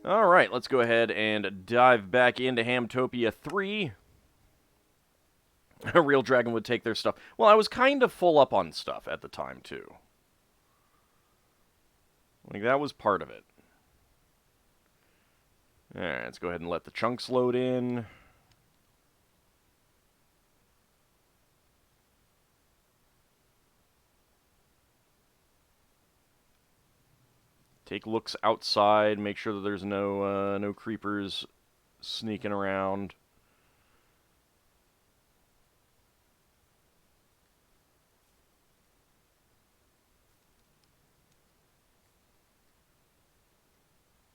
Alright, let's go ahead and dive back into Hamtopia 3. A real dragon would take their stuff. Well, I was kind of full up on stuff at the time, too. Like, that was part of it. Alright, let's go ahead and let the chunks load in. Take looks outside, make sure that there's no creepers sneaking around.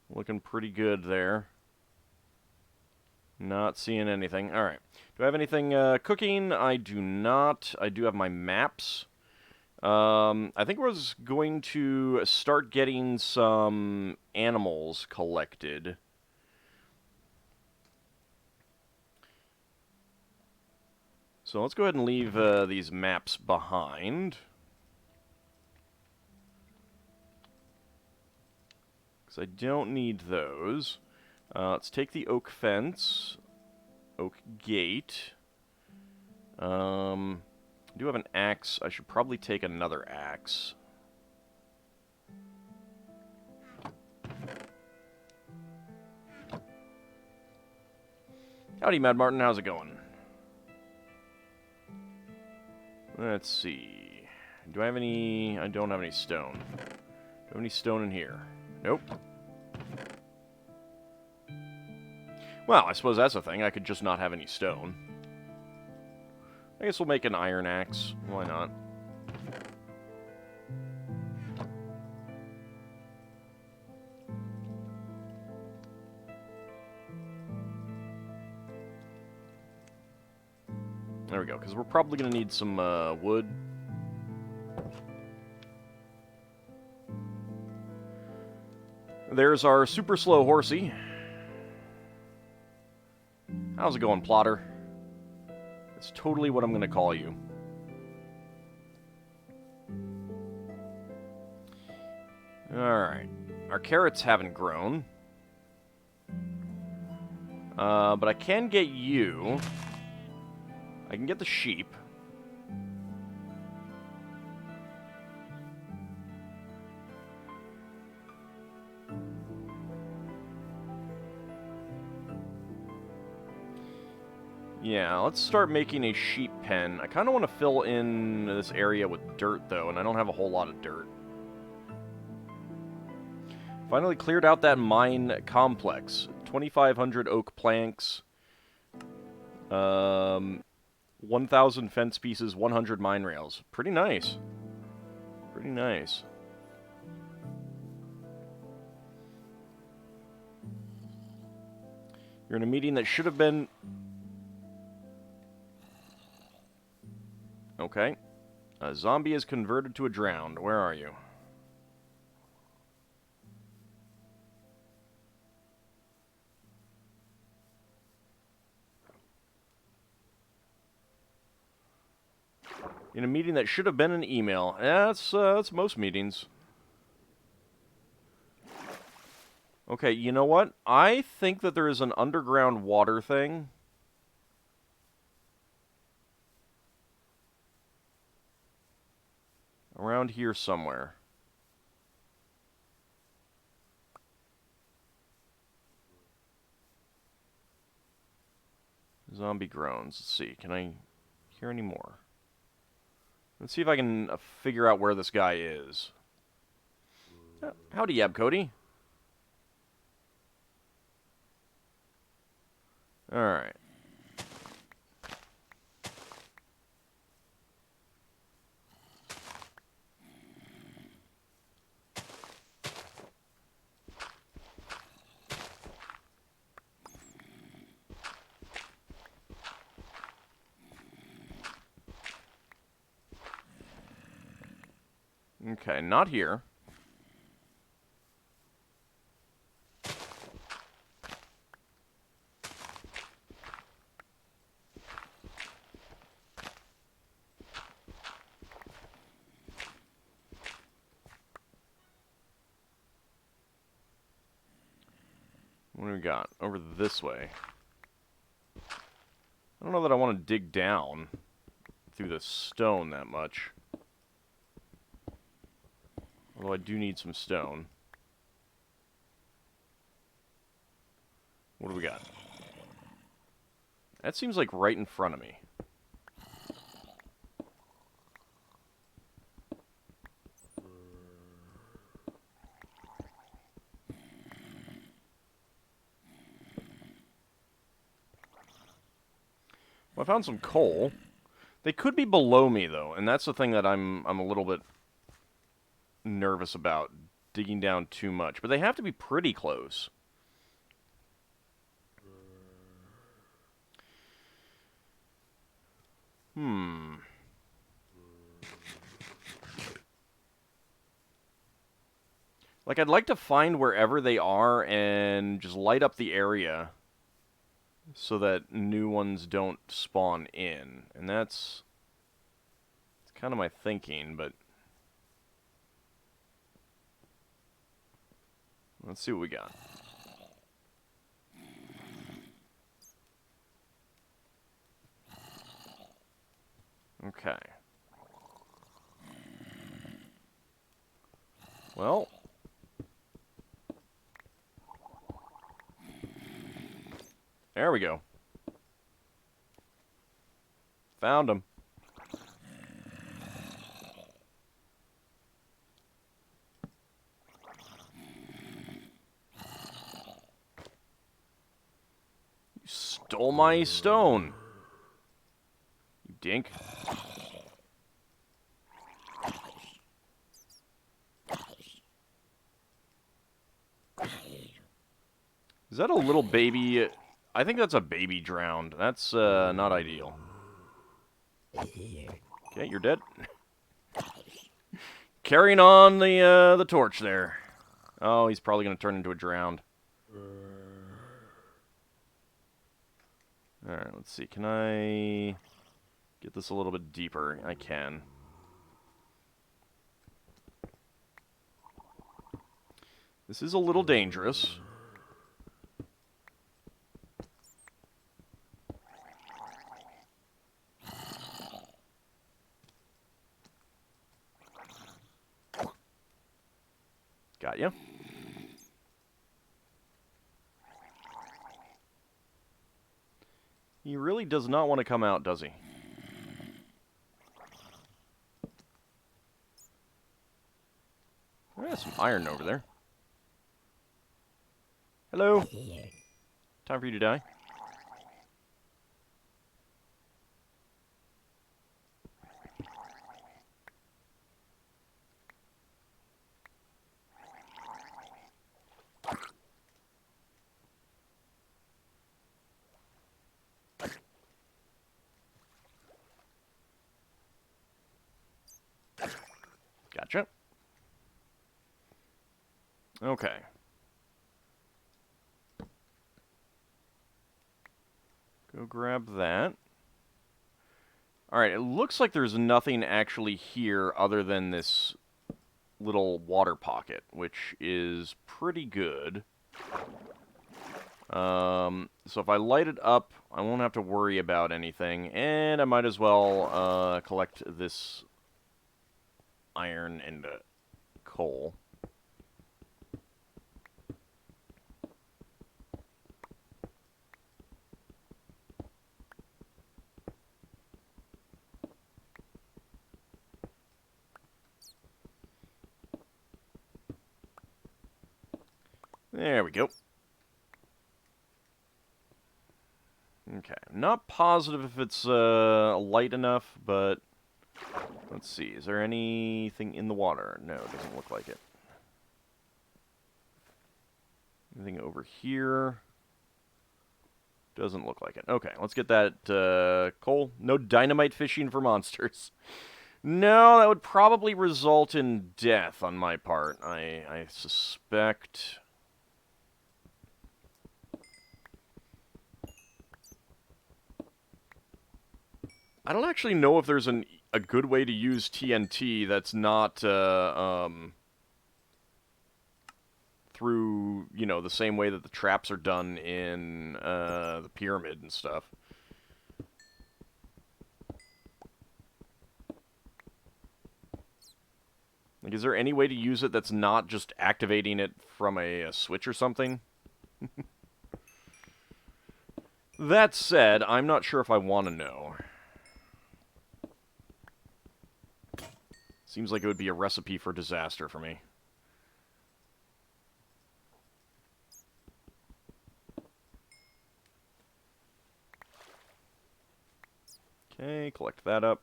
Looking pretty good there. Not seeing anything. Alright. Do I have anything cooking? I do not. I do have my maps. I think I was going to start getting some animals collected. So let's go ahead and leave these maps behind. Because I don't need those. Let's take the oak fence. Oak gate. I do have an axe. I should probably take another axe. Howdy, Mad Martin. How's it going? Let's see. Do I have any... I don't have any stone. Do I have any stone in here? Nope. Well, I suppose that's a thing. I could just not have any stone. I guess we'll make an iron axe. Why not? There we go, because we're probably going to need some wood. There's our super slow horsey. How's it going, Plotter? It's totally what I'm going to call you. Alright. Our carrots haven't grown. But I can get you. I can get the sheep. Yeah, let's start making a sheep pen. I kind of want to fill in this area with dirt, though, and I don't have a whole lot of dirt. Finally cleared out that mine complex. 2,500 oak planks. 1,000 fence pieces, 100 mine rails. Pretty nice. Pretty nice. You're in a meeting that should have been... Okay. A zombie is converted to a drowned. Where are you? In a meeting that should have been an email. Yeah, that's most meetings. Okay, you know what? I think that there is an underground water thing. Around here somewhere. Zombie groans. Let's see. Can I hear any more? Let's see if I can figure out where this guy is. Howdy, Yab Cody. Alright. Okay, not here. What do we got? Over this way. I don't know that I want to dig down through the stone that much. Although I do need some stone. What do we got? That seems like right in front of me. Well, I found some coal. They could be below me, though, and that's the thing that I'm a little bit nervous about, digging down too much. But they have to be pretty close. Like, I'd like to find wherever they are and just light up the area so that new ones don't spawn in. And that's kind of my thinking, but let's see what we got. Okay. Well, there we go. Found him. You stole my stone. You dink. Is that a little baby? I think that's a baby drowned. That's not ideal. Okay, you're dead. Carrying on the torch there. Oh, he's probably going to turn into a drowned. Alright, let's see. Can I get this a little bit deeper? I can. This is a little dangerous. Got you. He really does not want to come out, does he? There's some iron over there. Hello. Time for you to die. Gotcha. Okay. Go grab that. Alright, it looks like there's nothing actually here other than this little water pocket, which is pretty good. So if I light it up, I won't have to worry about anything, and I might as well collect this iron and coal. There we go. Okay, I'm not positive if it's light enough, but let's see. Is there anything in the water? No, it doesn't look like it. Anything over here? Doesn't look like it. Okay, let's get that coal. No dynamite fishing for monsters. No, that would probably result in death on my part, I suspect. I don't actually know if there's a good way to use TNT that's not through, you know, the same way that the traps are done in the pyramid and stuff. Like, is there any way to use it that's not just activating it from a switch or something? That said, I'm not sure if I want to know. Seems like it would be a recipe for disaster for me. Okay, collect that up.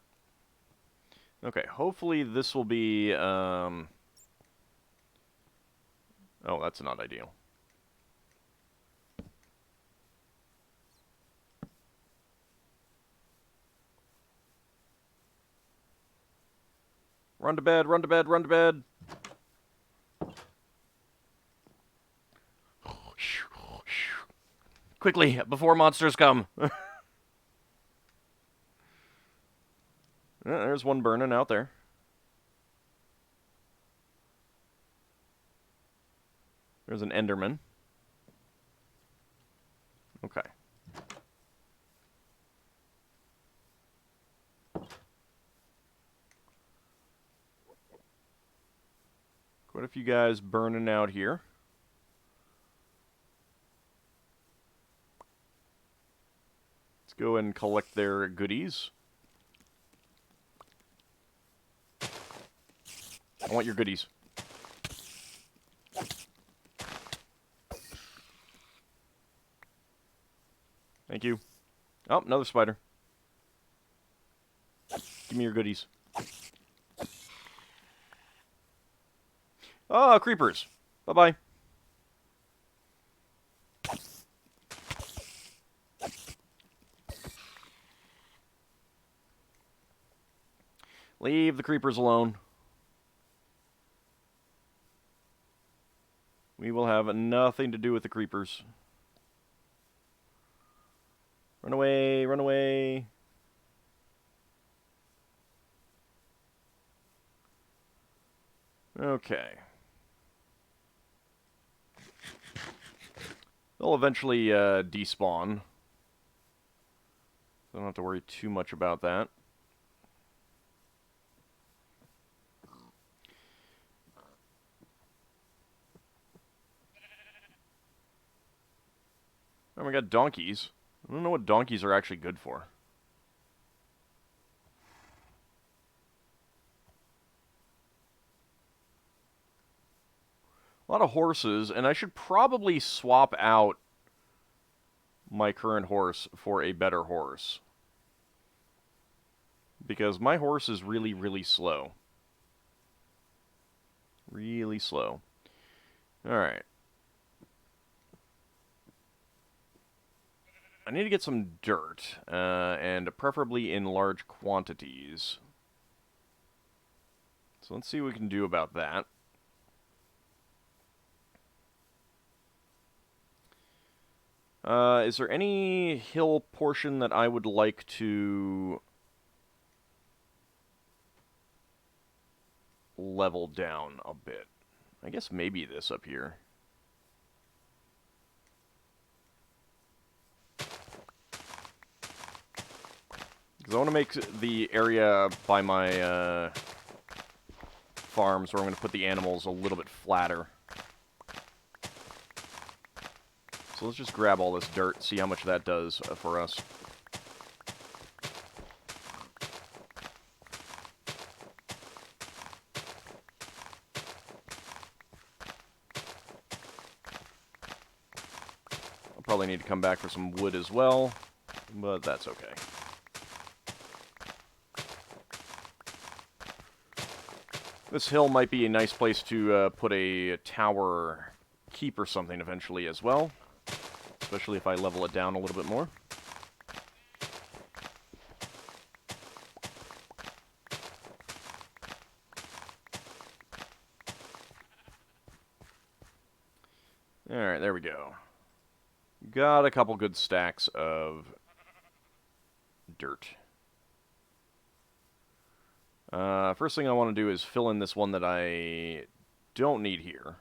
Okay, hopefully this will be, oh, that's not ideal. Run to bed, run to bed, run to bed! Quickly, before monsters come! There's one burning out there. There's an Enderman. Okay. Quite a few guys burning out here. Let's go and collect their goodies. I want your goodies. Thank you. Oh, another spider. Give me your goodies. Oh, creepers. Bye-bye. Leave the creepers alone. We will have nothing to do with the creepers. Run away, run away. Okay. They'll eventually despawn. So I don't have to worry too much about that. Oh, we got donkeys. I don't know what donkeys are actually good for. A lot of horses, and I should probably swap out my current horse for a better horse. Because my horse is really, really slow. Really slow. Alright. I need to get some dirt, and preferably in large quantities. So let's see what we can do about that. Is there any hill portion that I would like to level down a bit? I guess maybe this up here. Because I want to make the area by my farms where I'm going to put the animals a little bit flatter. So let's just grab all this dirt, see how much that does for us. I'll probably need to come back for some wood as well, but that's okay. This hill might be a nice place to put a tower keep or something eventually as well. Especially if I level it down a little bit more. Alright, there we go. Got a couple good stacks of dirt. First thing I want to do is fill in this one that I don't need here.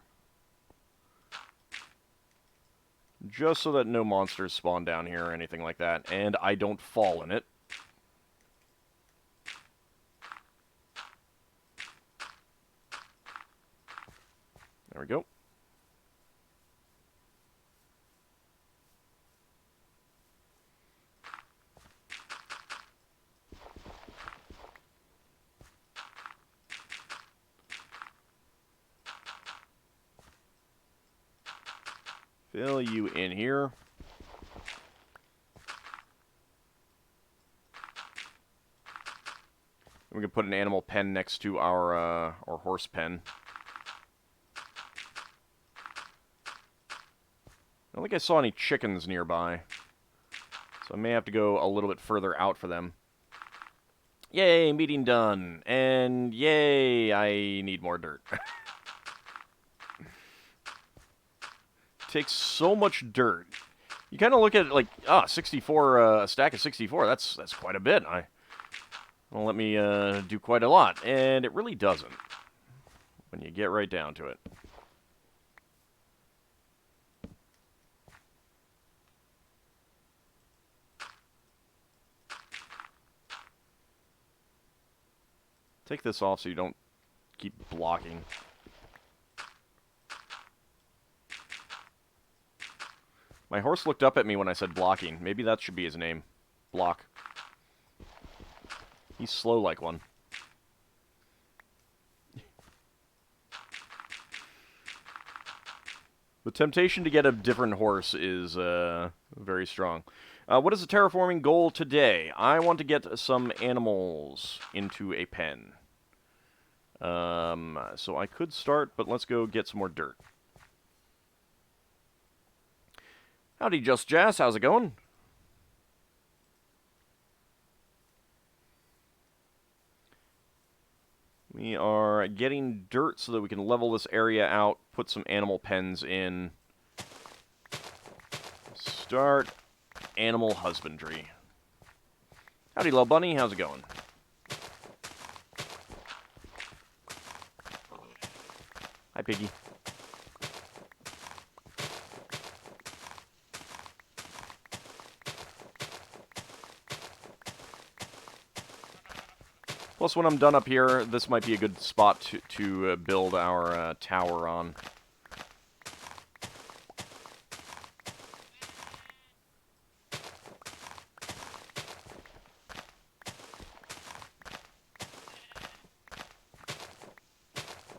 Just so that no monsters spawn down here or anything like that, and I don't fall in it. There we go. Fill you in here. We can put an animal pen next to our horse pen. I don't think I saw any chickens nearby, so I may have to go a little bit further out for them. Yay, meeting done, and yay, I need more dirt. Takes so much dirt. You kind of look at it like, 64, a stack of 64, that's quite a bit. It'll let me do quite a lot, and it really doesn't when you get right down to it. Take this off so you don't keep blocking. My horse looked up at me when I said blocking. Maybe that should be his name. Block. He's slow like one. The temptation to get a different horse is very strong. What is the terraforming goal today? I want to get some animals into a pen. So I could start, but let's go get some more dirt. Howdy, Just Jazz. How's it going? We are getting dirt so that we can level this area out, put some animal pens in. Start animal husbandry. Howdy, Low Bunny. How's it going? Hi, Piggy. Plus, when I'm done up here, this might be a good spot to build our tower on.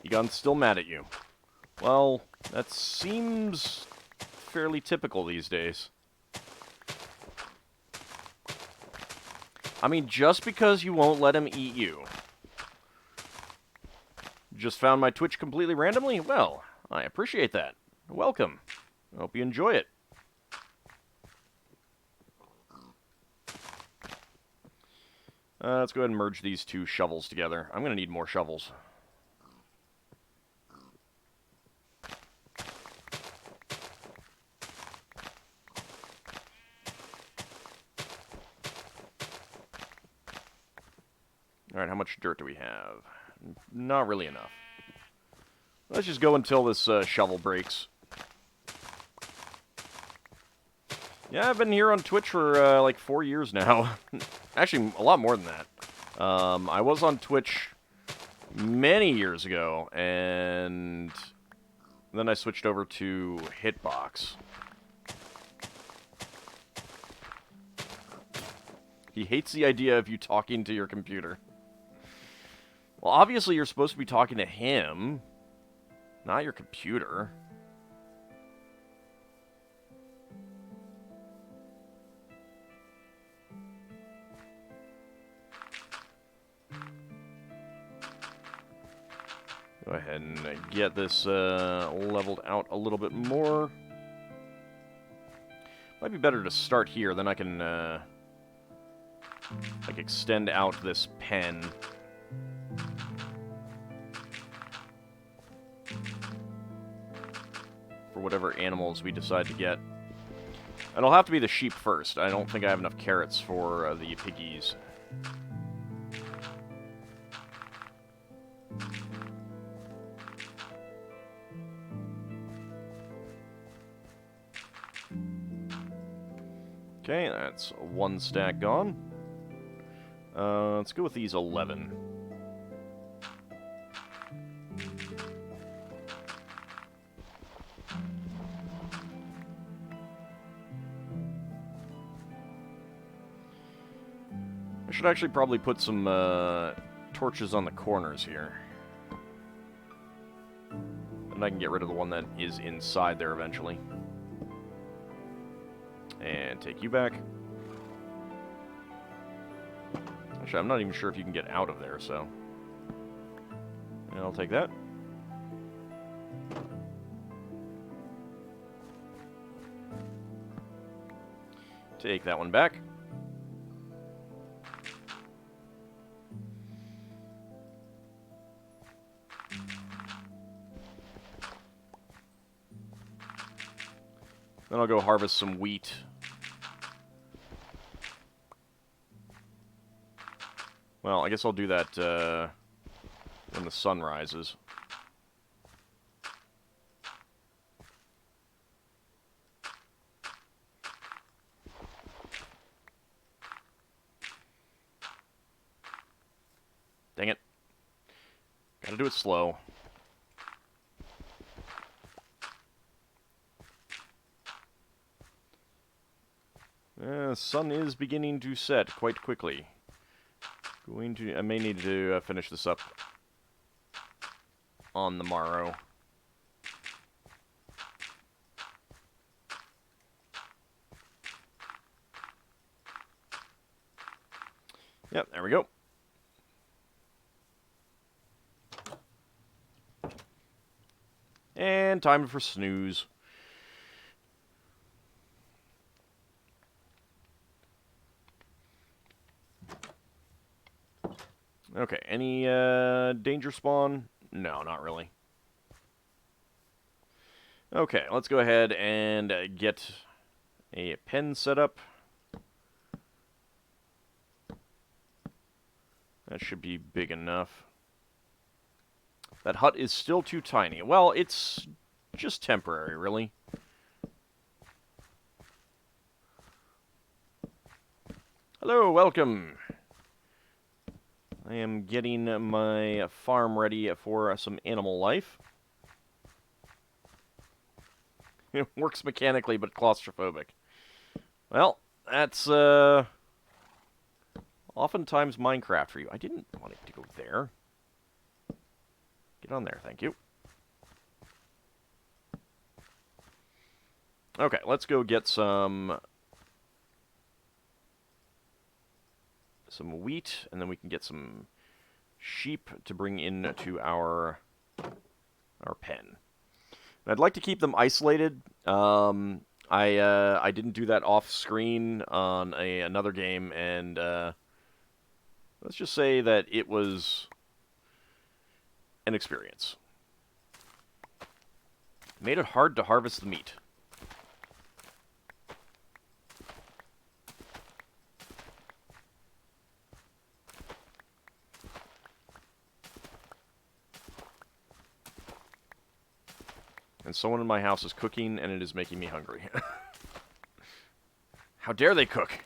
Egon's still mad at you. Well, that seems fairly typical these days. I mean, just because you won't let him eat you. Just found my Twitch completely randomly? Well, I appreciate that. Welcome. I hope you enjoy it. Let's go ahead and merge these two shovels together. I'm going to need more shovels. Alright, how much dirt do we have? Not really enough. Let's just go until this shovel breaks. Yeah, I've been here on Twitch for like 4 years now. Actually, a lot more than that. I was on Twitch many years ago, and then I switched over to Hitbox. He hates the idea of you talking to your computer. Well, obviously you're supposed to be talking to him, not your computer. Go ahead and get this leveled out a little bit more. Might be better to start here, then I can like extend out this pen. For whatever animals we decide to get. And it'll have to be the sheep first. I don't think I have enough carrots for the piggies. Okay, that's one stack gone. Let's go with these 11. I should actually probably put some torches on the corners here. And I can get rid of the one that is inside there eventually. And take you back. Actually, I'm not even sure if you can get out of there, so... And I'll take that. Take that one back. Then I'll go harvest some wheat. Well, I guess I'll do that when the sun rises. Dang it. Gotta do it slow. The sun is beginning to set quite quickly. I may need to finish this up on the morrow. Yep, there we go. And time for snooze. Okay, any danger spawn? No, not really. Okay, let's go ahead and get a pen set up. That should be big enough. That hut is still too tiny. Well, it's just temporary, really. Hello, welcome. I am getting my farm ready for some animal life. It works mechanically, but claustrophobic. Well, that's oftentimes Minecraft for you. I didn't want it to go there. Get on there, thank you. Okay, let's go get some wheat, and then we can get some sheep to bring into our pen. And I'd like to keep them isolated. I didn't do that off screen on another game, and let's just say that it was an experience. Made it hard to harvest the meat. And someone in my house is cooking, and it is making me hungry. How dare they cook?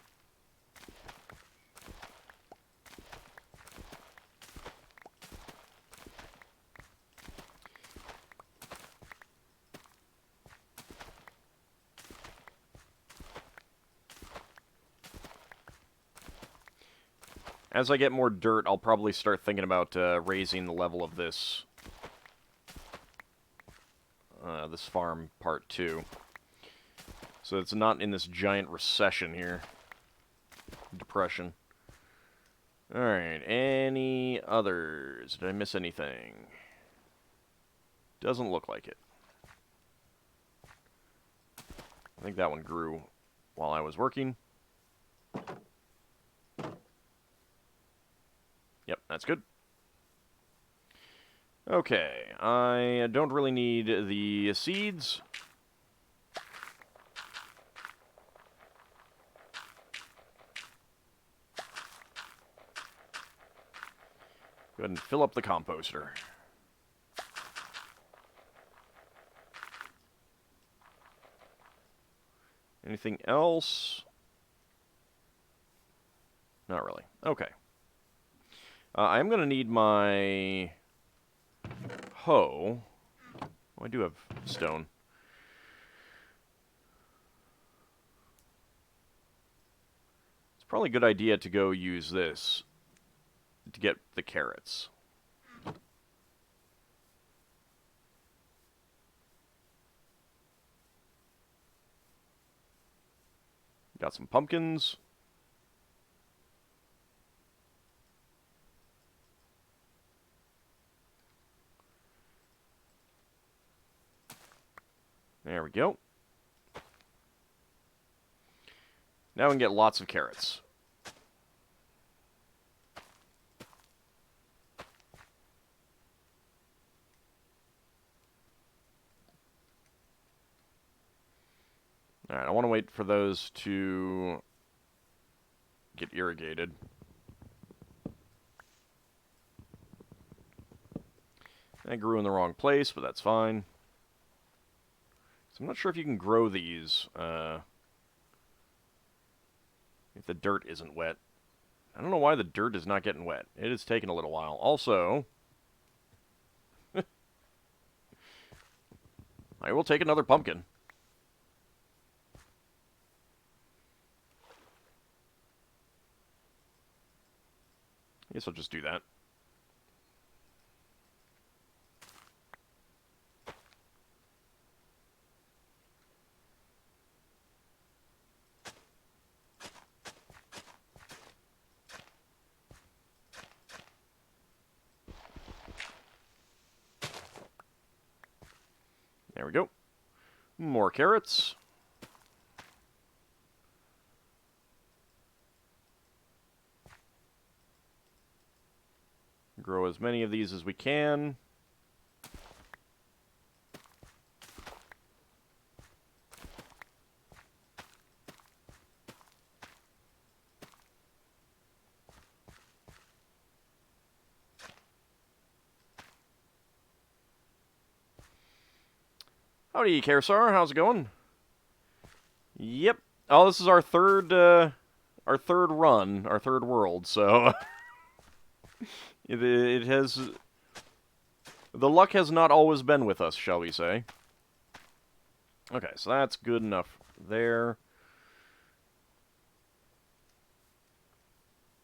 As I get more dirt, I'll probably start thinking about raising the level of this this farm part 2. So it's not in this giant recession here. Depression. Alright, any others? Did I miss anything? Doesn't look like it. I think that one grew while I was working. Yep, that's good. Okay, I don't really need the seeds. Go ahead and fill up the composter. Anything else? Not really. Okay. I'm going to need my hoe. Oh, I do have stone. It's probably a good idea to go use this to get the carrots. Got some pumpkins. There we go. Now we can get lots of carrots. Alright, I want to wait for those to get irrigated. I grew in the wrong place, but that's fine. So I'm not sure if you can grow these if the dirt isn't wet. I don't know why the dirt is not getting wet. It is taking a little while. Also, I will take another pumpkin. I guess I'll just do that. There we go. More carrots. Grow as many of these as we can. Howdy, Kersar. How's it going? Yep. Oh, this is our third run, our third world. So it has the luck has not always been with us, shall we say? Okay, so that's good enough there.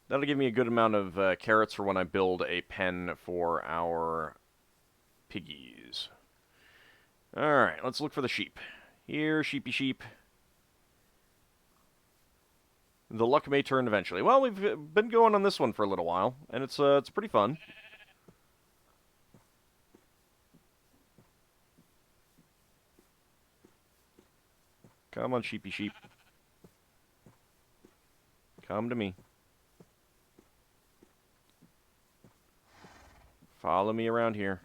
That'll give me a good amount of carrots for when I build a pen for our piggies. Alright, let's look for the sheep. Here, sheepy sheep. The luck may turn eventually. Well, we've been going on this one for a little while, and it's pretty fun. Come on, sheepy sheep. Come to me. Follow me around here.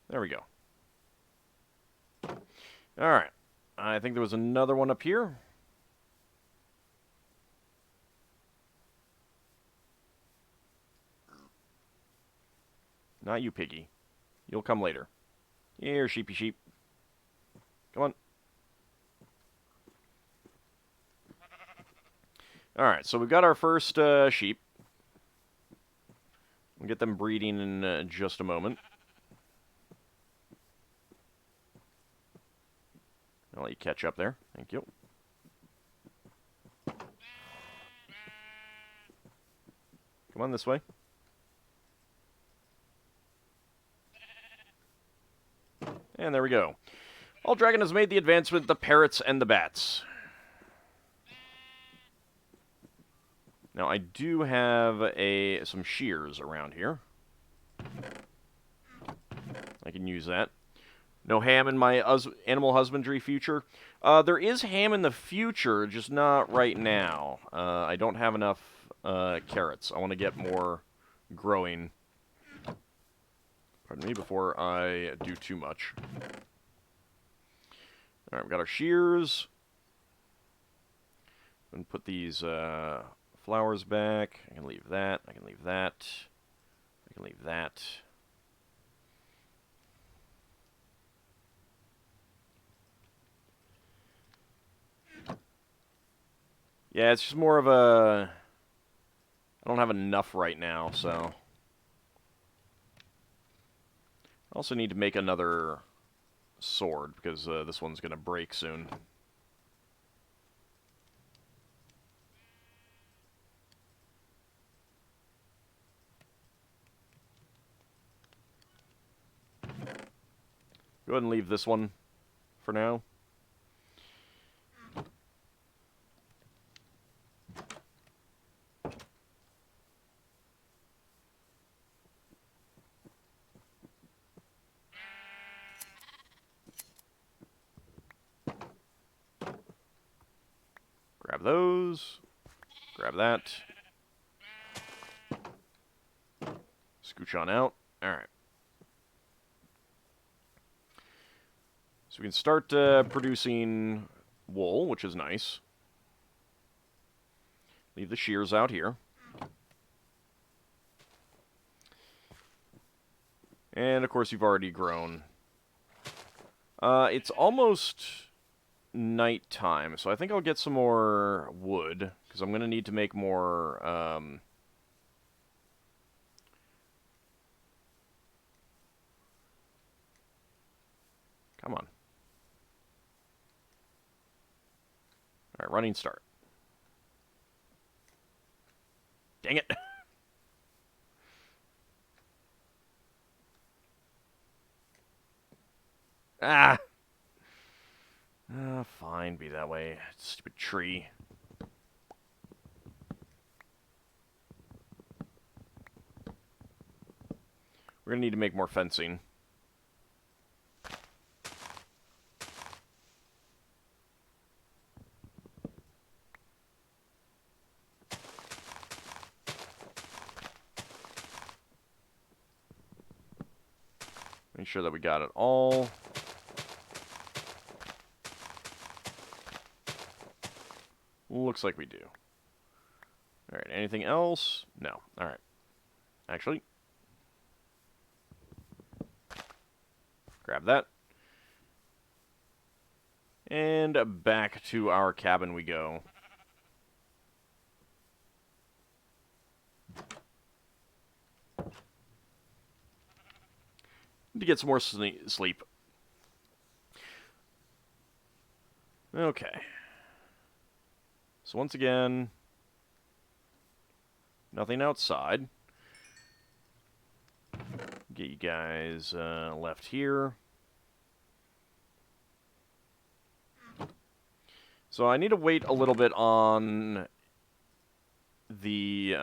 There we go. Alright. I think there was another one up here. Not you, piggy. You'll come later. Here, sheepy sheep. Come on. Alright, so we've got our first sheep. We'll get them breeding in just a moment. I'll let you catch up there. Thank you. Come on this way. And there we go. AuldDragon has made the advancement, the parrots and the bats. Now, I do have some shears around here. I can use that. No ham in my animal husbandry future. There is ham in the future, just not right now. I don't have enough carrots. I want to get more growing. Pardon me, before I do too much. Alright, we've got our shears. And put these flowers back. I can leave that. I can leave that. I can leave that. Yeah, it's just more of a... I don't have enough right now, so... I also need to make another sword, because this one's going to break soon. Go ahead and leave this one for now. Grab those. Grab that. Scooch on out. Alright. So we can start producing wool, which is nice. Leave the shears out here. And, of course, you've already grown. It's almost nighttime, so I think I'll get some more wood, because I'm going to need to make more... Come on. Alright, running start. Dang it. Ah! Fine, be that way. Stupid tree. We're gonna need to make more fencing. Make sure that we got it all. Looks like we do. Alright, anything else? No. Alright. Actually, grab that. And back to our cabin we go. To get some more sleep. Okay. So once again, nothing outside. Get you guys left here. So I need to wait a little bit on the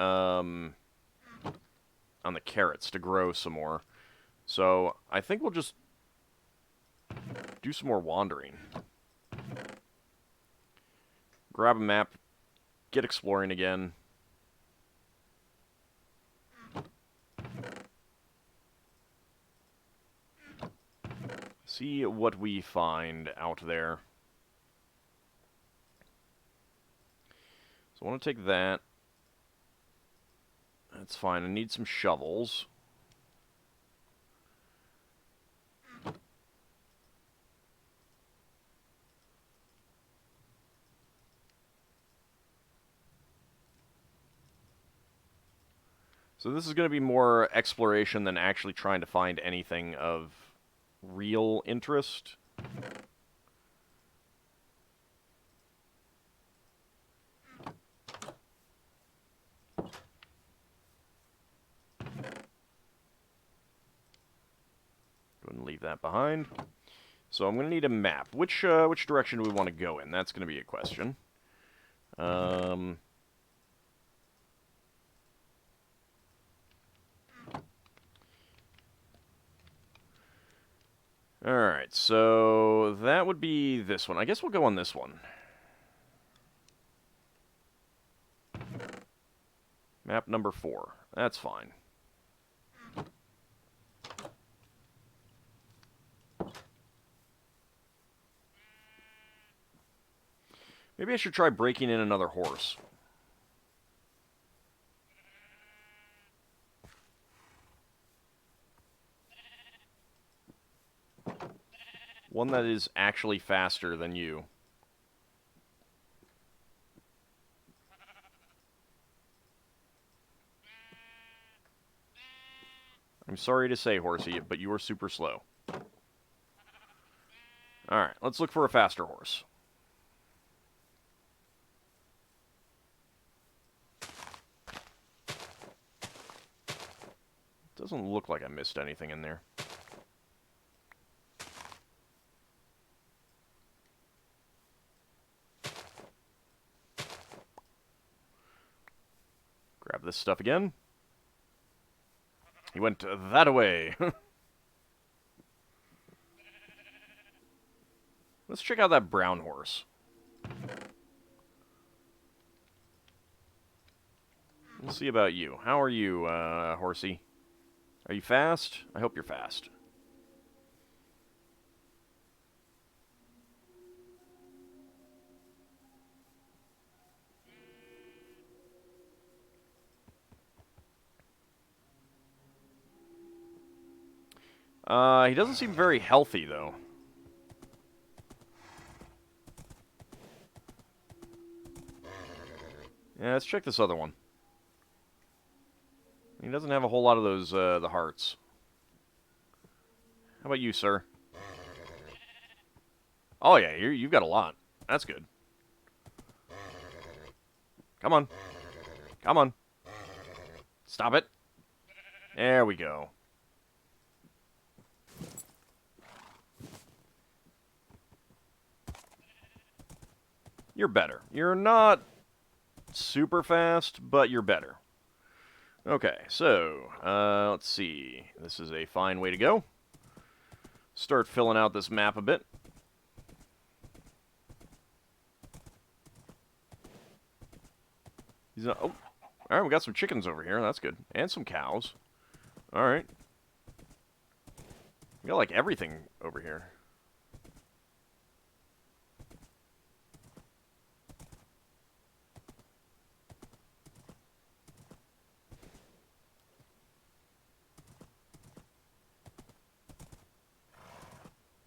carrots to grow some more. So I think we'll just do some more wandering. Grab a map, get exploring again. See what we find out there. So I want to take that. That's fine. I need some shovels. So this is going to be more exploration than actually trying to find anything of real interest. Go ahead and leave that behind. So I'm going to need a map. Which direction do we want to go in? That's going to be a question. Alright, so that would be this one. I guess we'll go on this one. Map number 4. That's fine. Maybe I should try breaking in another horse. One that is actually faster than you. I'm sorry to say, horsey, but you are super slow. Alright, let's look for a faster horse. Doesn't look like I missed anything in there. Grab this stuff again. He went that way. Let's check out that brown horse. We'll see about you. How are you, horsey? Are you fast? I hope you're fast. He doesn't seem very healthy, though. Yeah, let's check this other one. He doesn't have a whole lot of those, the hearts. How about you, sir? Oh, yeah, you've got a lot. That's good. Come on. Come on. Stop it. There we go. You're better. You're not super fast, but you're better. Okay, so, let's see. This is a fine way to go. Start filling out this map a bit. He's not, oh, alright, we got some chickens over here. That's good. And some cows. Alright. We got, like, everything over here.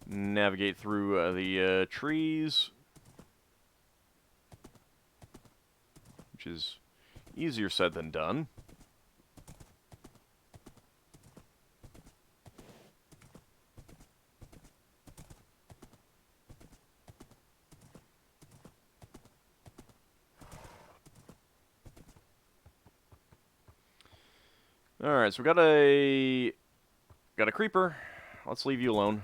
Navigate through the trees, which is easier said than done. Alright, so we got a creeper. Let's leave you alone.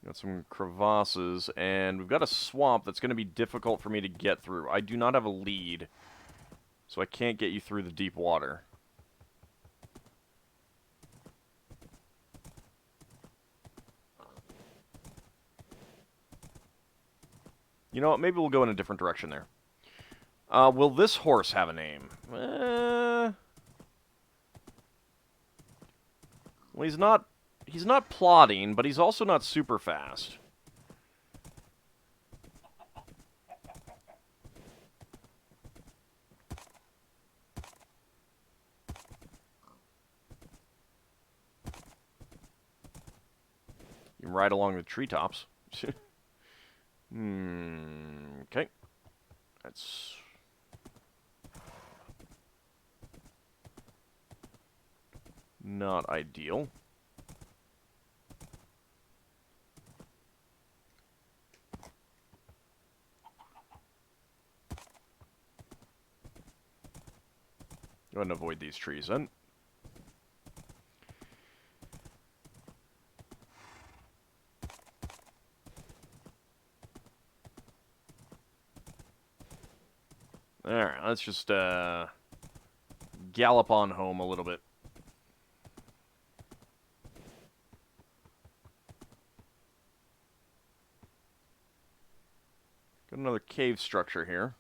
Got some crevasses, and we've got a swamp that's going to be difficult for me to get through. I do not have a lead, so I can't get you through the deep water. You know what? Maybe we'll go in a different direction there. Will this horse have a name? Well, he's not plodding, but he's also not super fast. You can ride along the treetops. Okay. That's... not ideal. Go ahead and avoid these trees then. Alright, let's just gallop on home a little bit. Got another cave structure here.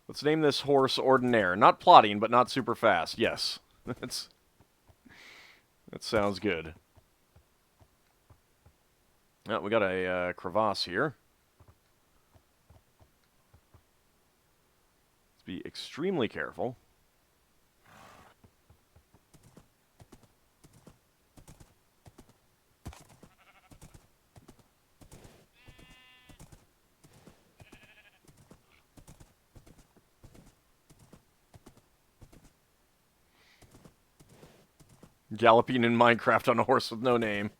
Let's name this horse Ordinaire. Not plodding, but not super fast. Yes. That sounds good. Oh, we got a crevasse here. Let's be extremely careful. Galloping in Minecraft on a horse with no name.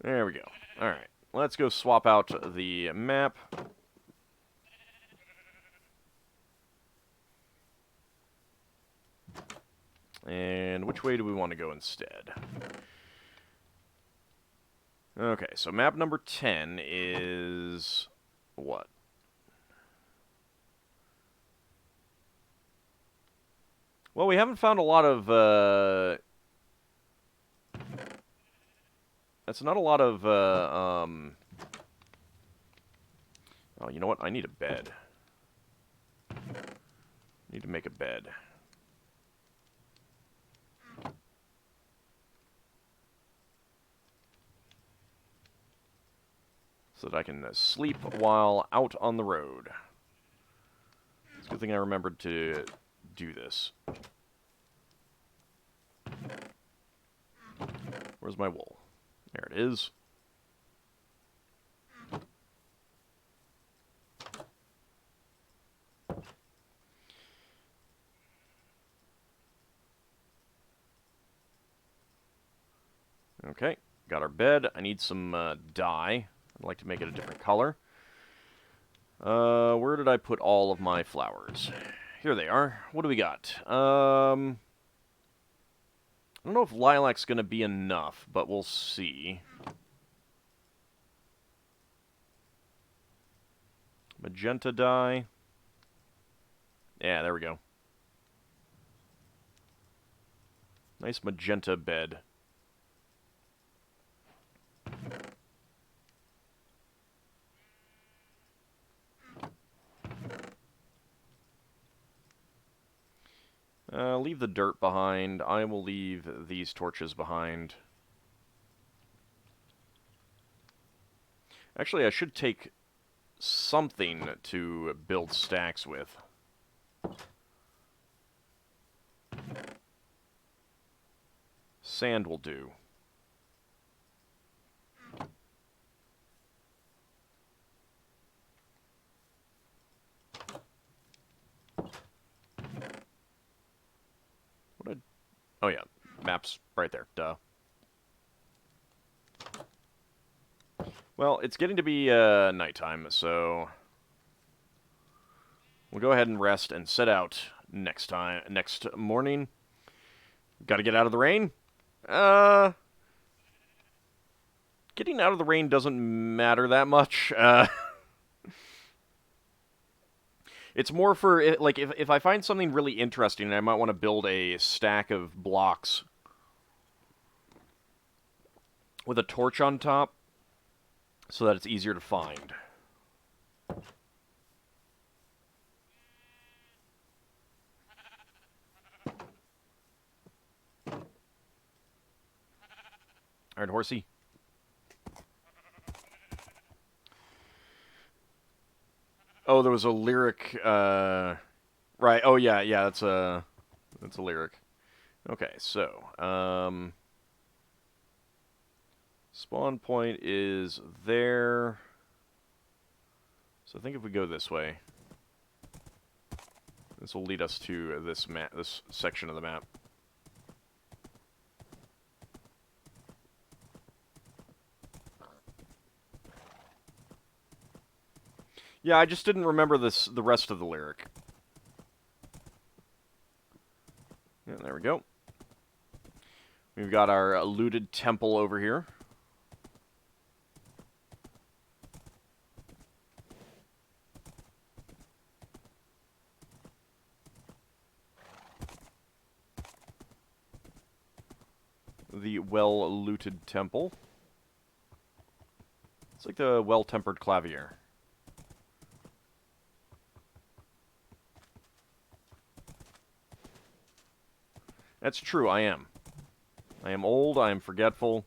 There we go. Alright, let's go swap out the map. And which way do we want to go instead? Okay, so map number 10 is... what? Well, we haven't found a lot of, That's not a lot of, Oh, you know what? I need a bed. Need to make a bed. So that I can sleep while out on the road. It's a good thing I remembered to do this. Where's my wool? There it is. Okay, got our bed. I need some dye. I'd like to make it a different color. Where did I put all of my flowers? Here they are. What do we got? I don't know if lilac's going to be enough, but we'll see. Magenta dye. Yeah, there we go. Nice magenta bed. Leave the dirt behind. I will leave these torches behind. Actually, I should take something to build stacks with. Sand will do. Oh yeah, map's right there, duh. Well, it's getting to be nighttime, so we'll go ahead and rest and set out next morning. Gotta get out of the rain? Getting out of the rain doesn't matter that much. It's more for, like, if I find something really interesting, I might want to build a stack of blocks with a torch on top so that it's easier to find. Alright, horsey. Oh, there was a lyric, right, oh yeah, that's a lyric. Okay, so, spawn point is there. So I think if we go this way, this will lead us to this section of the map. Yeah, I just didn't remember the rest of the lyric. Yeah, there we go. We've got our looted temple over here. The well-looted temple. It's like the well-tempered clavier. That's true, I am. I am old, I am forgetful.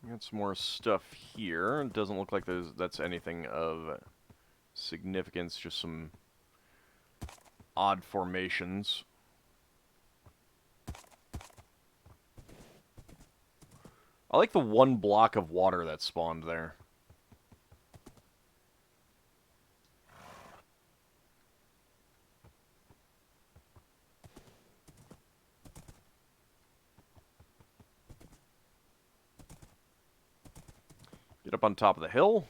Got some more stuff here. It doesn't look like that's anything of significance, just some odd formations. I like the one block of water that spawned there. Get up on top of the hill.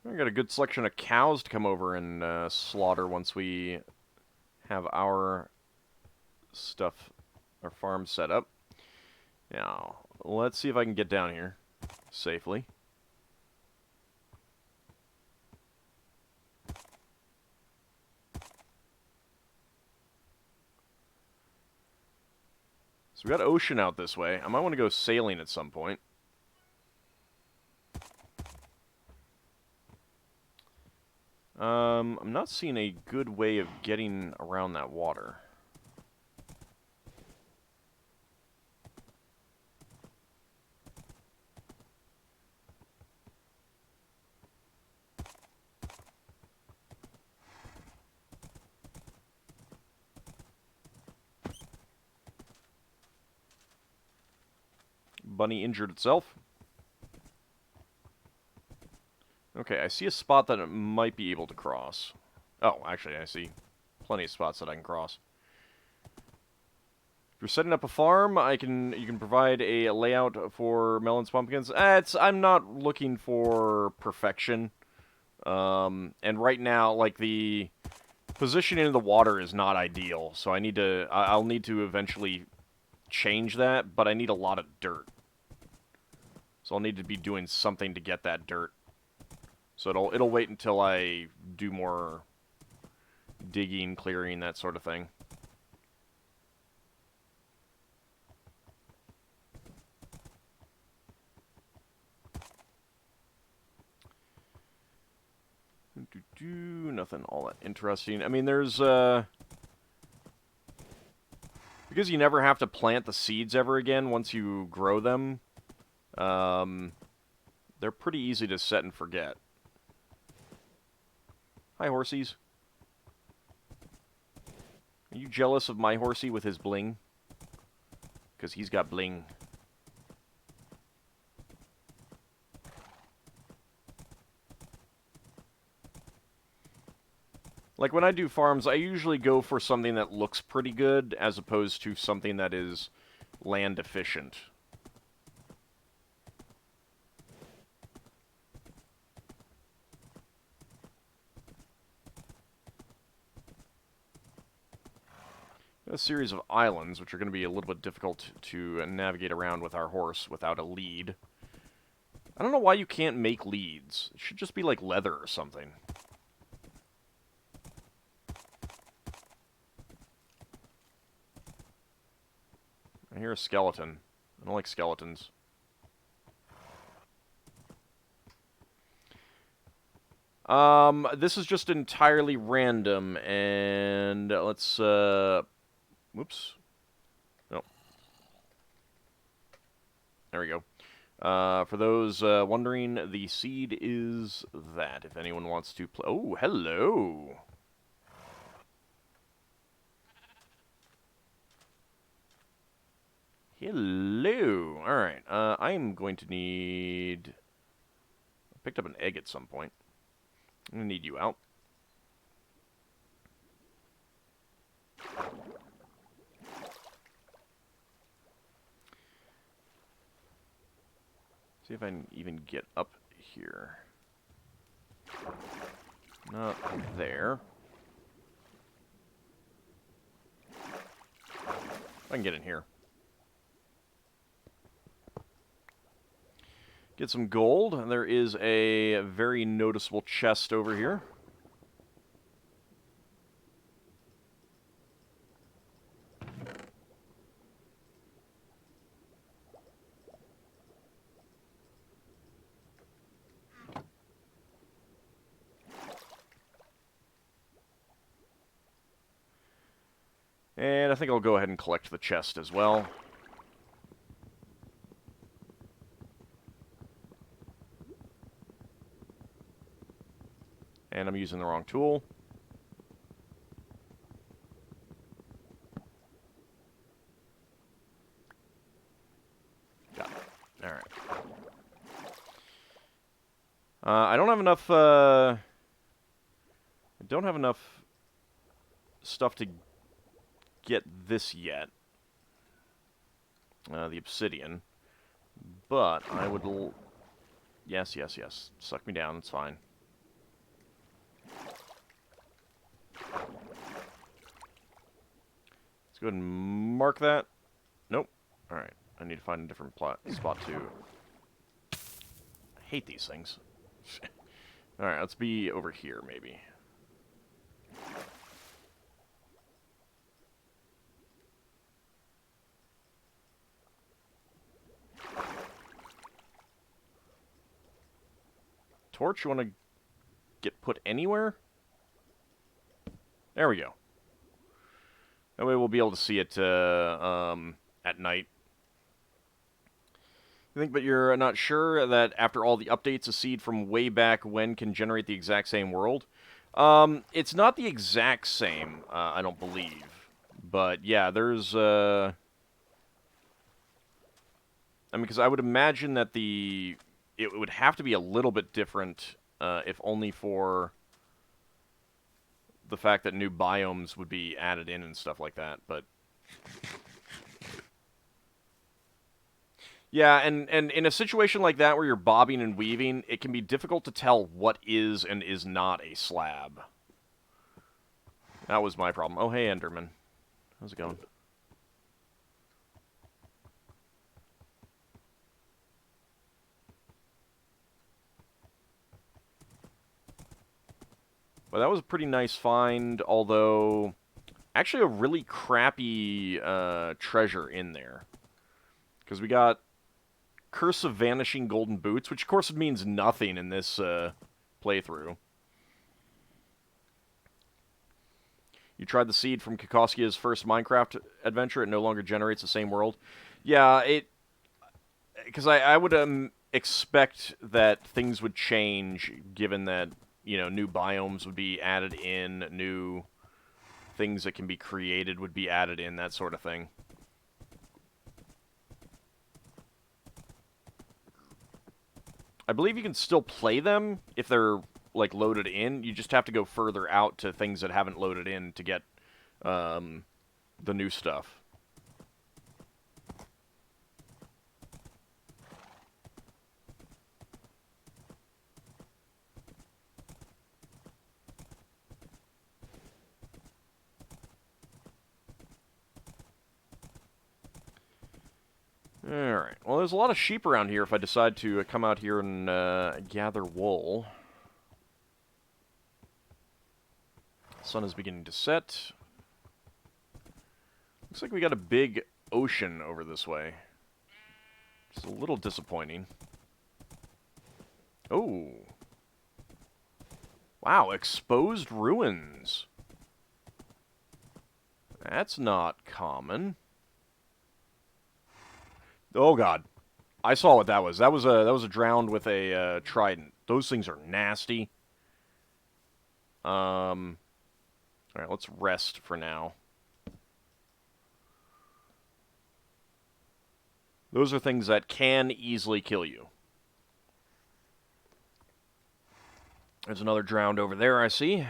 We got a good selection of cows to come over and slaughter once we have our stuff, our farm set up. Now, let's see if I can get down here safely. So we got ocean out this way. I might want to go sailing at some point. I'm not seeing a good way of getting around that water. Bunny injured itself. Okay, I see a spot that it might be able to cross. Oh, actually, I see plenty of spots that I can cross. If you're setting up a farm, you can provide a layout for melons, pumpkins. I'm not looking for perfection. And right now, like, the positioning of the water is not ideal, so I'll need to eventually change that, but I need a lot of dirt. So I'll need to be doing something to get that dirt. So it'll wait until I do more digging, clearing, that sort of thing. Nothing all that interesting. I mean, there's because you never have to plant the seeds ever again once you grow them. They're pretty easy to set and forget. Hi, horsies. Are you jealous of my horsey with his bling? Because he's got bling. Like, when I do farms, I usually go for something that looks pretty good, as opposed to something that is land efficient. A series of islands, which are going to be a little bit difficult to navigate around with our horse without a lead. I don't know why you can't make leads. It should just be like leather or something. I hear a skeleton. I don't like skeletons. This is just entirely random, and let's, whoops. No. There we go. For those wondering, the seed is that, if anyone wants to play. Oh, hello! Hello! Alright, I'm going to need... I picked up an egg at some point. I'm going to need you out. See if I can even get up here. Not there. I can get in here. Get some gold. There is a very noticeable chest over here. And I think I'll go ahead and collect the chest as well. And I'm using the wrong tool. Got it. Alright. I don't have enough, I don't have enough stuff to get this yet. the obsidian. But I would... Yes, yes, yes. Suck me down, it's fine. Let's go ahead and mark that. Nope. Alright, I need to find a different spot to... I hate these things. Alright, let's be over here, maybe. Torch, you want to get put anywhere? There we go. That way we'll be able to see it at night. You think, but you're not sure that after all the updates, a seed from way back when can generate the exact same world? It's not the exact same, I don't believe. But yeah, there's... I mean, because I would imagine that it would have to be a little bit different, if only for the fact that new biomes would be added in and stuff like that, but... Yeah, and in a situation like that where you're bobbing and weaving, it can be difficult to tell what is and is not a slab. That was my problem. Oh, hey, Enderman. How's it going? Well, that was a pretty nice find, although... Actually, a really crappy treasure in there. Because we got Curse of Vanishing Golden Boots, which of course means nothing in this playthrough. You tried the seed from Kokoskia's first Minecraft adventure. It no longer generates the same world. Yeah, because I would expect that things would change, given that, you know, new biomes would be added in, new things that can be created would be added in, that sort of thing. I believe you can still play them if they're, like, loaded in. You just have to go further out to things that haven't loaded in to get the new stuff. Alright, well, there's a lot of sheep around here if I decide to come out here and gather wool. The sun is beginning to set. Looks like we got a big ocean over this way. It's a little disappointing. Oh. Wow, exposed ruins. That's not common. Oh god, I saw what that was. That was a drowned with a trident. Those things are nasty. All right, let's rest for now. Those are things that can easily kill you. There's another drowned over there, I see.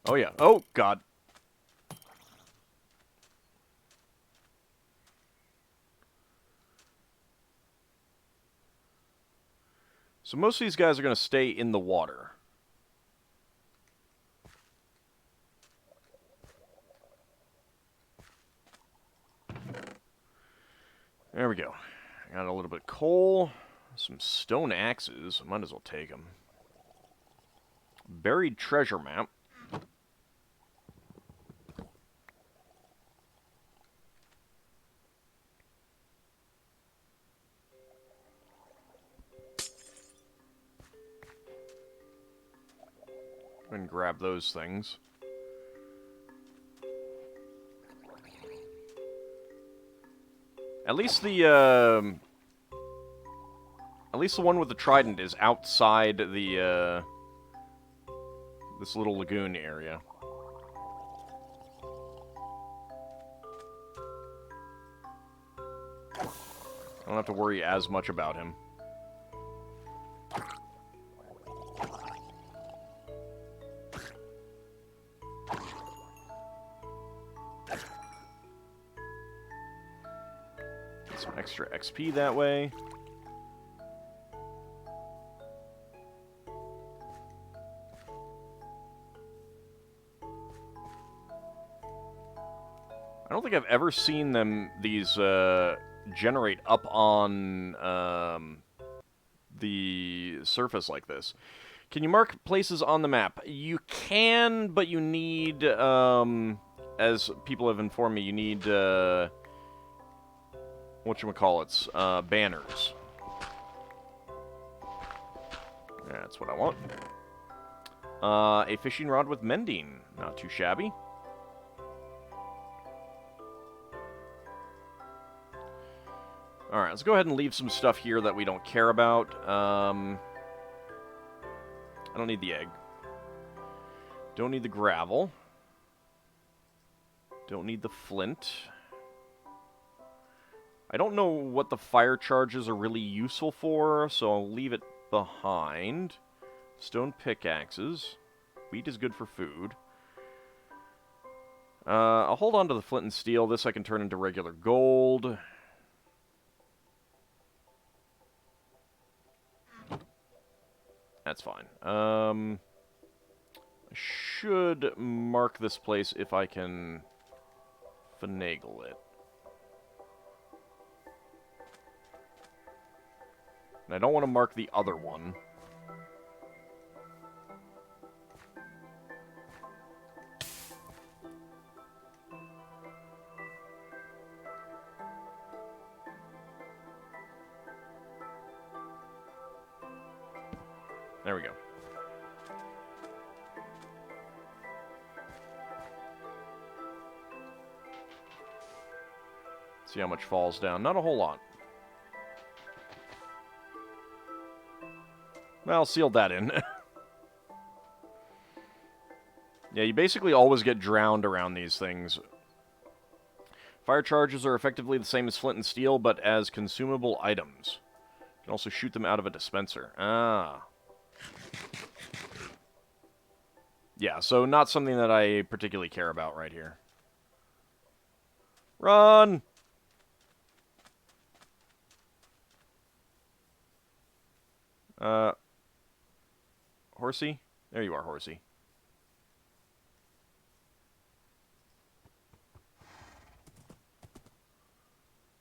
Oh, yeah. Oh, God. So most of these guys are going to stay in the water. There we go. I got a little bit of coal. Some stone axes. Might as well take them. Buried treasure map. And grab those things. At least the one with the trident is outside the this little lagoon area. I don't have to worry as much about him. some extra XP that way. I don't think I've ever seen these generate up on the surface like this. Can you mark places on the map? You can, but you need, as people have informed me, you need, whatchamacallits, banners. That's what I want. A fishing rod with mending. Not too shabby. Alright, let's go ahead and leave some stuff here that we don't care about. I don't need the egg. Don't need the gravel. Don't need the flint. I don't know what the fire charges are really useful for, so I'll leave it behind. Stone pickaxes. Wheat is good for food. I'll hold on to the flint and steel. This I can turn into regular gold. That's fine. I should mark this place if I can finagle it. And I don't want to mark the other one. There we go. See how much falls down. Not a whole lot. Well, sealed that in. Yeah, you basically always get drowned around these things. Fire charges are effectively the same as flint and steel, but as consumable items. You can also shoot them out of a dispenser. Ah. Yeah, so not something that I particularly care about right here. Run! Horsey? There you are, Horsey.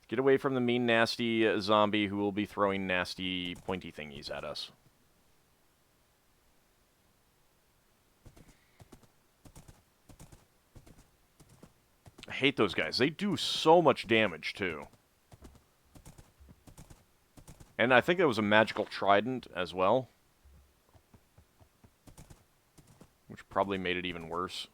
Get away from the mean, nasty zombie who will be throwing nasty, pointy thingies at us. I hate those guys. They do so much damage, too. And I think there was a magical trident as well. Which probably made it even worse.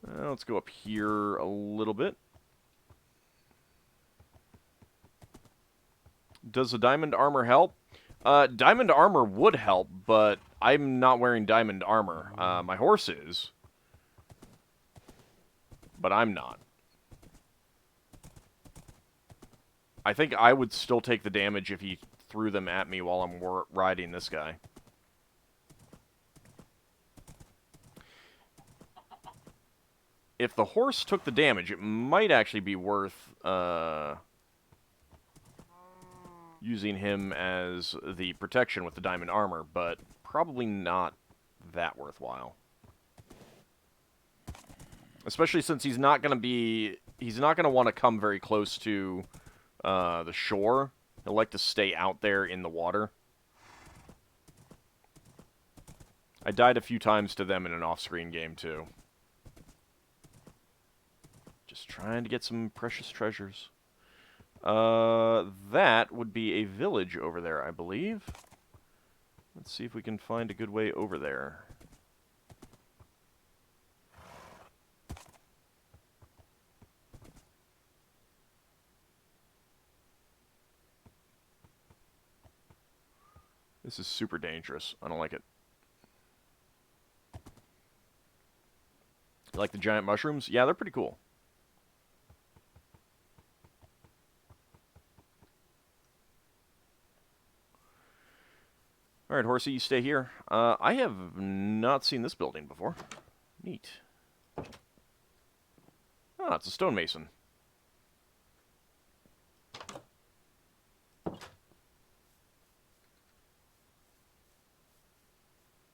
Let's go up here a little bit. Does the diamond armor help? Diamond armor would help, but I'm not wearing diamond armor. My horse is. But I'm not. I think I would still take the damage if he threw them at me while I'm riding this guy. If the horse took the damage, it might actually be worth using him as the protection with the diamond armor, but probably not that worthwhile. Especially since he's not going to want to come very close to the shore. He'll like to stay out there in the water. I died a few times to them in an off-screen game, too. Just trying to get some precious treasures. That would be a village over there, I believe. Let's see if we can find a good way over there. This is super dangerous. I don't like it. You like the giant mushrooms? Yeah, they're pretty cool. Alright, Horsey, you stay here. I have not seen this building before. Neat. Ah, it's a stonemason.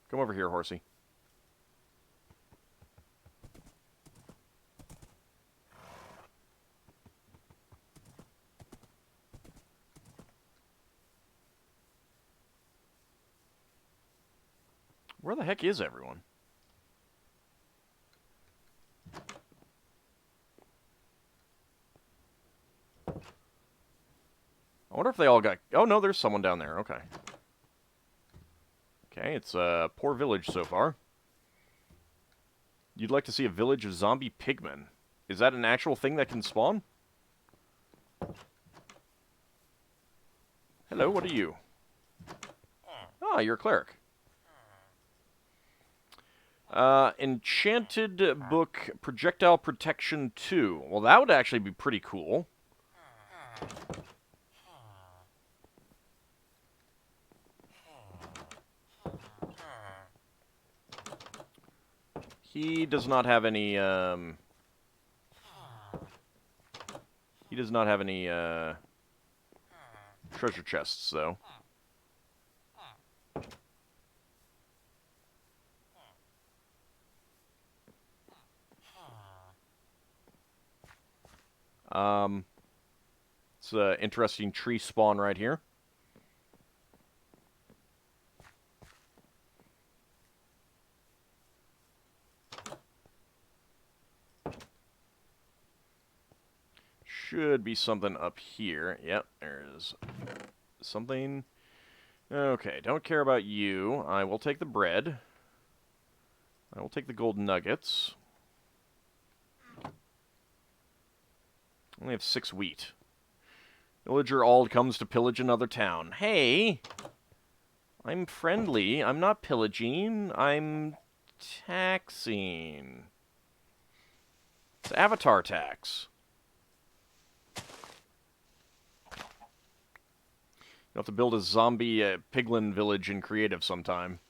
Come over here, horsey. Where the heck is everyone? I wonder if they all got... Oh, no, there's someone down there. Okay. Okay, it's a poor village so far. You'd like to see a village of zombie pigmen. Is that an actual thing that can spawn? Hello, what are you? Ah, you're a cleric. Enchanted Book Projectile Protection 2. Well, that would actually be pretty cool. He does not have any, He does not have any, treasure chests, though. It's an interesting tree spawn right here. Should be something up here. Yep, there's something. Okay, don't care about you. I will take the bread. I will take the gold nuggets. Only have 6 wheat. Villager Auld comes to pillage another town. Hey! I'm friendly. I'm not pillaging. I'm taxing. It's avatar tax. You'll have to build a zombie piglin village in creative sometime.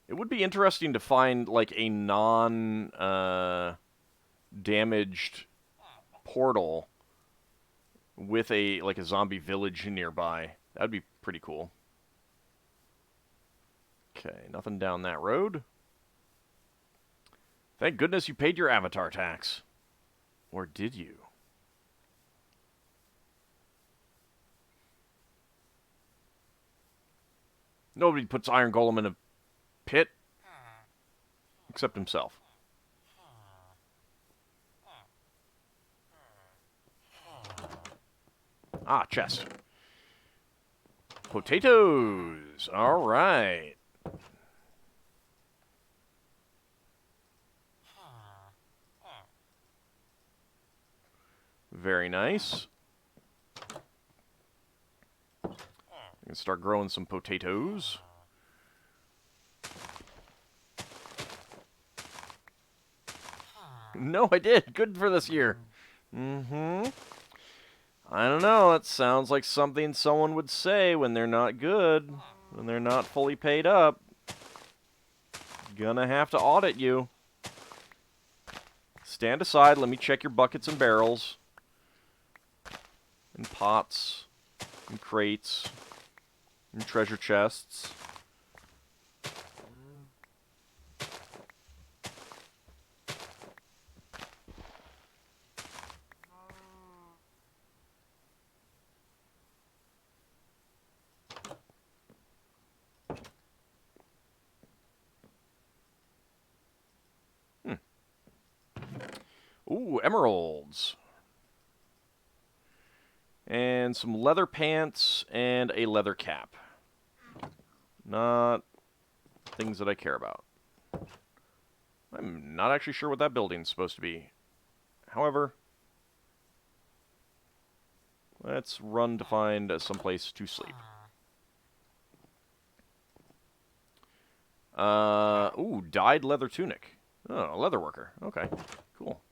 It would be interesting to find, like, a non-damaged portal with a zombie village nearby. That'd be pretty cool. Okay, nothing down that road. Thank goodness you paid your avatar tax. Or did you? Nobody puts Iron Golem in a pit. Except himself. Ah, chest. Potatoes! Alright. Very nice. I can start growing some potatoes. No, I did. Good for this year. Mm-hmm. I don't know. It sounds like something someone would say when they're not good. When they're not fully paid up. Gonna have to audit you. Stand aside. Let me check your buckets and barrels. And pots. And crates. And treasure chests. Ooh, emeralds. And some leather pants and a leather cap. Not things that I care about. I'm not actually sure what that building's supposed to be. However, let's run to find some place to sleep. Ooh, dyed leather tunic. Oh, a leather worker. Okay, cool.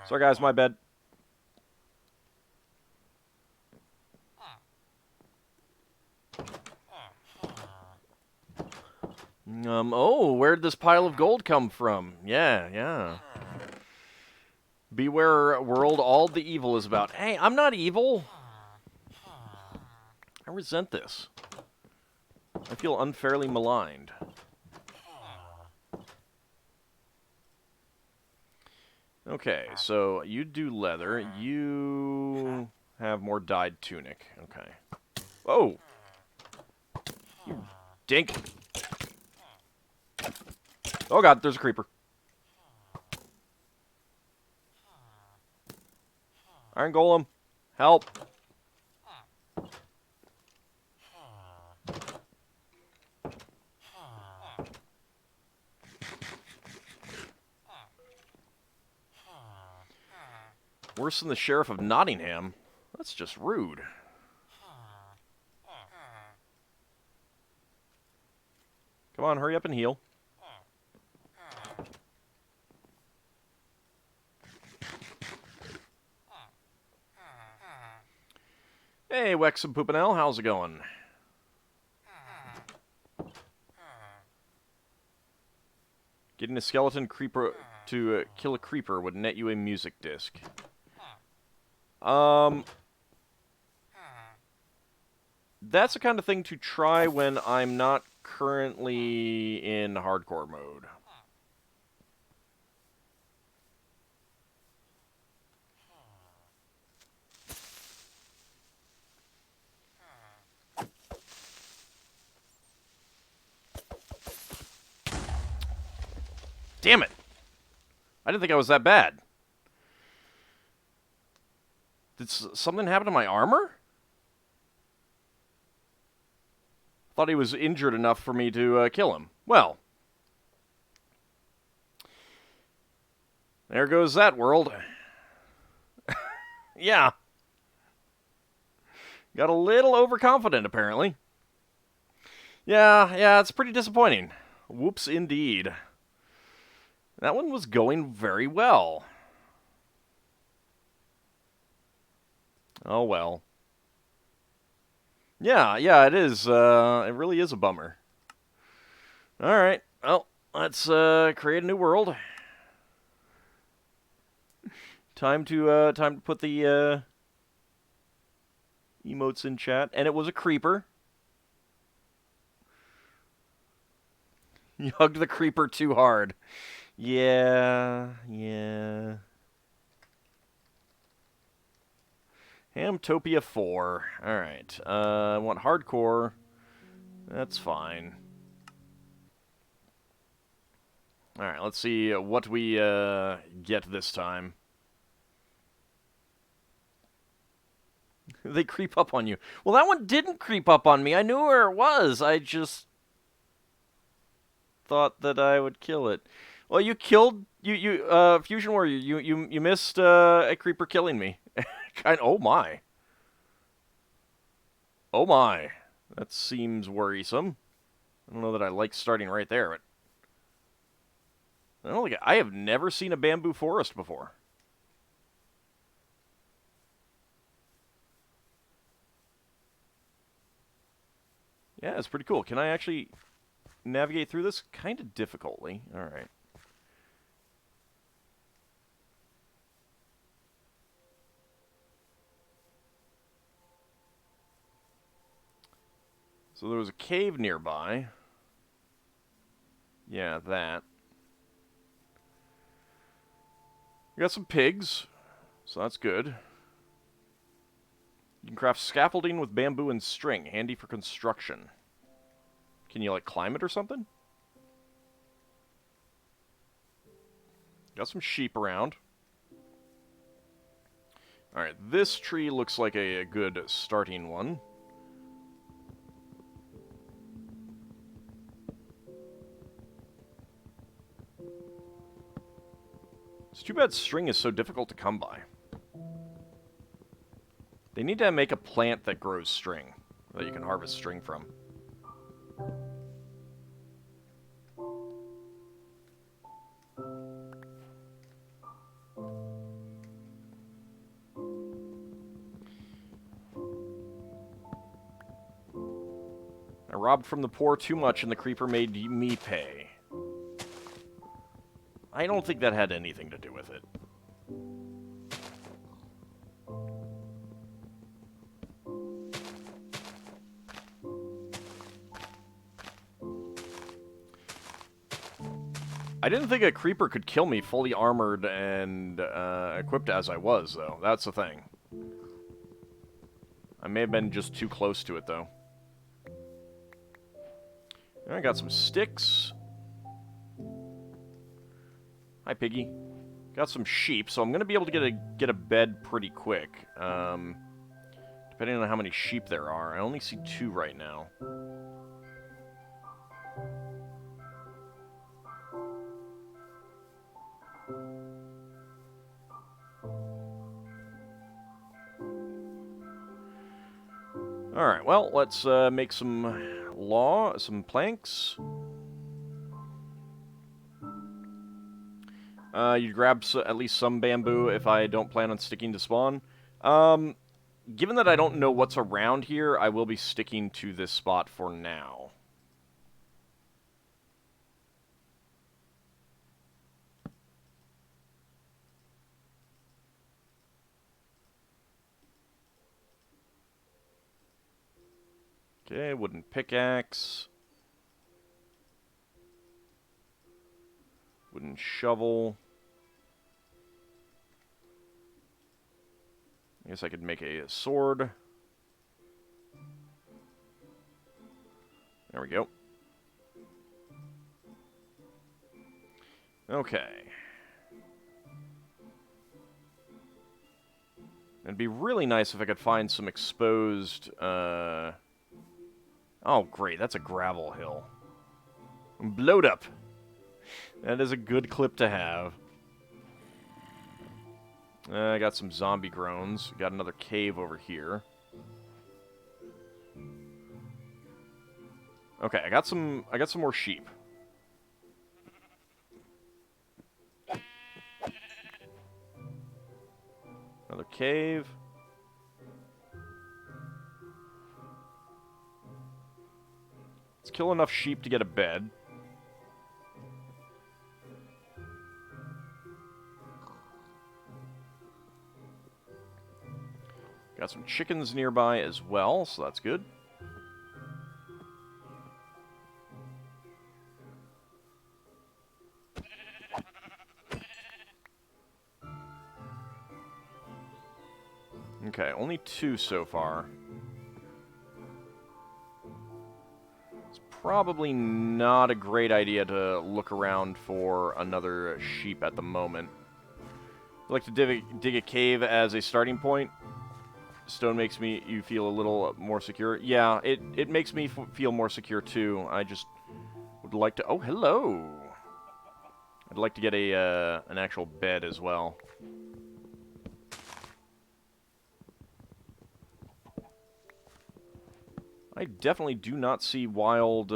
Sorry, guys, my bad. Oh, where'd this pile of gold come from? Yeah. Beware, world, all the evil is about. Hey, I'm not evil. I resent this. I feel unfairly maligned. Okay, so you do leather. You have more dyed tunic. Okay. Oh! You dink. Oh god, there's a creeper. Iron Golem, help. Worse than the Sheriff of Nottingham. That's just rude. Come on, hurry up and heal. Hey, Wexham Poopinell, how's it going? Getting a skeleton creeper to kill a creeper would net you a music disc. That's the kind of thing to try when I'm not currently in hardcore mode. Damn it! I didn't think I was that bad. Did something happen to my armor? Thought he was injured enough for me to kill him. Well. There goes that world. Yeah. Got a little overconfident, apparently. Yeah, it's pretty disappointing. Whoops, indeed. That one was going very well. Oh, well. Yeah, it is. It really is a bummer. Alright, well, let's create a new world. Time to put the emotes in chat. And it was a creeper. You hugged the creeper too hard. Yeah. Hamtopia 4. Alright. I want hardcore. That's fine. Alright, let's see what we get this time. They creep up on you. Well, that one didn't creep up on me. I knew where it was. I just thought that I would kill it. Well, you killed Fusion Warrior. You missed a creeper killing me. Oh my. Oh my. That seems worrisome. I don't know that I like starting right there, but I have never seen a bamboo forest before. Yeah, it's pretty cool. Can I actually navigate through this? Kind of difficultly. Alright. So there was a cave nearby. Yeah, that. We got some pigs, so that's good. You can craft scaffolding with bamboo and string, handy for construction. Can you, like, climb it or something? Got some sheep around. Alright, this tree looks like a good starting one. It's too bad string is so difficult to come by. They need to make a plant that grows string, that you can harvest string from. I robbed from the poor too much, and the creeper made me pay. I don't think that had anything to do with it. I didn't think a creeper could kill me fully armored and equipped as I was, though. That's the thing. I may have been just too close to it, though. I got some sticks. Hi, Piggy. Got some sheep, so I'm going to be able to get a bed pretty quick. Depending on how many sheep there are. I only see 2 right now. Alright, well, let's make some planks. You grab at least some bamboo if I don't plan on sticking to spawn. Given that I don't know what's around here, I will be sticking to this spot for now. Okay, wooden pickaxe. Wooden shovel. I guess I could make a sword. There we go. Okay. It'd be really nice if I could find some exposed, Oh, great, that's a gravel hill. I'm blowed up. That is a good clip to have. I got some zombie groans. Got another cave over here. Okay, I got some more sheep. Another cave. Let's kill enough sheep to get a bed. Got some chickens nearby as well, so that's good. Okay, only 2 so far. It's probably not a great idea to look around for another sheep at the moment. I like to dig a cave as a starting point. Stone makes you feel a little more secure. Yeah, it makes me feel more secure too. I just would like to... Oh, hello! I'd like to get an actual bed as well. I definitely do not see wild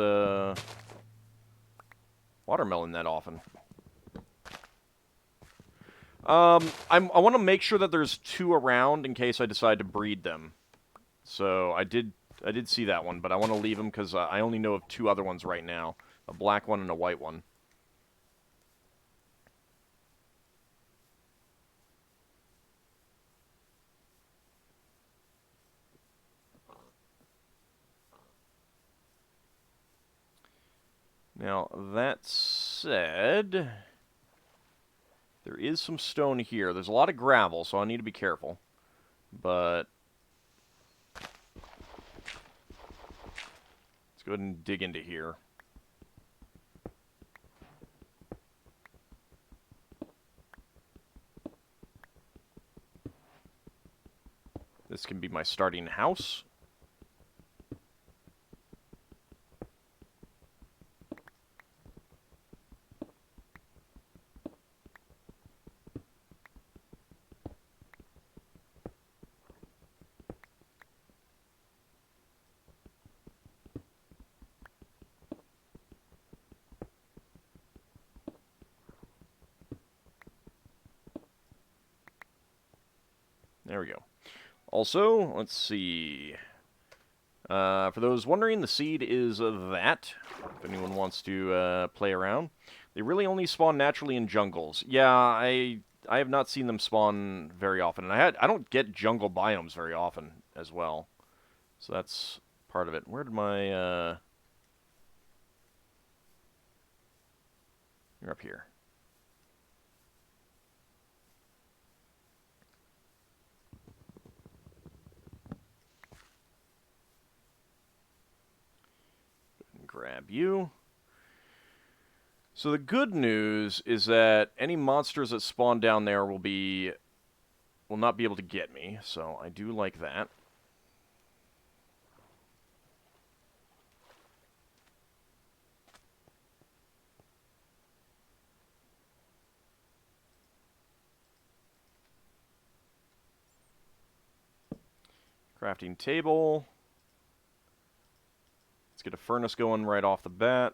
watermelon that often. I want to make sure that there's 2 around in case I decide to breed them. So I did see that one, but I want to leave them because I only know of 2 other ones right now. A black one and a white one. Now, that said, there is some stone here. There's a lot of gravel, so I need to be careful. But let's go ahead and dig into here. This can be my starting house. There we go. Also, let's see. For those wondering, the seed is that, if anyone wants to play around. They really only spawn naturally in jungles. Yeah, I have not seen them spawn very often, and I don't get jungle biomes very often as well. So that's part of it. Where did my You're up here. Grab you. So the good news is that any monsters that spawn down there will not be able to get me, so I do like that. Crafting table. Let's get a furnace going right off the bat.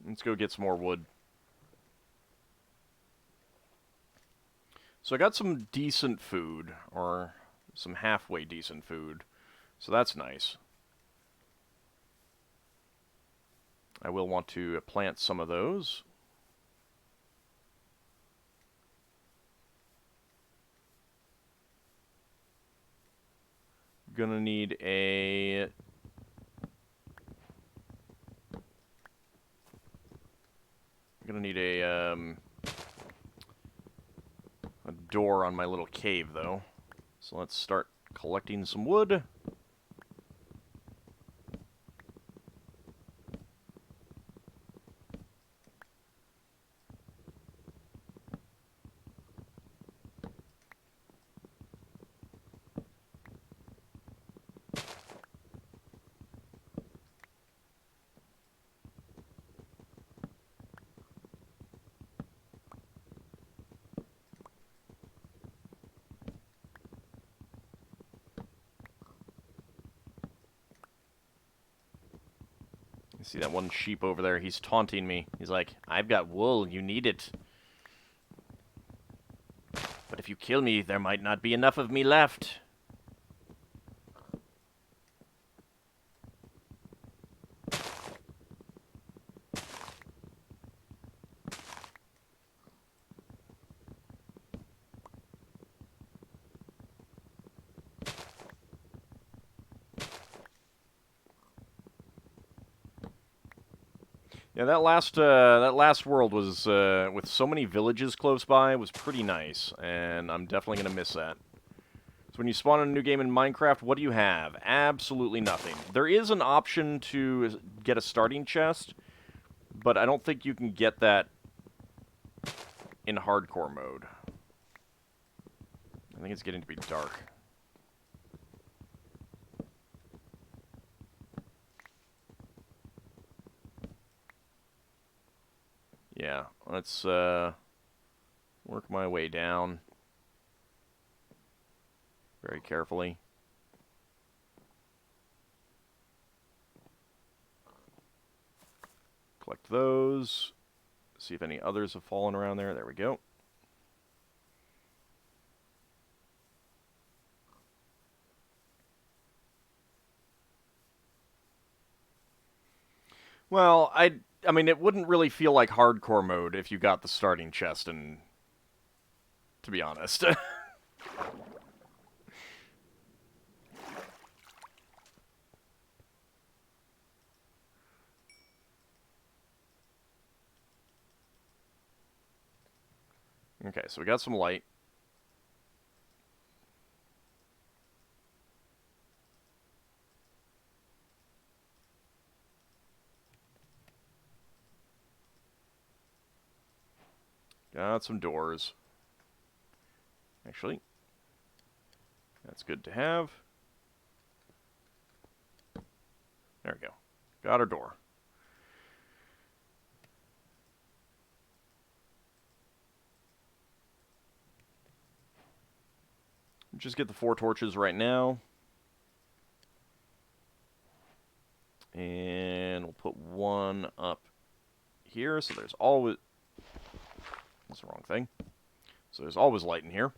Let's go get some more wood. So I got some decent food, or some halfway decent food. So that's nice. I will want to plant some of those. Gonna need a a door on my little cave, though. So let's start collecting some wood. See that one sheep over there? He's taunting me. He's like, I've got wool, you need it. But if you kill me, there might not be enough of me left. Yeah, that last world was with so many villages close by was pretty nice, and I'm definitely gonna miss that. So when you spawn in a new game in Minecraft, what do you have? Absolutely nothing. There is an option to get a starting chest, but I don't think you can get that in hardcore mode. I think it's getting to be dark. Yeah, let's work my way down very carefully. Collect those. See if any others have fallen around there. There we go. Well, I mean, it wouldn't really feel like hardcore mode if you got the starting chest, and to be honest. Okay, so we got some light. Got some doors. Actually, that's good to have. There we go. Got our door. Just get the 4 torches right now. And we'll put 1 up here, so there's always... That's the wrong thing. So there's always light in here.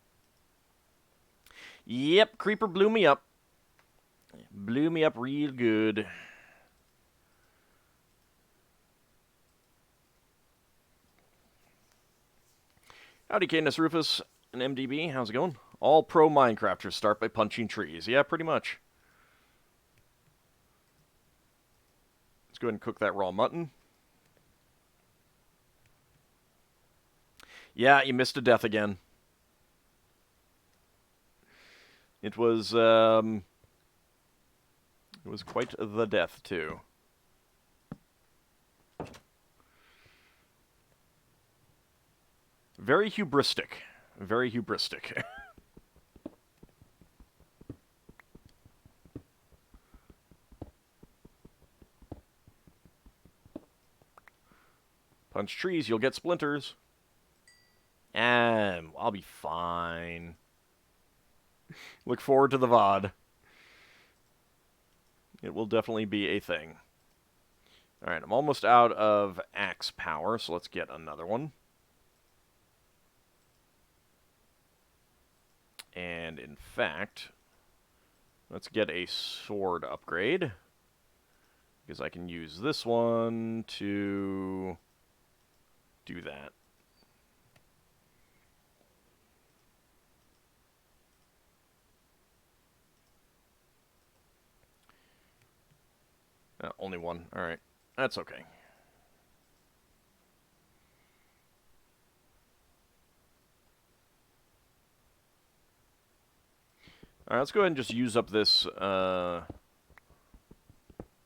Yep, creeper blew me up. Blew me up real good. Howdy, Cadence Rufus and MDB. How's it going? All pro Minecrafters start by punching trees. Yeah, pretty much. Let's go ahead and cook that raw mutton. Yeah, you missed a death again. It was quite the death, too. Very hubristic. Very hubristic. Punch trees, you'll get splinters. I'll be fine. Look forward to the VOD. It will definitely be a thing. Alright, I'm almost out of axe power, so let's get another one. And in fact, let's get a sword upgrade. Because I can use this one to do that. Only one. Alright. That's okay. Alright, let's go ahead and just use up this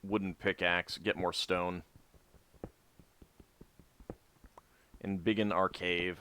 wooden pickaxe, get more stone. And biggin our cave.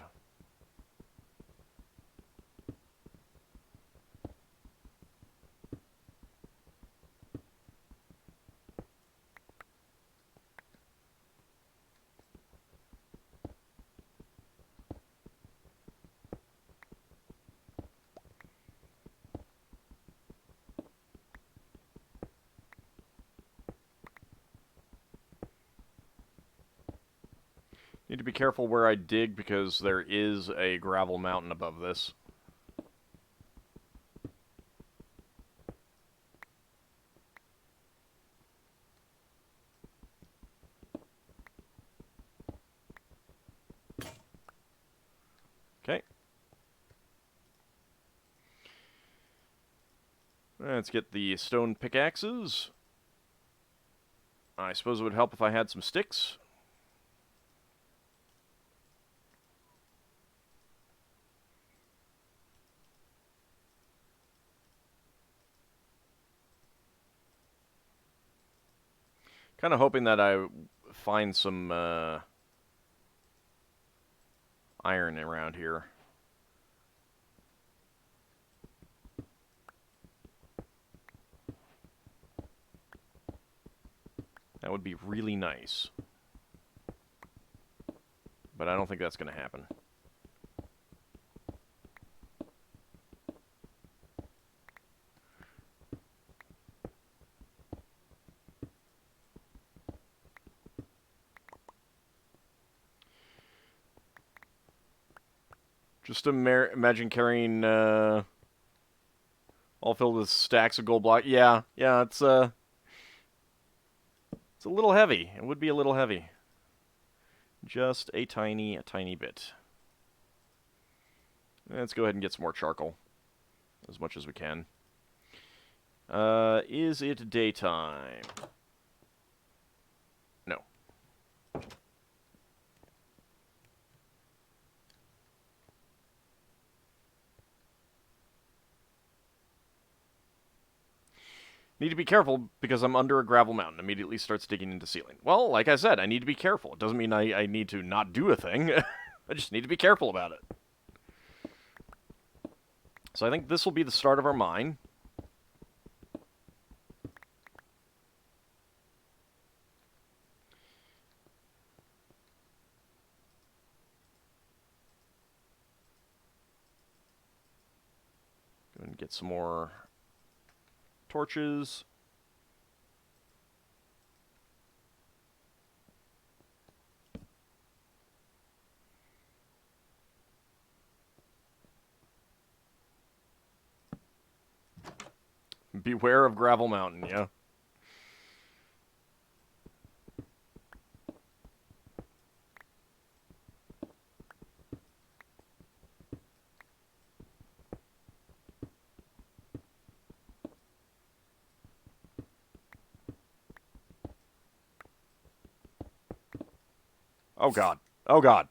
Need to be careful where I dig because there is a gravel mountain above this. Okay. Let's get the stone pickaxes. I suppose it would help if I had some sticks. Kind of hoping that I find some iron around here. That would be really nice. But I don't think that's going to happen. Just imagine carrying all filled with stacks of gold block. Yeah, it's a little heavy. It would be a little heavy. Just a tiny bit. Let's go ahead and get some more charcoal. As much as we can. Is it daytime? No. Need to be careful because I'm under a gravel mountain. Immediately starts digging into ceiling. Well, like I said, I need to be careful. It doesn't mean I need to not do a thing. I just need to be careful about it. So I think this will be the start of our mine. Go and Get some more torches. Beware of Gravel Mountain, yeah. Oh god. Oh god.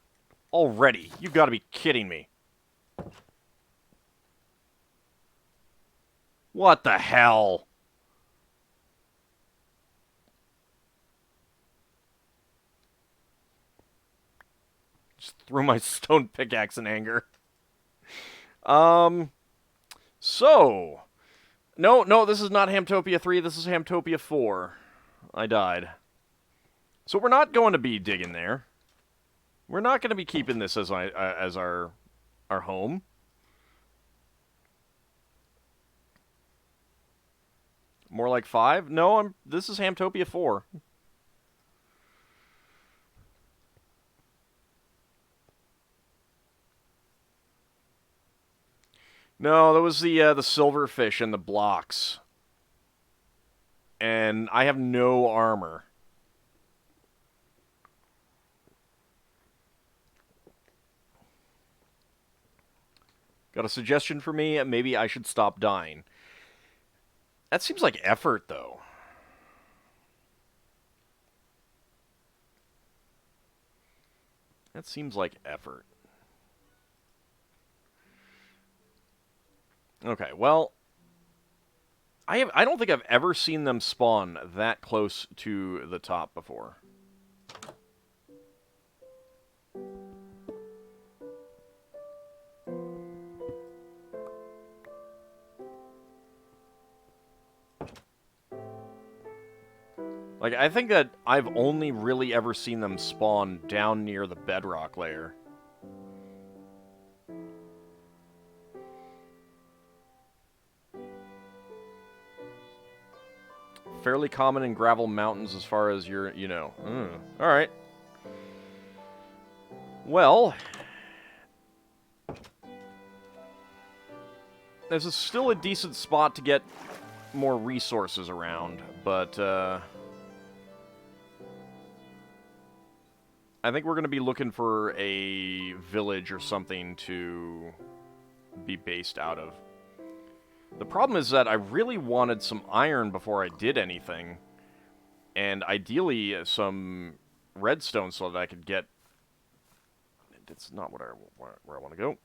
Already. You've got to be kidding me. What the hell? Just threw my stone pickaxe in anger. So... No, this is not Hamtopia 3, this is Hamtopia 4. I died. So we're not going to be digging there. We're not going to be keeping this as our home. More like 5? No, this is Hamtopia 4. No, that was the silverfish and the blocks. And I have no armor. Got a suggestion for me? Maybe I should stop dying. That seems like effort, though. That seems like effort. Okay, well... I don't think I've ever seen them spawn that close to the top before. Like, I think that I've only really ever seen them spawn down near the bedrock layer. Fairly common in gravel mountains as far as your, you know. Alright. Well, this is still a decent spot to get more resources around, but I think we're going to be looking for a village or something to be based out of. The problem is that I really wanted some iron before I did anything, and ideally some redstone so that I could get... It's not where I want to go.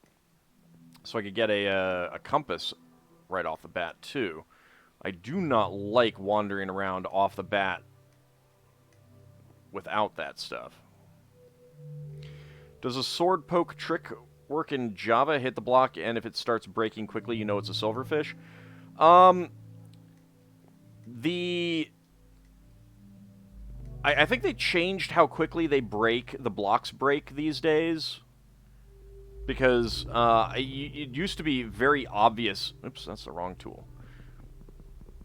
So I could get a compass right off the bat, too. I do not like wandering around off the bat without that stuff. Does a sword poke trick work in Java? Hit the block, and if it starts breaking quickly, you know it's a silverfish. I think they changed how quickly the blocks break these days. Because it used to be very obvious... Oops, that's the wrong tool.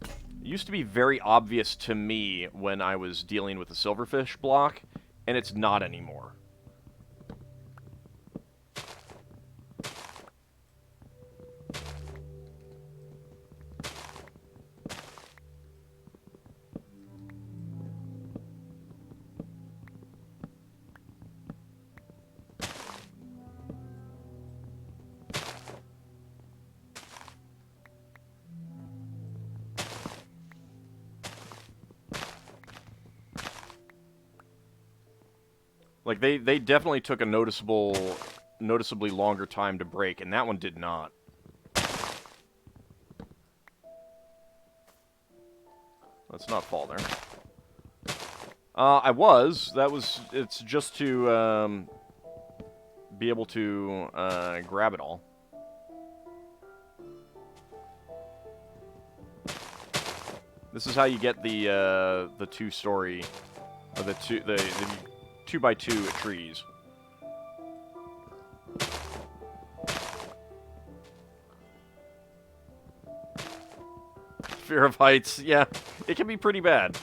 It used to be very obvious to me when I was dealing with the silverfish block, and it's not anymore. Like, they definitely took a noticeably longer time to break, and that one did not. Let's not fall there. It's just to, be able to, grab it all. This is how you get the 2-story, or the 2x2 trees. Fear of heights. Yeah, it can be pretty bad.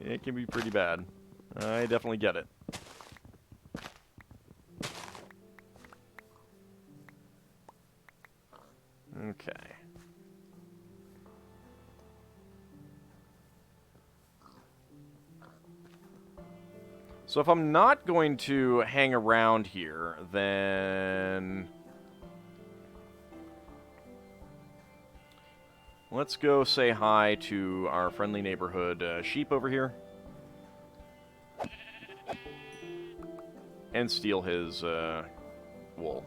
It can be pretty bad. I definitely get it. Okay. So if I'm not going to hang around here, then let's go say hi to our friendly neighborhood sheep over here. And steal his wool.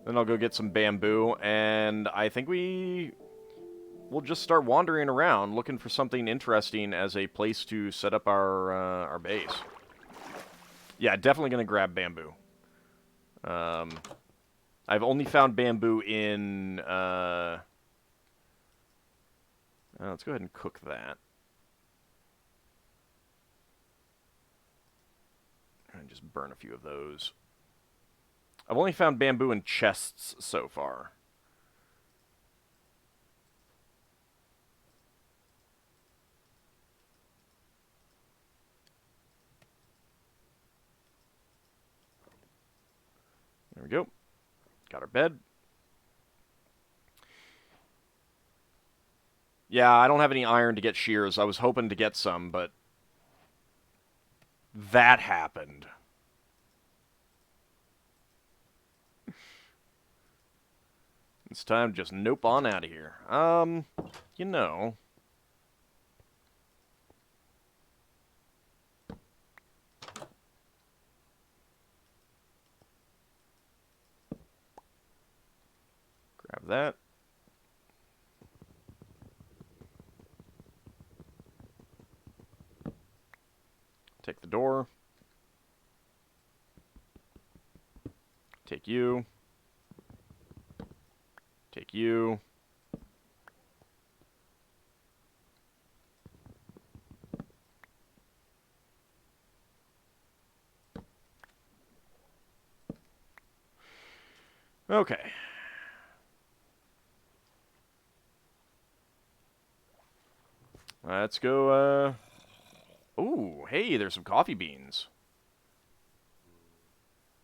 Then I'll go get some bamboo, and I think we'll just start wandering around, looking for something interesting as a place to set up our base. Yeah, definitely going to grab bamboo. I've only found bamboo in... let's go ahead and cook that. And just burn a few of those. I've only found bamboo in chests so far. There we go. Got our bed. Yeah, I don't have any iron to get shears. I was hoping to get some, but that happened. It's time to just nope on out of here. You know. Grab that. Take the door. Take you. Take you. Okay. Let's go, Ooh, hey, there's some coffee beans.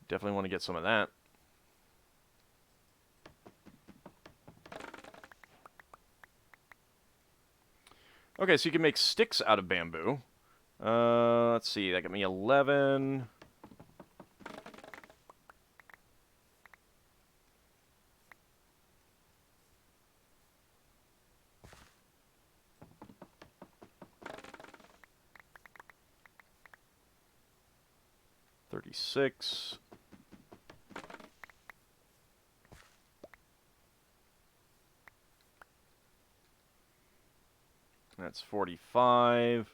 Definitely want to get some of that. Okay, so you can make sticks out of bamboo. Let's see, that got me 11. $36. That's 45.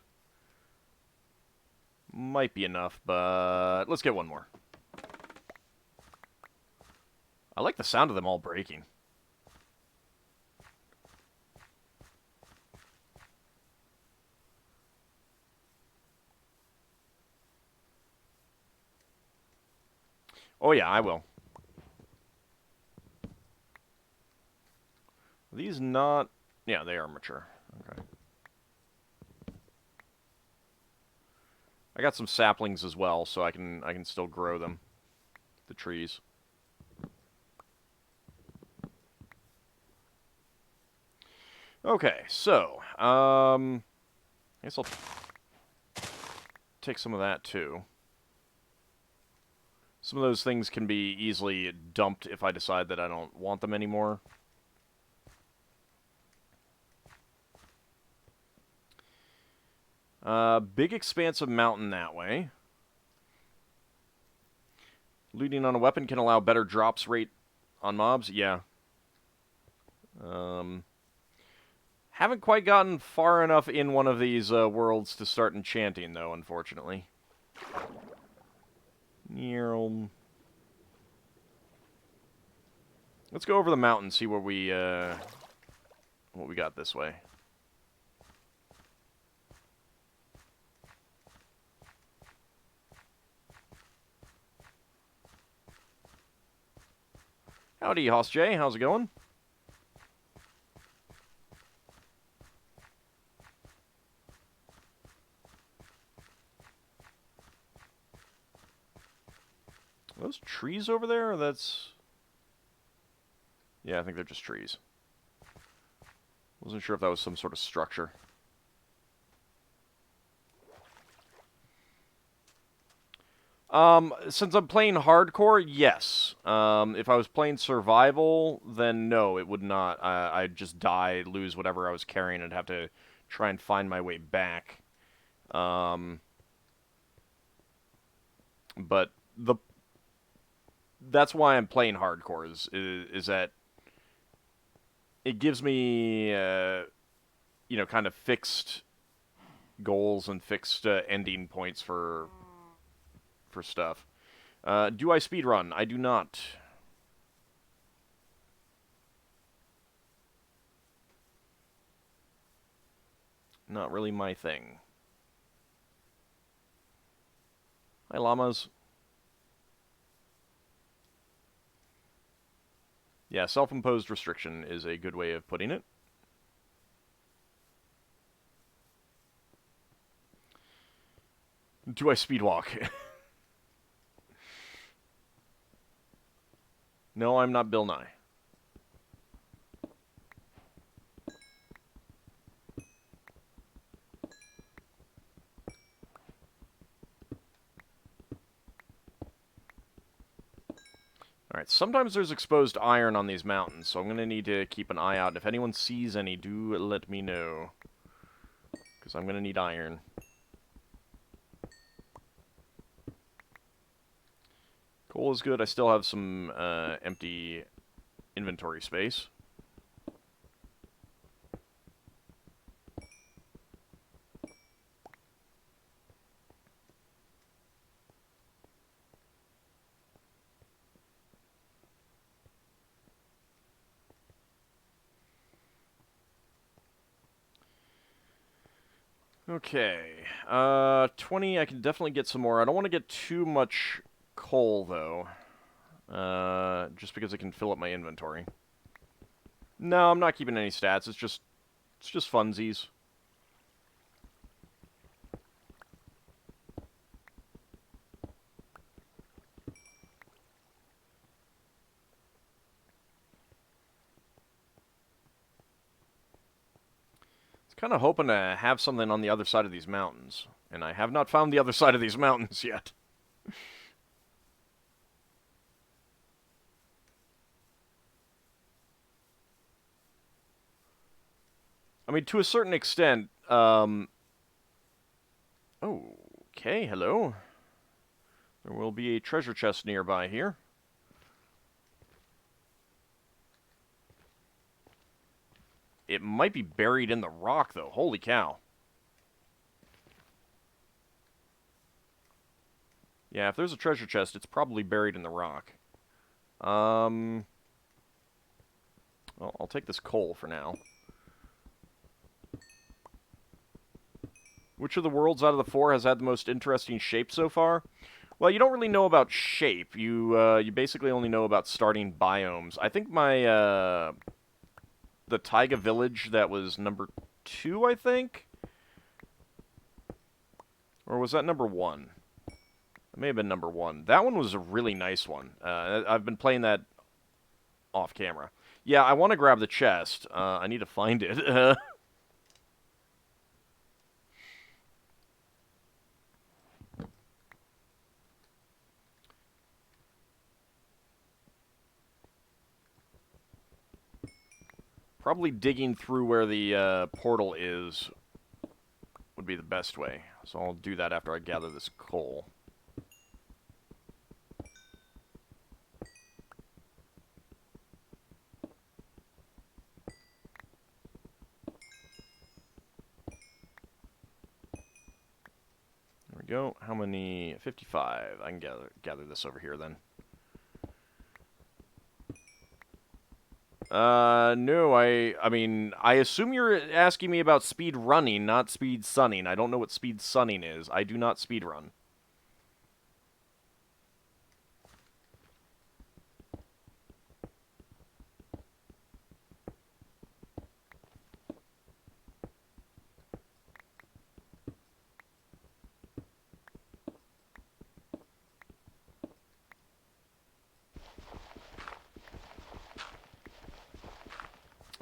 Might be enough, but let's get one more. I like the sound of them all breaking. Oh yeah, I will. Are these not... Yeah, they are mature. Okay. I got some saplings as well, so I can still grow them. The trees. Okay, so, I guess I'll take some of that too. Some of those things can be easily dumped if I decide that I don't want them anymore. Big expansive mountain that way. Looting on a weapon can allow better drops rate on mobs. Yeah. Haven't quite gotten far enough in one of these worlds to start enchanting, though, unfortunately. Let's go over the mountain, see what we got this way. Howdy, Hoss J. How's it going? Are those trees over there, or that's... Yeah, I think they're just trees. Wasn't sure if that was some sort of structure. Since I'm playing hardcore, yes. If I was playing survival, then no, it would not. I'd just die, lose whatever I was carrying, and have to try and find my way back. But that's why I'm playing hardcore, is that it gives me, you know, kind of fixed goals and fixed ending points for stuff. Do I speedrun? I do not. Not really my thing. Hi, llamas. Yeah, self-imposed restriction is a good way of putting it. Do I speedwalk? No, I'm not Bill Nye. Alright, sometimes there's exposed iron on these mountains, so I'm going to need to keep an eye out. If anyone sees any, do let me know. Because I'm going to need iron. Coal is good. I still have some empty inventory space. Okay, 20, I can definitely get some more. I don't want to get too much coal, though, just because it can fill up my inventory. No, I'm not keeping any stats, it's just funsies. Kind of hoping to have something on the other side of these mountains, and I have not found the other side of these mountains yet. I mean, to a certain extent, okay, hello. There will be a treasure chest nearby here. It might be buried in the rock, though. Holy cow. Yeah, if there's a treasure chest, it's probably buried in the rock. Well, I'll take this coal for now. Which of the worlds out of the 4 has had the most interesting shape so far? Well, you don't really know about shape. You basically only know about starting biomes. I think my, the Taiga village that was number 2, I think? Or was that number 1? It may have been number 1. That one was a really nice one. I've been playing that off camera. Yeah, I want to grab the chest. I need to find it. Probably digging through where the portal is would be the best way. So I'll do that after I gather this coal. There we go. How many? 55. I can gather this over here then. No, I mean, I assume you're asking me about speed running, not speed sunning. I don't know what speed sunning is. I do not speed run.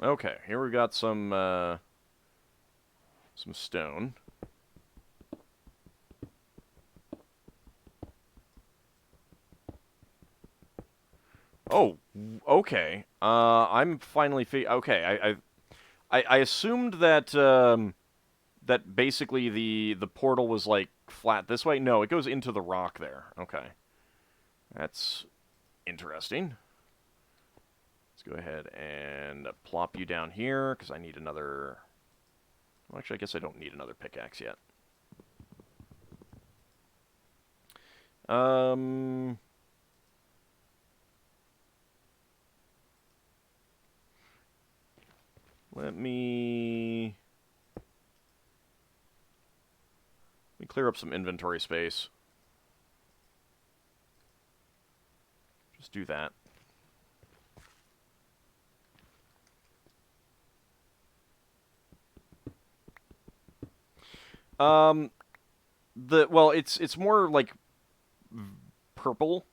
Okay, here we got some stone. Oh, okay. I'm finally okay. I assumed that that basically the portal was like flat this way. No, it goes into the rock there. Okay, that's interesting. Let's go ahead and plop you down here because I need another. Well, actually, I guess I don't need another pickaxe yet. Um. Let me clear up some inventory space. Just do that. Um, well, it's more like purple,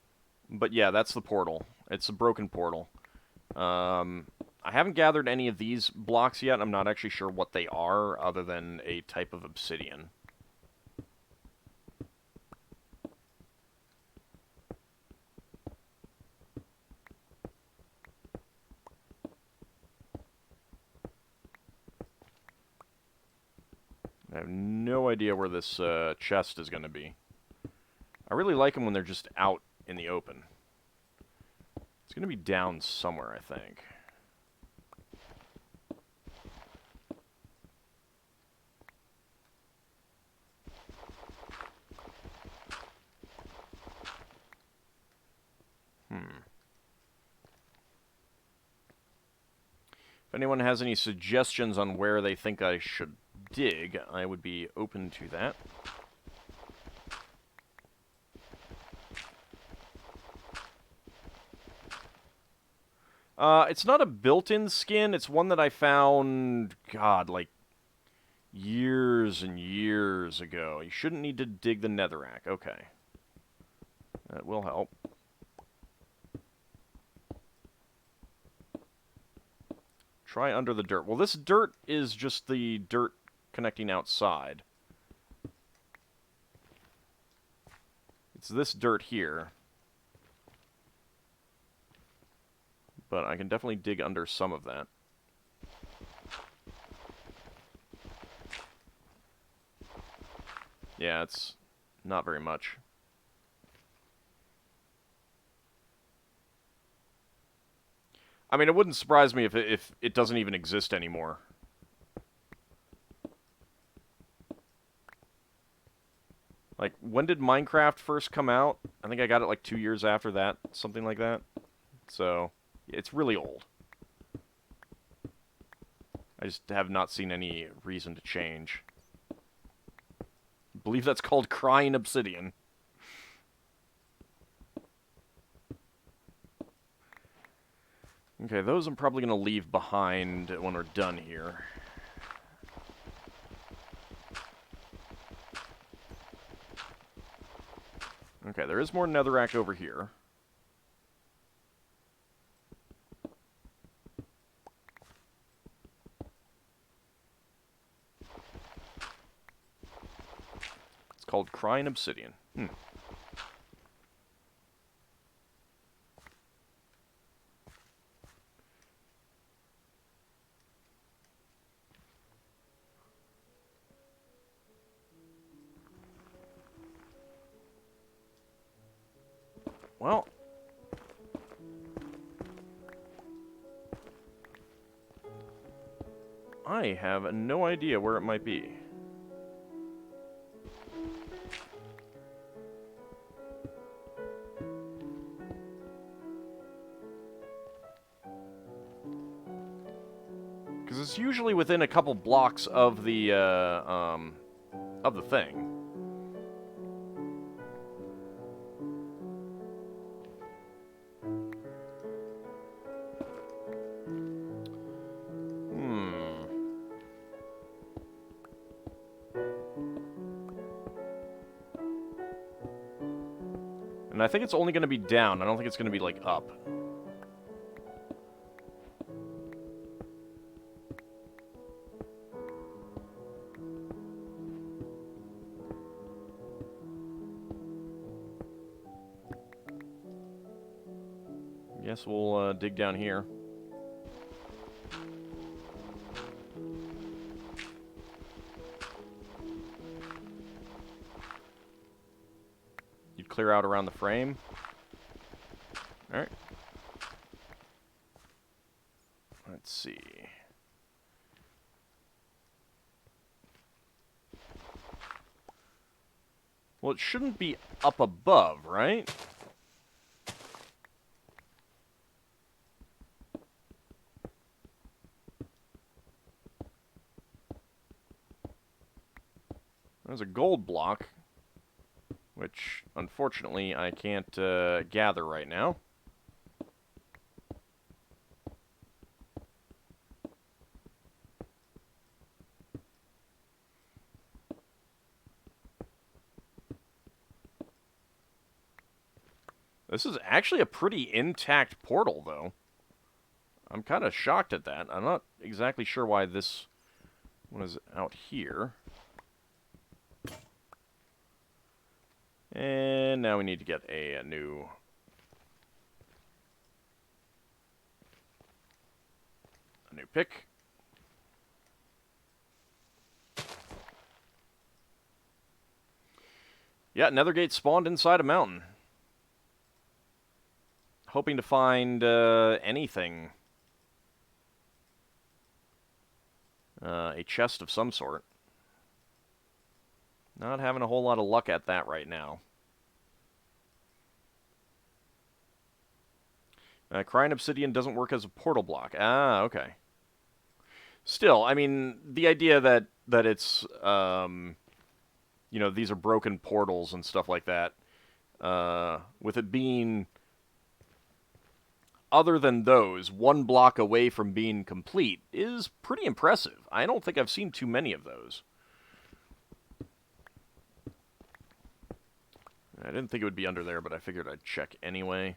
but yeah, that's the portal. It's a broken portal. I haven't gathered any of these blocks yet. I'm not actually sure what they are, other than a type of obsidian. I have no idea where this chest is going to be. I really like them when they're just out in the open. It's going to be down somewhere, I think. If anyone has any suggestions on where they think I should dig, I would be open to that. It's not a built-in skin. It's one that I found, God, like years and years ago. You shouldn't need to dig the netherrack. Okay. That will help. Try under the dirt. Well, this dirt is just the dirt connecting outside. It's this dirt here. But I can definitely dig under some of that. Yeah, it's not very much. I mean, it wouldn't surprise me if it doesn't even exist anymore. Like, when did Minecraft first come out? I think I got it like 2 years after that, something like that. So, it's really old. I just have not seen any reason to change. I believe that's called crying obsidian. Okay, those I'm probably going to leave behind when we're done here. Okay, there is more netherrack over here. It's called crying obsidian. Well, I have no idea where it might be. Because it's usually within a couple blocks of the thing. And I think it's only going to be down. I don't think it's going to be, like, up. Guess we'll dig down here. You'd clear out around the frame. Alright. Let's see. Well, it shouldn't be up above, right? There's a gold block, which, unfortunately, I can't gather right now. This is actually a pretty intact portal, though. I'm kind of shocked at that. I'm not exactly sure why this one is out here. And now we need to get a new pick. Yeah, Nethergate spawned inside a mountain. Hoping to find anything. A chest of some sort. Not having a whole lot of luck at that right now. Crying Obsidian doesn't work as a portal block. Ah, okay. Still, I mean, the idea that it's, you know, these are broken portals and stuff like that, with it being, other than those, one block away from being complete, is pretty impressive. I don't think I've seen too many of those. I didn't think it would be under there, but I figured I'd check anyway.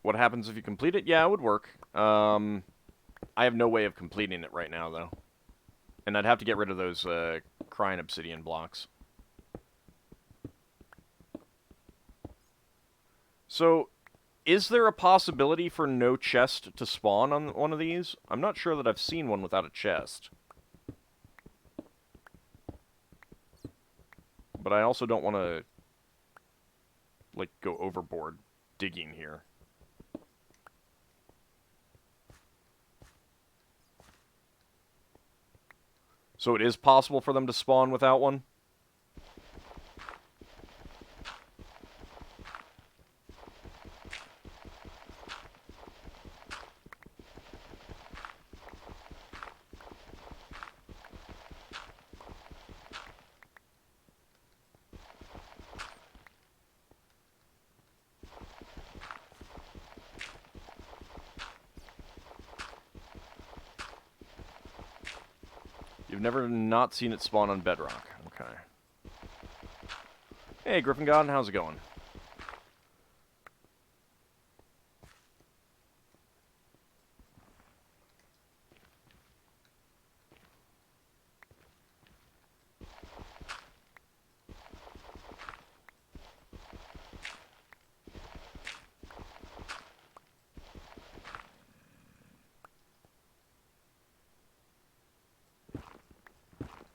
What happens if you complete it? Yeah, it would work. I have no way of completing it right now, though. And I'd have to get rid of those Crying Obsidian blocks. So, is there a possibility for no chest to spawn on one of these? I'm not sure that I've seen one without a chest. But I also don't want to, like, go overboard digging here. So it is possible for them to spawn without one? You've never not seen it spawn on bedrock. Okay. Hey, Griffin God, how's it going?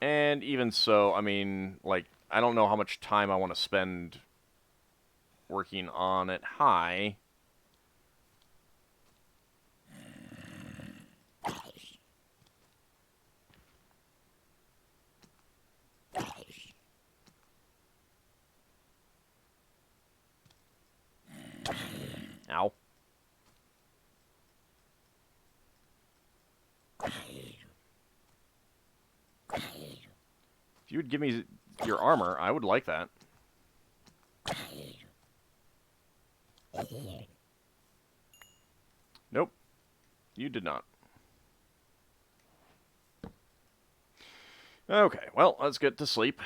And even so, I mean, like, I don't know how much time I want to spend working on it high. Ow. If you would give me your armor, I would like that. Nope. You did not. Okay, well, let's get to sleep.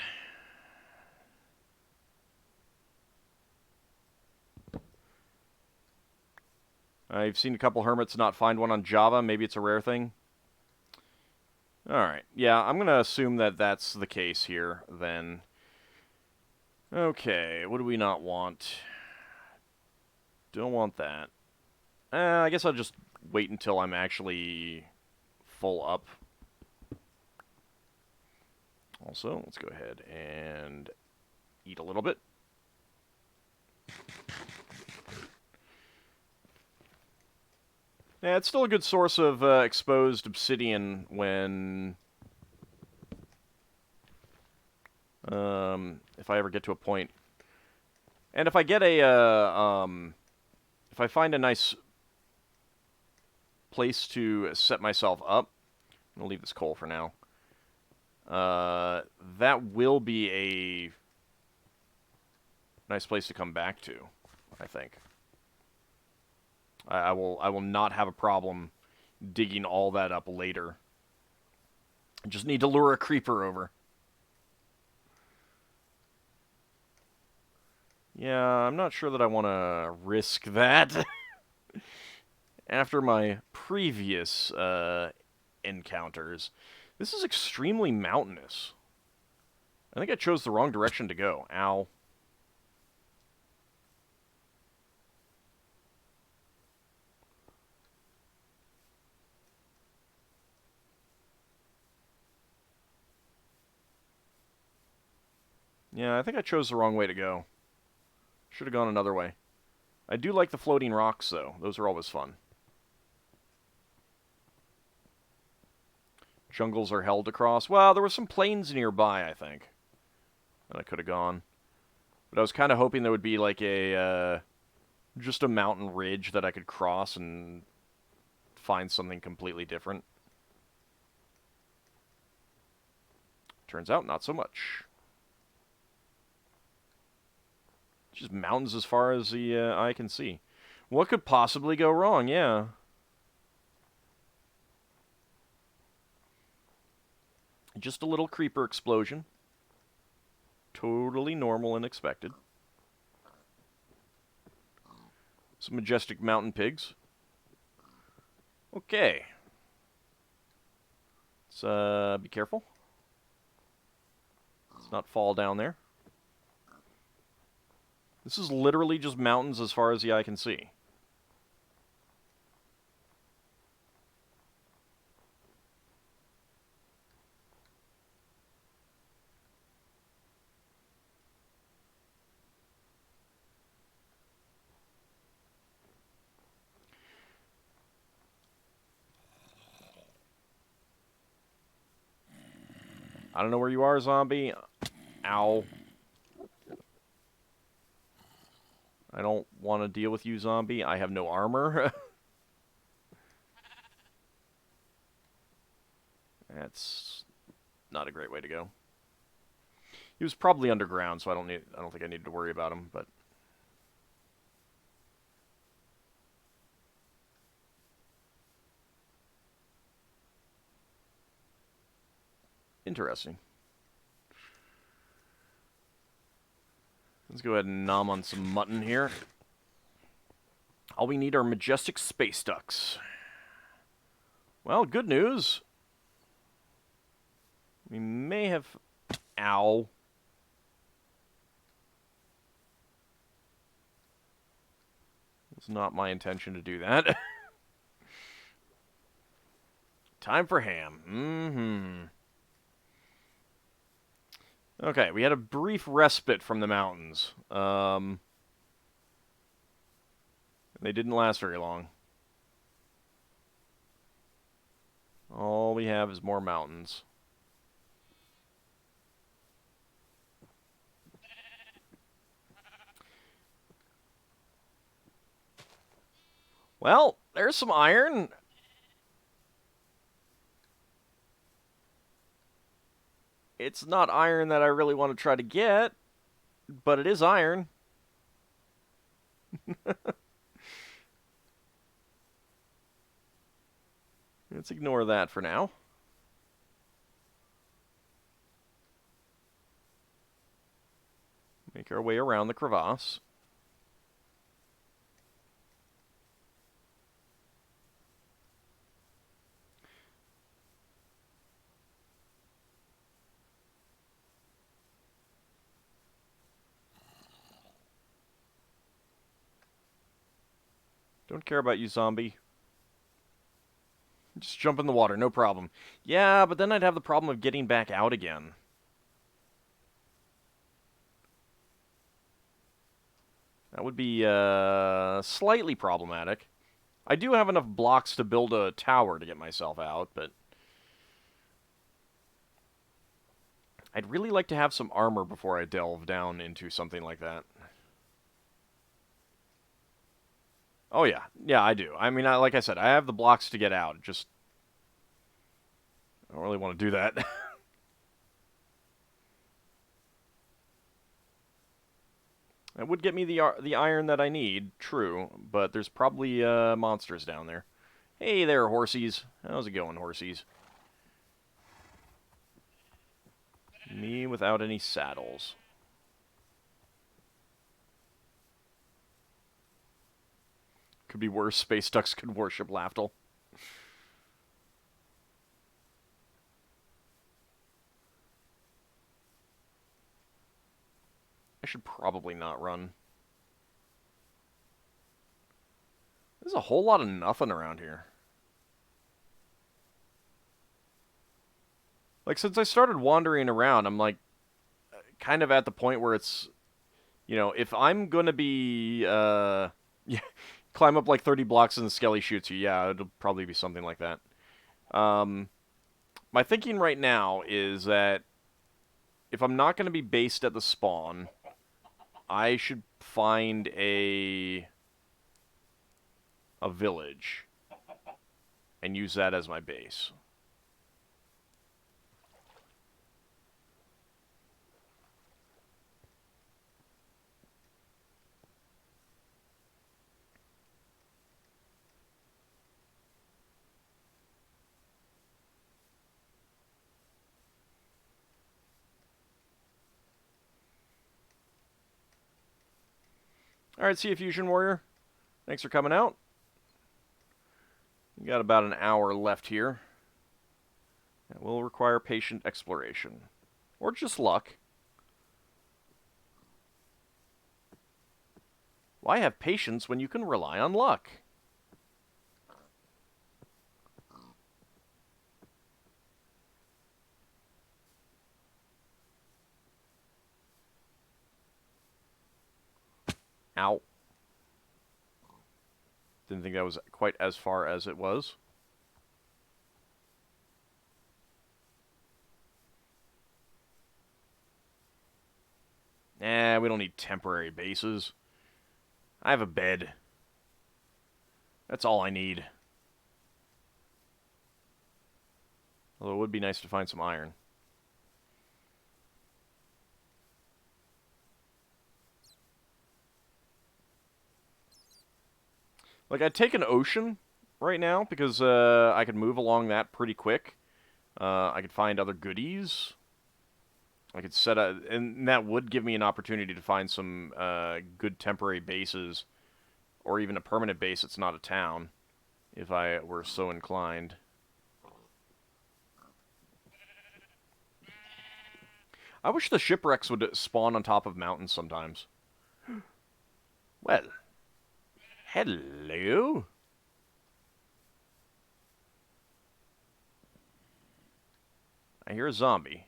I've seen a couple hermits not find one on Java. Maybe it's a rare thing. Alright, yeah, I'm going to assume that that's the case here, then. Okay, what do we not want? Don't want that. I guess I'll just wait until I'm actually full up. Also, let's go ahead and eat a little bit. Yeah, it's still a good source of exposed obsidian when... if I ever get to a point. And if I get a, if I find a nice place to set myself up, I'm gonna leave this coal for now. That will be a nice place to come back to, I think. I will not have a problem digging all that up later. I just need to lure a creeper over. Yeah, I'm not sure that I want to risk that. After my previous encounters. This is extremely mountainous. I think I chose the wrong direction to go. Ow. Yeah, I think I chose the wrong way to go. Should have gone another way. I do like the floating rocks, though. Those are always fun. Jungles are held across. Well, there were some plains nearby, I think, that I could have gone. But I was kind of hoping there would be like a, just a mountain ridge that I could cross and find something completely different. Turns out, not so much. Just mountains as far as the eye can see. What could possibly go wrong? Yeah. Just a little creeper explosion. Totally normal and expected. Some majestic mountain pigs. Okay. Let's be careful. Let's not fall down there. This is literally just mountains as far as the eye can see. I don't know where you are, zombie. Ow. I don't want to deal with you, zombie. I have no armor. That's not a great way to go. He was probably underground, so I don't think I need to worry about him, but interesting. Let's go ahead and nom on some mutton here. All we need are majestic space ducks. Well, good news. We may have... Ow. It's not my intention to do that. Time for ham. Okay, we had a brief respite from the mountains. They didn't last very long. All we have is more mountains. Well, there's some iron. It's not iron that I really want to try to get, but it is iron. Let's ignore that for now. Make our way around the crevasse. Don't care about you, zombie. Just jump in the water, no problem. Yeah, but then I'd have the problem of getting back out again. That would be slightly problematic. I do have enough blocks to build a tower to get myself out, but I'd really like to have some armor before I delve down into something like that. Oh, yeah. Yeah, I do. I mean, like I said, I have the blocks to get out. Just, I don't really want to do that. That would get me the iron that I need, true, but there's probably monsters down there. Hey there, horsies. How's it going, horsies? Me without any saddles. Could be worse. Space ducks could worship Laftel. I should probably not run. There's a whole lot of nothing around here. Like, since I started wandering around, I'm like, kind of at the point where it's, you know, if I'm gonna be, yeah, climb up like 30 blocks and the skelly shoots you, yeah, it'll probably be something like that. My thinking right now is that if I'm not gonna be based at the spawn, I should find a village and use that as my base. Alright, see you, Fusion Warrior. Thanks for coming out. We got about an hour left here. It will require patient exploration. Or just luck. Why have patience when you can rely on luck? Ow. Didn't think that was quite as far as it was. Nah, we don't need temporary bases. I have a bed. That's all I need. Although it would be nice to find some iron. Like, I'd take an ocean right now, because I could move along that pretty quick. I could find other goodies. I could set up, and that would give me an opportunity to find some good temporary bases, or even a permanent base that's not a town, if I were so inclined. I wish the shipwrecks would spawn on top of mountains sometimes. Well, hello. I hear a zombie.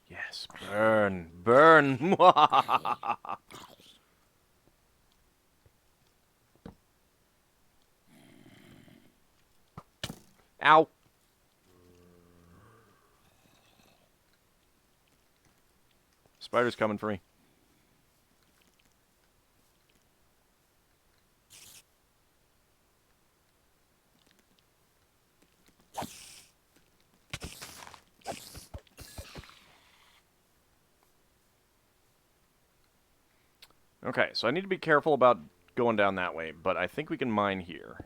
Yes, burn, burn. Ow. Spider's coming for me. Okay, so I need to be careful about going down that way, but I think we can mine here.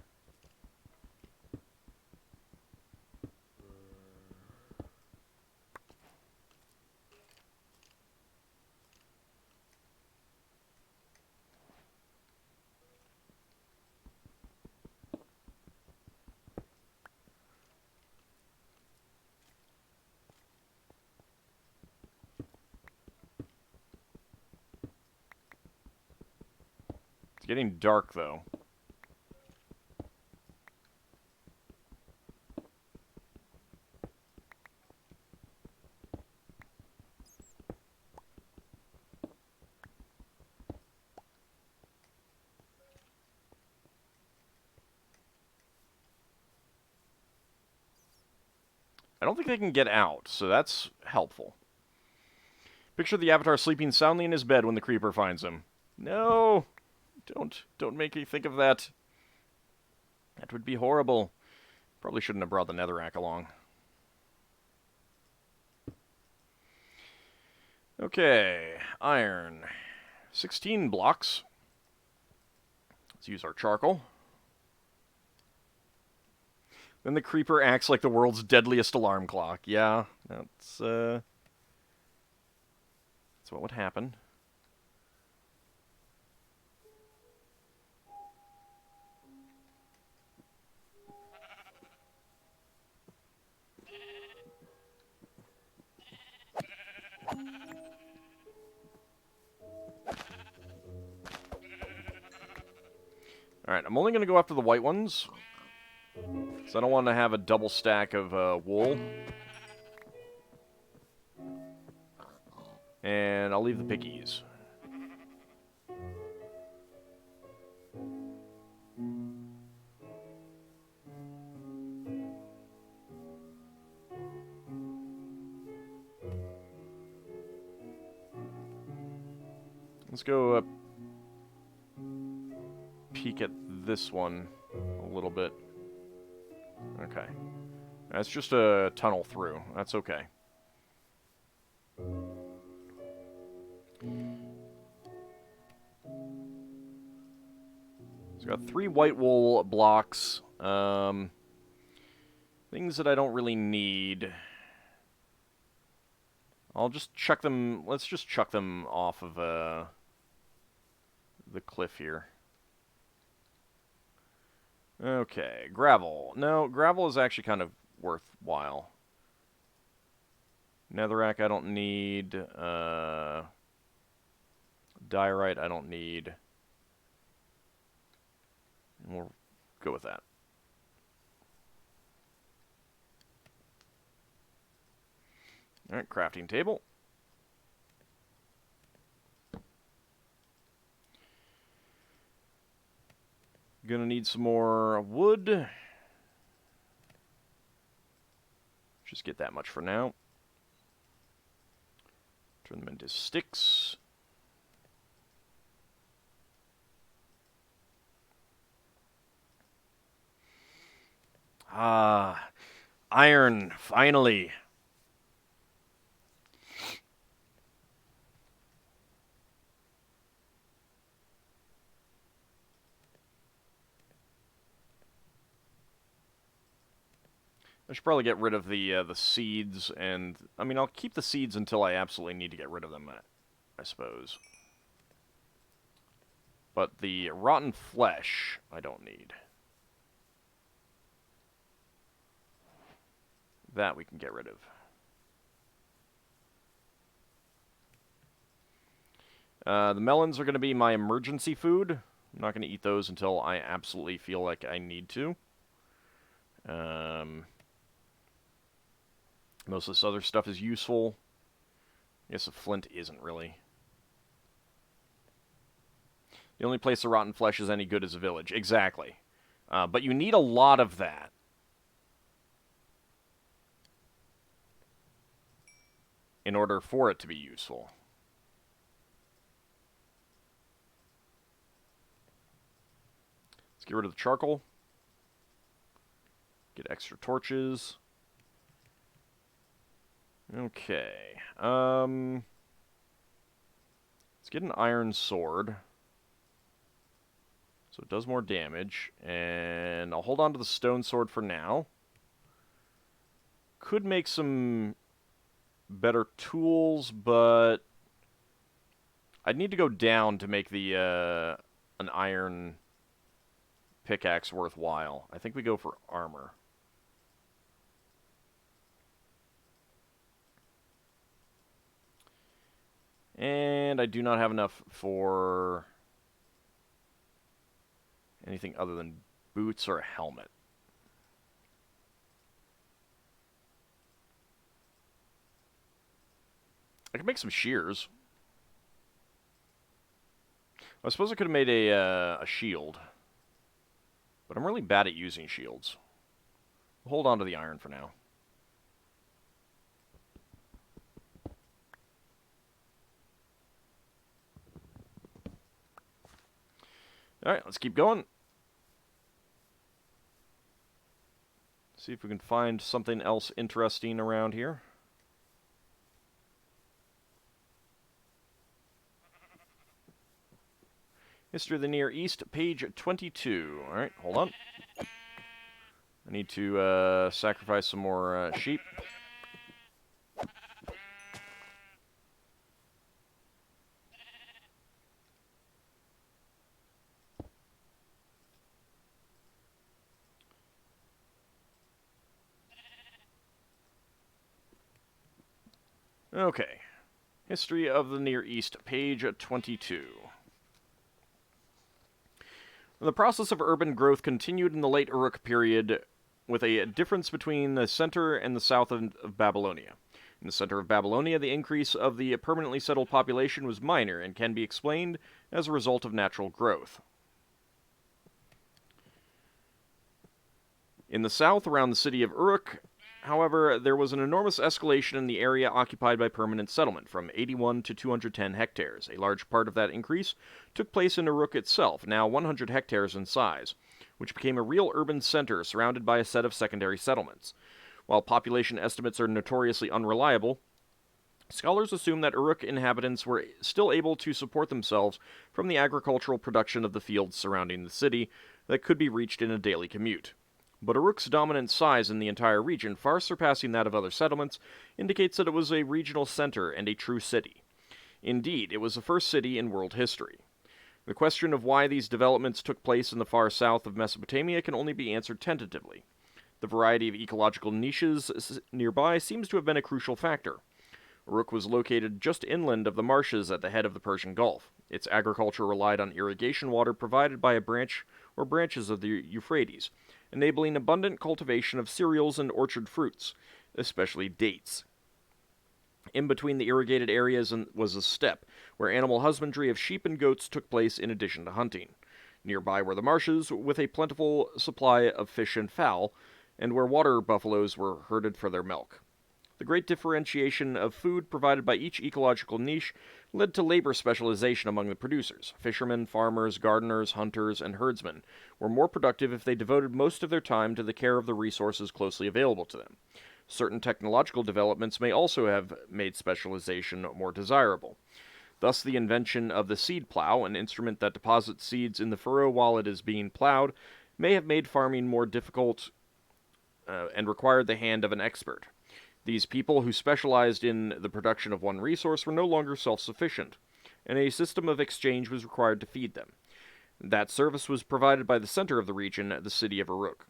It's getting dark, though. I don't think they can get out, so that's helpful. Picture the Avatar sleeping soundly in his bed when the creeper finds him. No! Don't make me think of that. That would be horrible. Probably shouldn't have brought the netherrack along. Okay, iron. 16 blocks. Let's use our charcoal. Then the creeper acts like the world's deadliest alarm clock. Yeah, that's what would happen. Alright, I'm only going to go after the white ones, because I don't want to have a double stack of wool. And I'll leave the piggies. Let's go peek at this one a little bit. Okay. That's just a tunnel through. That's okay. So got 3 white wool blocks. Things that I don't really need. I'll just chuck them... Let's just chuck them off of the cliff here. Okay, gravel. No, gravel is actually kind of worthwhile. Netherrack I don't need. Diorite I don't need. And we'll go with that. Alright, crafting table. Gonna need some more wood. Just get that much for now. Turn them into sticks. Ah, iron, finally. I should probably get rid of the seeds, and I mean I'll keep the seeds until I absolutely need to get rid of them, I suppose. But the rotten flesh I don't need. That we can get rid of. The melons are going to be my emergency food. I'm not going to eat those until I absolutely feel like I need to. Most of this other stuff is useful. I guess the flint isn't really. The only place the rotten flesh is any good is a village. Exactly. But you need a lot of that. In order for it to be useful. Let's get rid of the charcoal. Get extra torches. Okay. Let's get an iron sword. So it does more damage. And I'll hold on to the stone sword for now. Could make some better tools, but I'd need to go down to make the an iron pickaxe worthwhile. I think we go for armor. And I do not have enough for Anything other than boots or a helmet. I could make some shears. I suppose I could have made a shield. But I'm really bad at using shields. Hold on to the iron for now. Alright, let's keep going. See if we can find something else interesting around here. History of the Near East, page 22. Alright, hold on. I need to sacrifice some more sheep. Okay. History of the Near East, page 22. The process of urban growth continued in the late Uruk period with a difference between the center and the south of Babylonia. In the center of Babylonia, the increase of the permanently settled population was minor and can be explained as a result of natural growth. In the south, around the city of Uruk, however, there was an enormous escalation in the area occupied by permanent settlement, from 81 to 210 hectares. A large part of that increase took place in Uruk itself, now 100 hectares in size, which became a real urban center surrounded by a set of secondary settlements. While population estimates are notoriously unreliable, scholars assume that Uruk inhabitants were still able to support themselves from the agricultural production of the fields surrounding the city that could be reached in a daily commute. But Uruk's dominant size in the entire region, far surpassing that of other settlements, indicates that it was a regional center and a true city. Indeed, it was the first city in world history. The question of why these developments took place in the far south of Mesopotamia can only be answered tentatively. The variety of ecological niches nearby seems to have been a crucial factor. Uruk was located just inland of the marshes at the head of the Persian Gulf. Its agriculture relied on irrigation water provided by a branch or branches of the Euphrates, enabling abundant cultivation of cereals and orchard fruits, especially dates. In between the irrigated areas was a steppe, where animal husbandry of sheep and goats took place in addition to hunting. Nearby were the marshes, with a plentiful supply of fish and fowl, and where water buffaloes were herded for their milk. The great differentiation of food provided by each ecological niche led to labor specialization among the producers. Fishermen, farmers, gardeners, hunters, and herdsmen were more productive if they devoted most of their time to the care of the resources closely available to them. Certain technological developments may also have made specialization more desirable. Thus, the invention of the seed plow, an instrument that deposits seeds in the furrow while it is being plowed, may have made farming more difficult and required the hand of an expert. These people who specialized in the production of one resource were no longer self-sufficient, and a system of exchange was required to feed them. That service was provided by the center of the region, the city of Uruk.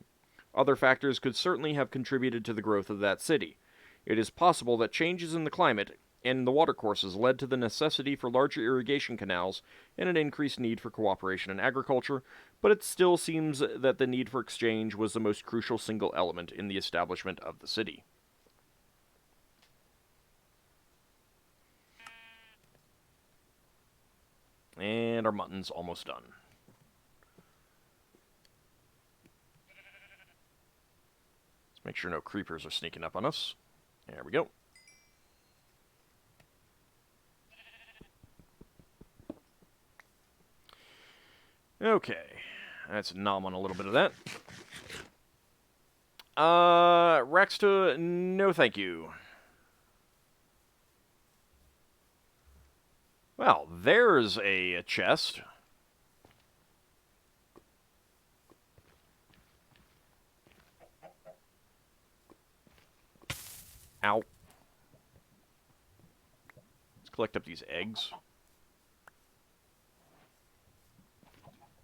Other factors could certainly have contributed to the growth of that city. It is possible that changes in the climate and the watercourses led to the necessity for larger irrigation canals and an increased need for cooperation in agriculture, but it still seems that the need for exchange was the most crucial single element in the establishment of the city. And our mutton's almost done. Let's make sure no creepers are sneaking up on us. There we go. Okay. Let's nom on a little bit of that. Raxta, no thank you. Well, there's a chest. Ow. Let's collect up these eggs.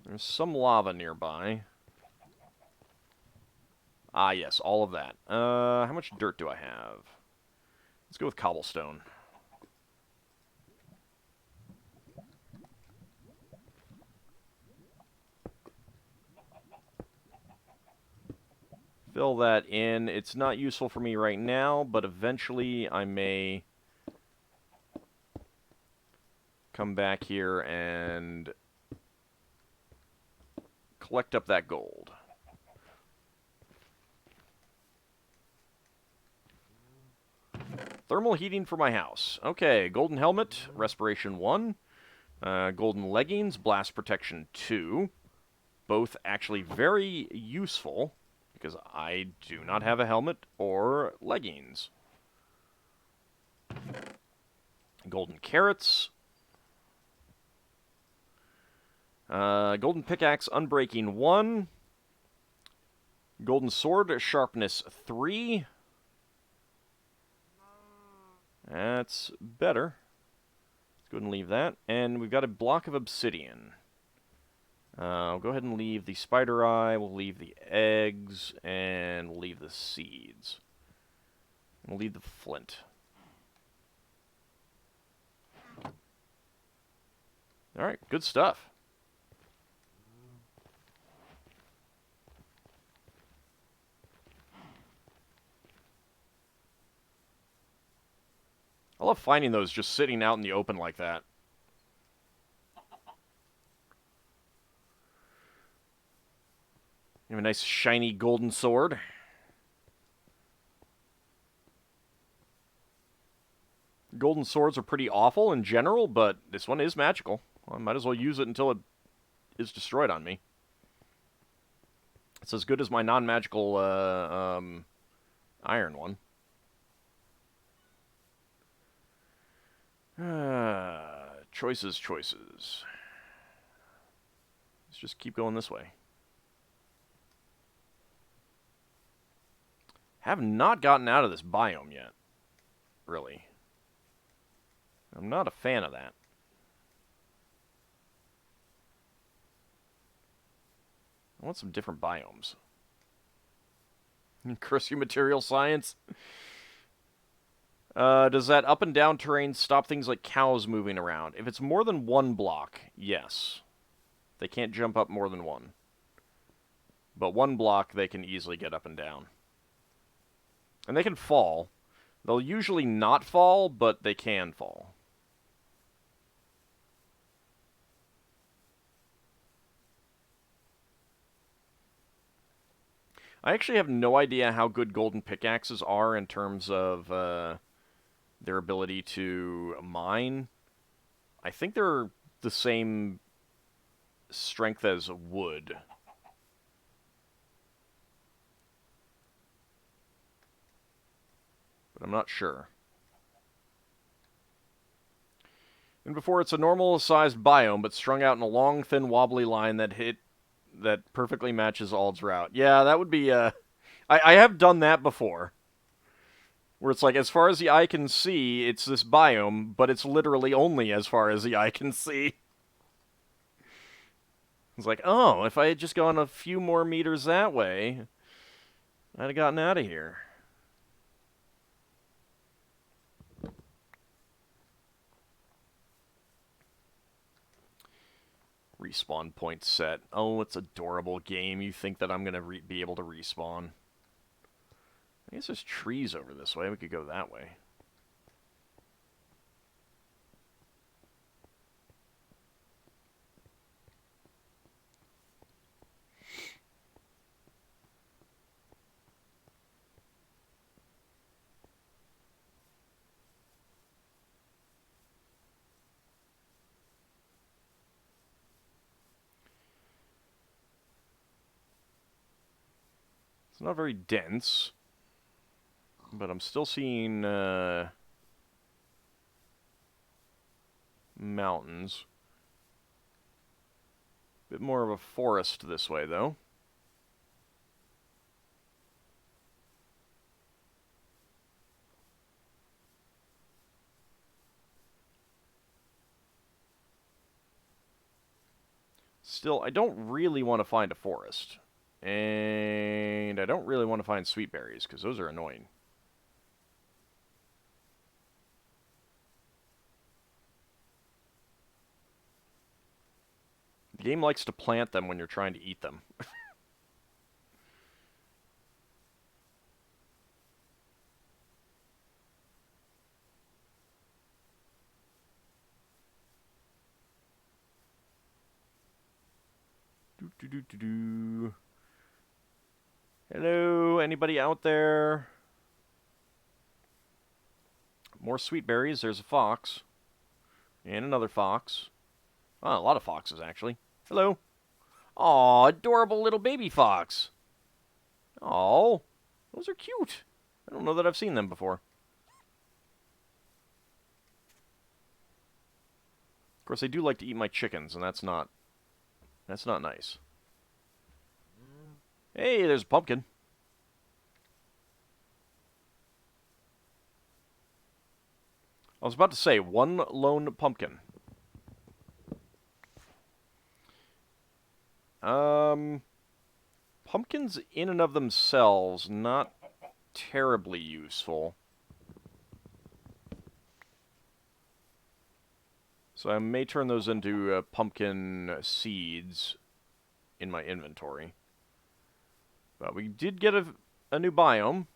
There's some lava nearby. Ah, yes, all of that. How much dirt do I have? Let's go with cobblestone. Fill that in. It's not useful for me right now, but eventually I may come back here and collect up that gold. Thermal heating for my house. Okay, golden helmet, respiration 1. Golden leggings, blast protection 2. Both actually very useful, because I do not have a helmet or leggings. Golden carrots. Golden pickaxe, unbreaking 1. Golden sword, sharpness 3. That's better. Let's go ahead and leave that. And we've got a block of obsidian. I'll go ahead and leave the spider eye, we'll leave the eggs, and we'll leave the seeds. We'll leave the flint. Alright, good stuff. I love finding those just sitting out in the open like that. You have a nice shiny golden sword. Golden swords are pretty awful in general, but this one is magical. Well, I might as well use it until it is destroyed on me. It's as good as my non-magical iron one. Choices. Let's just keep going this way. Have not gotten out of this biome yet, really. I'm not a fan of that. I want some different biomes. Curse you, material science. Does that up and down terrain stop things like cows moving around? If it's more than 1 block, yes. They can't jump up more than 1. But 1 block, they can easily get up and down. And they can fall. They'll usually not fall, but they can fall. I actually have no idea how good golden pickaxes are in terms of their ability to mine. I think they're the same strength as wood. But I'm not sure. And before, it's a normal-sized biome, but strung out in a long, thin, wobbly line that perfectly matches Ald's route. Yeah, that would be, I have done that before. Where it's like, as far as the eye can see, it's this biome, but it's literally only as far as the eye can see. It's like, oh, if I had just gone a few more meters that way, I'd have gotten out of here. Respawn point set. Oh, it's adorable game. You think that I'm going to be able to respawn. I guess there's trees over this way. We could go that way. It's not very dense, but I'm still seeing mountains. Bit more of a forest this way, though. Still, I don't really want to find a forest. And I don't really want to find sweet berries, because those are annoying. The game likes to plant them when you're trying to eat them. Do. Hello, anybody out there? More sweet berries. There's a fox. And another fox. Oh, a lot of foxes, actually. Hello. Aw, adorable little baby fox. Oh, those are cute. I don't know that I've seen them before. Of course, they do like to eat my chickens, and that's not nice. Hey, there's a pumpkin. I was about to say, one lone pumpkin. Pumpkins in and of themselves, not terribly useful. So I may turn those into pumpkin seeds in my inventory. But we did get a new biome.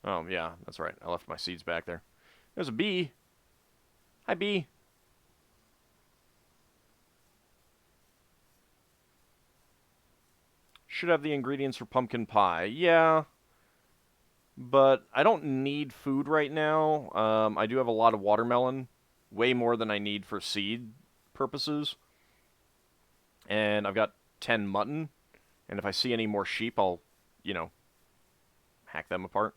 Oh, yeah, that's right. I left my seeds back there. There's a bee. Hi, bee. Should have the ingredients for pumpkin pie. Yeah. But I don't need food right now. I do have a lot of watermelon. Way more than I need for seed purposes. And I've got 10 mutton. And if I see any more sheep, I'll, you know, hack them apart.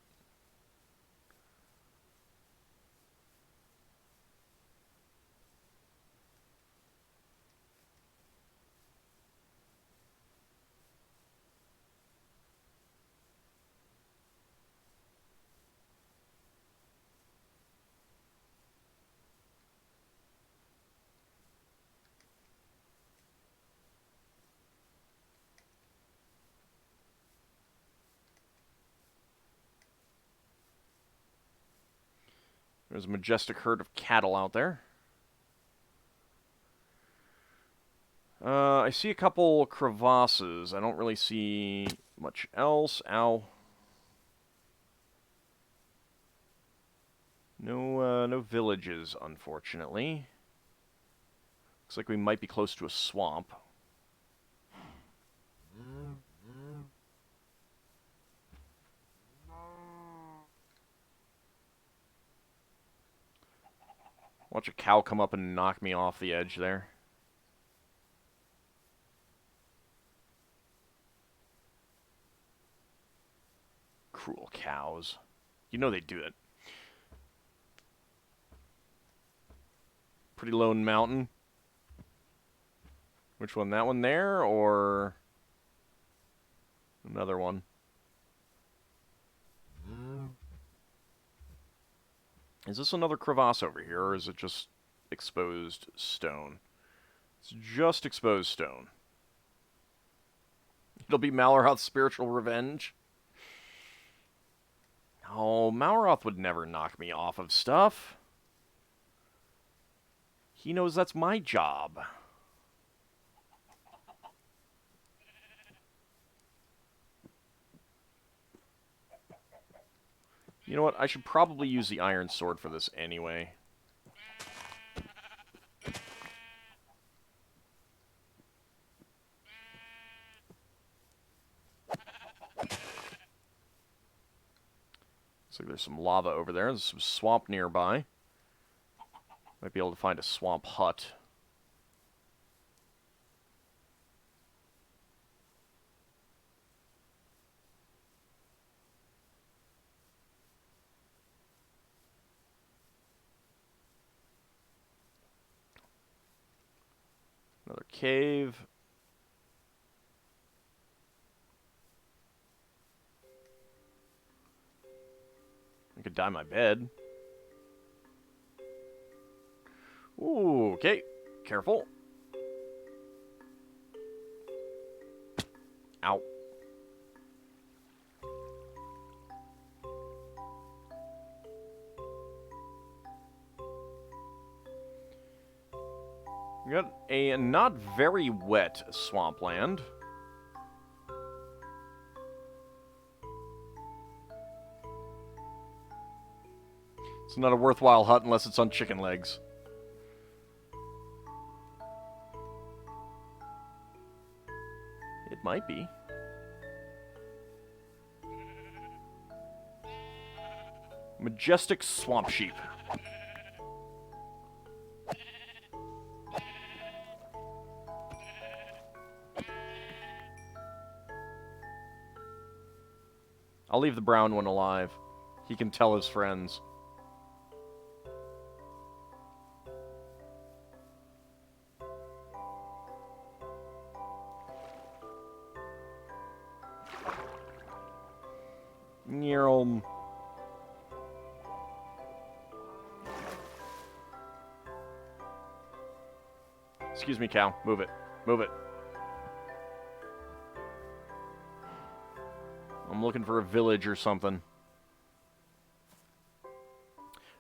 There's a majestic herd of cattle out there. I see a couple crevasses. I don't really see much else. Ow. No villages, unfortunately. Looks like we might be close to a swamp. Watch a cow come up and knock me off the edge there. Cruel cows. You know they do it. Pretty Lone Mountain. Which one? That one there, or another one? Is this another crevasse over here, or is it just exposed stone? It's just exposed stone. It'll be Maloroth's spiritual revenge. Oh, Maloroth would never knock me off of stuff. He knows that's my job. You know what? I should probably use the iron sword for this anyway. Looks like there's some lava over there. There's some swamp nearby. Might be able to find a swamp hut. Another cave. I could dye my bed. Ooh, okay. Careful. Ow. We got a not very wet swampland. It's not a worthwhile hut unless it's on chicken legs. It might be. Majestic swamp sheep. I'll leave the brown one alive. He can tell his friends. Nyerl. Excuse me, cow. Move it. Move it. I'm looking for a village or something.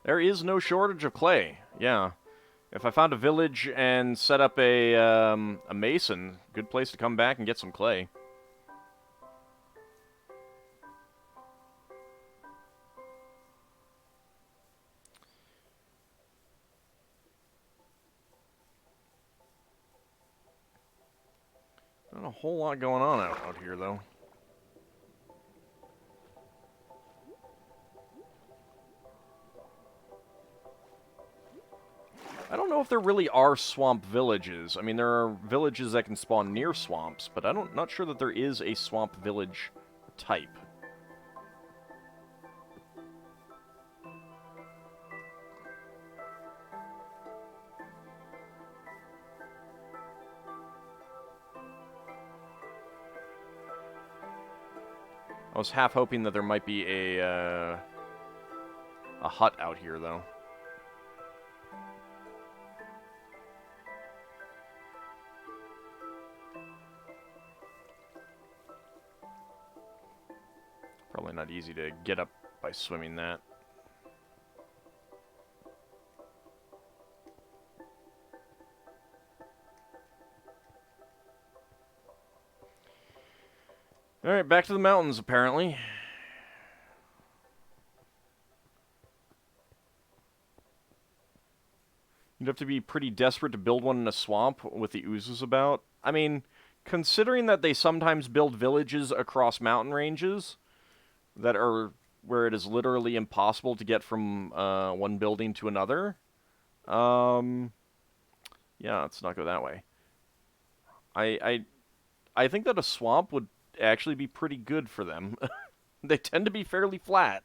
There is no shortage of clay. Yeah. If I found a village and set up a mason, good place to come back and get some clay. Not a whole lot going on out here, though. I don't know if there really are swamp villages. I mean, there are villages that can spawn near swamps, but not sure that there is a swamp village type. I was half hoping that there might be a hut out here, though. Probably not easy to get up by swimming that. Alright, back to the mountains, apparently. You'd have to be pretty desperate to build one in a swamp with the oozes about. I mean, considering that they sometimes build villages across mountain ranges that are where it is literally impossible to get from one building to another, yeah, let's not go that way. I think that a swamp would actually be pretty good for them. They tend to be fairly flat.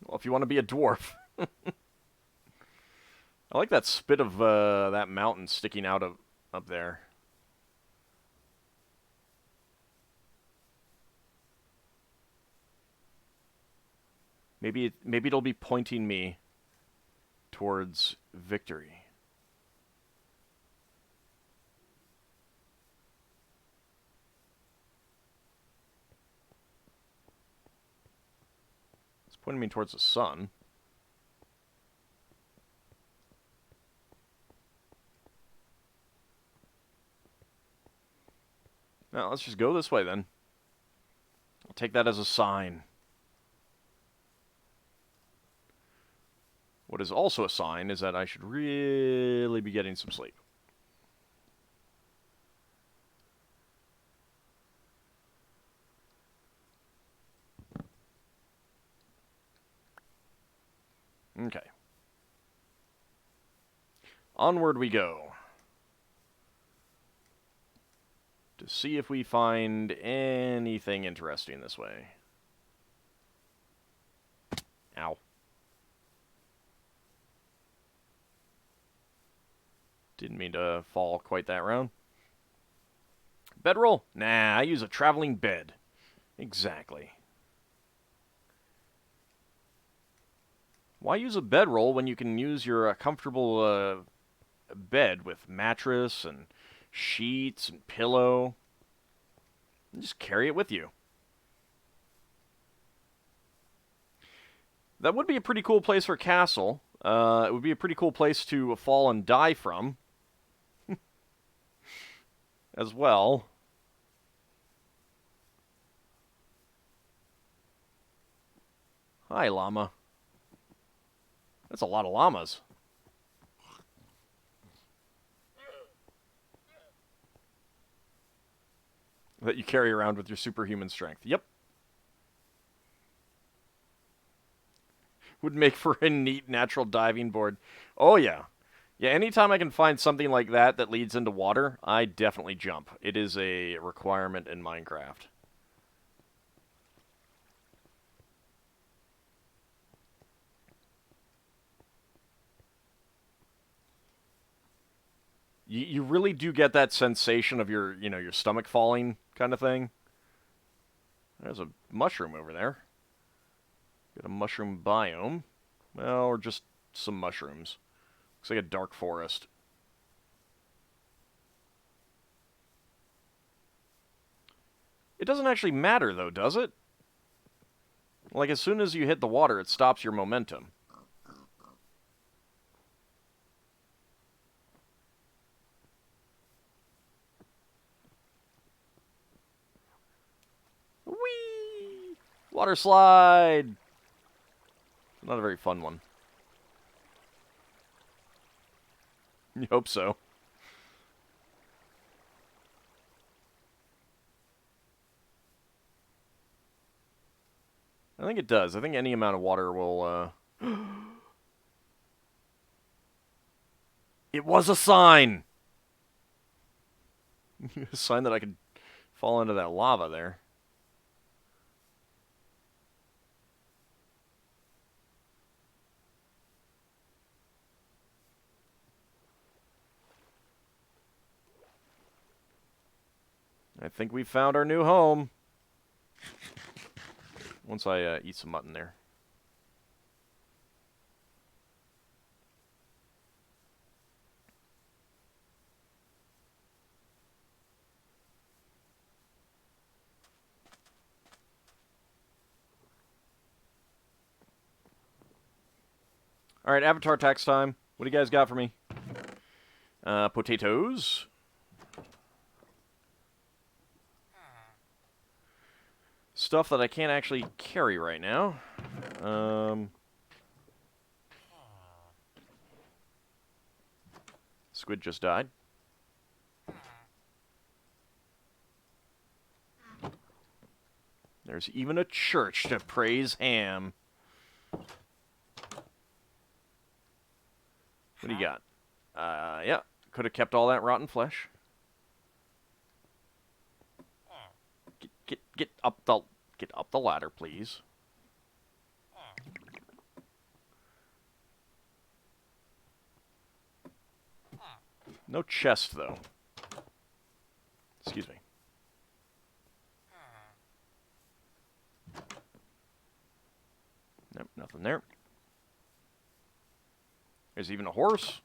Well, if you want to be a dwarf. I like that spit of that mountain sticking out of up there. Maybe it'll be pointing me towards victory. It's pointing me towards the sun. Now, let's just go this way then. I'll take that as a sign. What is also a sign is that I should really be getting some sleep. Okay. Onward we go. To see if we find anything interesting this way. Ow. Didn't mean to fall quite that round. Bedroll? Nah, I use a traveling bed. Exactly. Why use a bedroll when you can use your comfortable bed with mattress and sheets and pillow? And just carry it with you. That would be a pretty cool place for a castle. It would be a pretty cool place to fall and die from. as well. Hi, llama. That's a lot of llamas that you carry around with your superhuman strength. Yep. Would make for a neat natural diving board. Oh, yeah. Yeah, anytime I can find something like that that leads into water, I definitely jump. It is a requirement in Minecraft. You really do get that sensation of your stomach falling kind of thing. There's a mushroom over there. Got a mushroom biome. Well, or just some mushrooms. Looks like a dark forest. It doesn't actually matter, though, does it? Like, as soon as you hit the water, it stops your momentum. Whee! Water slide! Not a very fun one. You hope so. I think it does. I think any amount of water will, It was a sign! A sign that I could fall into that lava there. I think we found our new home. Once I eat some mutton there. Alright, Avatar tax time. What do you guys got for me? Potatoes. Stuff that I can't actually carry right now. Squid just died. There's even a church to praise ham. What do you got? Yeah. Could have kept all that rotten flesh. Get up the ladder, please. No chest, though. Excuse me. Nope, nothing there. There's even a horse.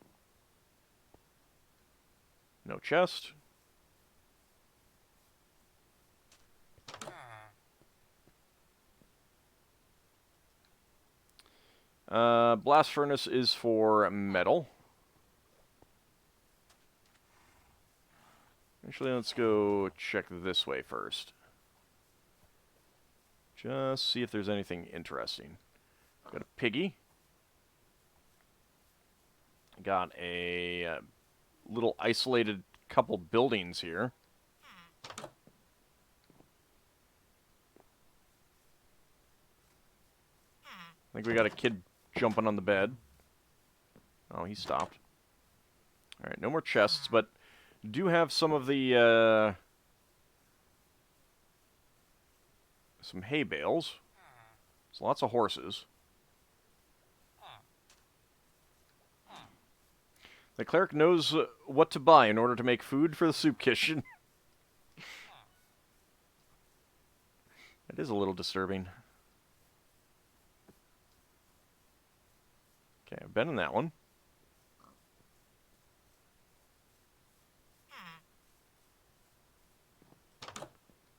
No chest. Blast furnace is for metal. Actually, let's go check this way first. Just see if there's anything interesting. Got a piggy. Got a little isolated couple buildings here. I think we got a kid jumping on the bed. Oh, he stopped. Alright, no more chests, but do have some of the, some hay bales. There's lots of horses. The cleric knows what to buy in order to make food for the soup kitchen. It is a little disturbing. Okay, I've been in that one.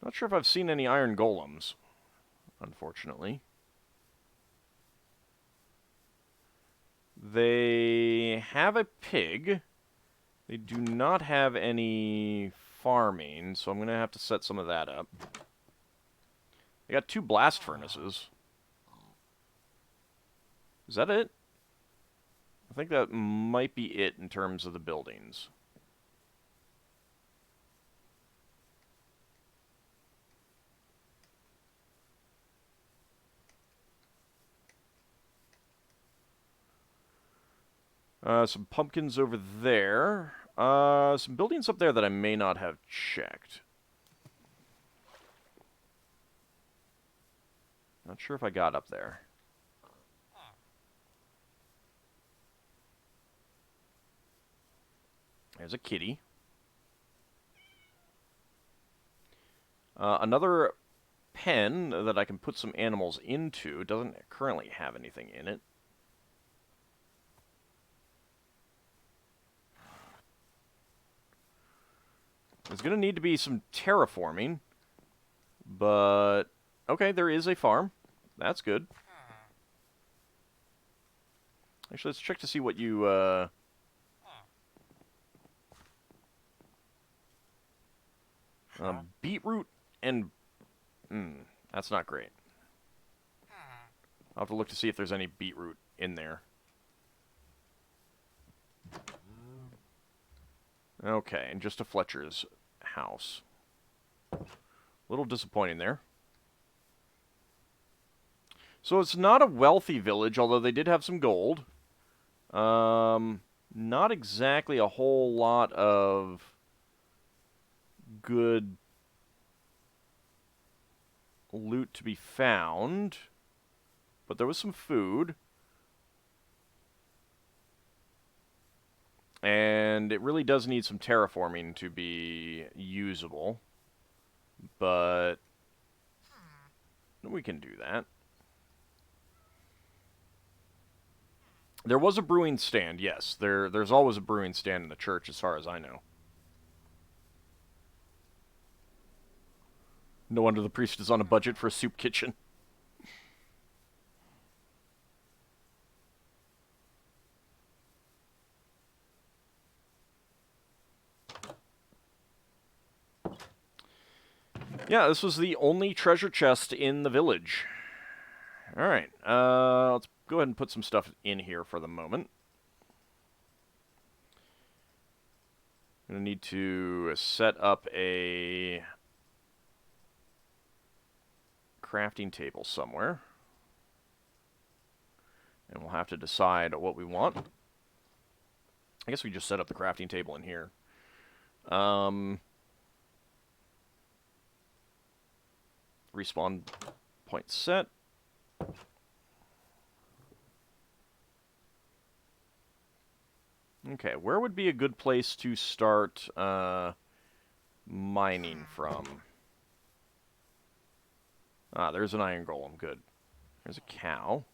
Not sure if I've seen any iron golems, unfortunately. They have a pig. They do not have any farming, so I'm going to have to set some of that up. I got 2 blast furnaces. Is that it? I think that might be it in terms of the buildings. Some pumpkins over there. Some buildings up there that I may not have checked. Not sure if I got up there. There's a kitty. Another pen that I can put some animals into. It doesn't currently have anything in it. There's going to need to be some terraforming. But, okay, there is a farm. That's good. Actually, let's check to see what you, beetroot and... that's not great. I'll have to look to see if there's any beetroot in there. Okay, and just a Fletcher's house. A little disappointing there. So it's not a wealthy village, although they did have some gold. Not exactly a whole lot of good loot to be found. But there was some food. And it really does need some terraforming to be usable. But we can do that. There was a brewing stand, yes. There's always a brewing stand in the church, as far as I know. No wonder the priest is on a budget for a soup kitchen. Yeah, this was the only treasure chest in the village. Alright, let's go ahead and put some stuff in here for the moment. I'm going to need to set up a crafting table somewhere. And we'll have to decide what we want. I guess we just set up the crafting table in here. Respawn point set. Okay, where would be a good place to start mining from? Ah, there's an iron golem. Good. There's a cow.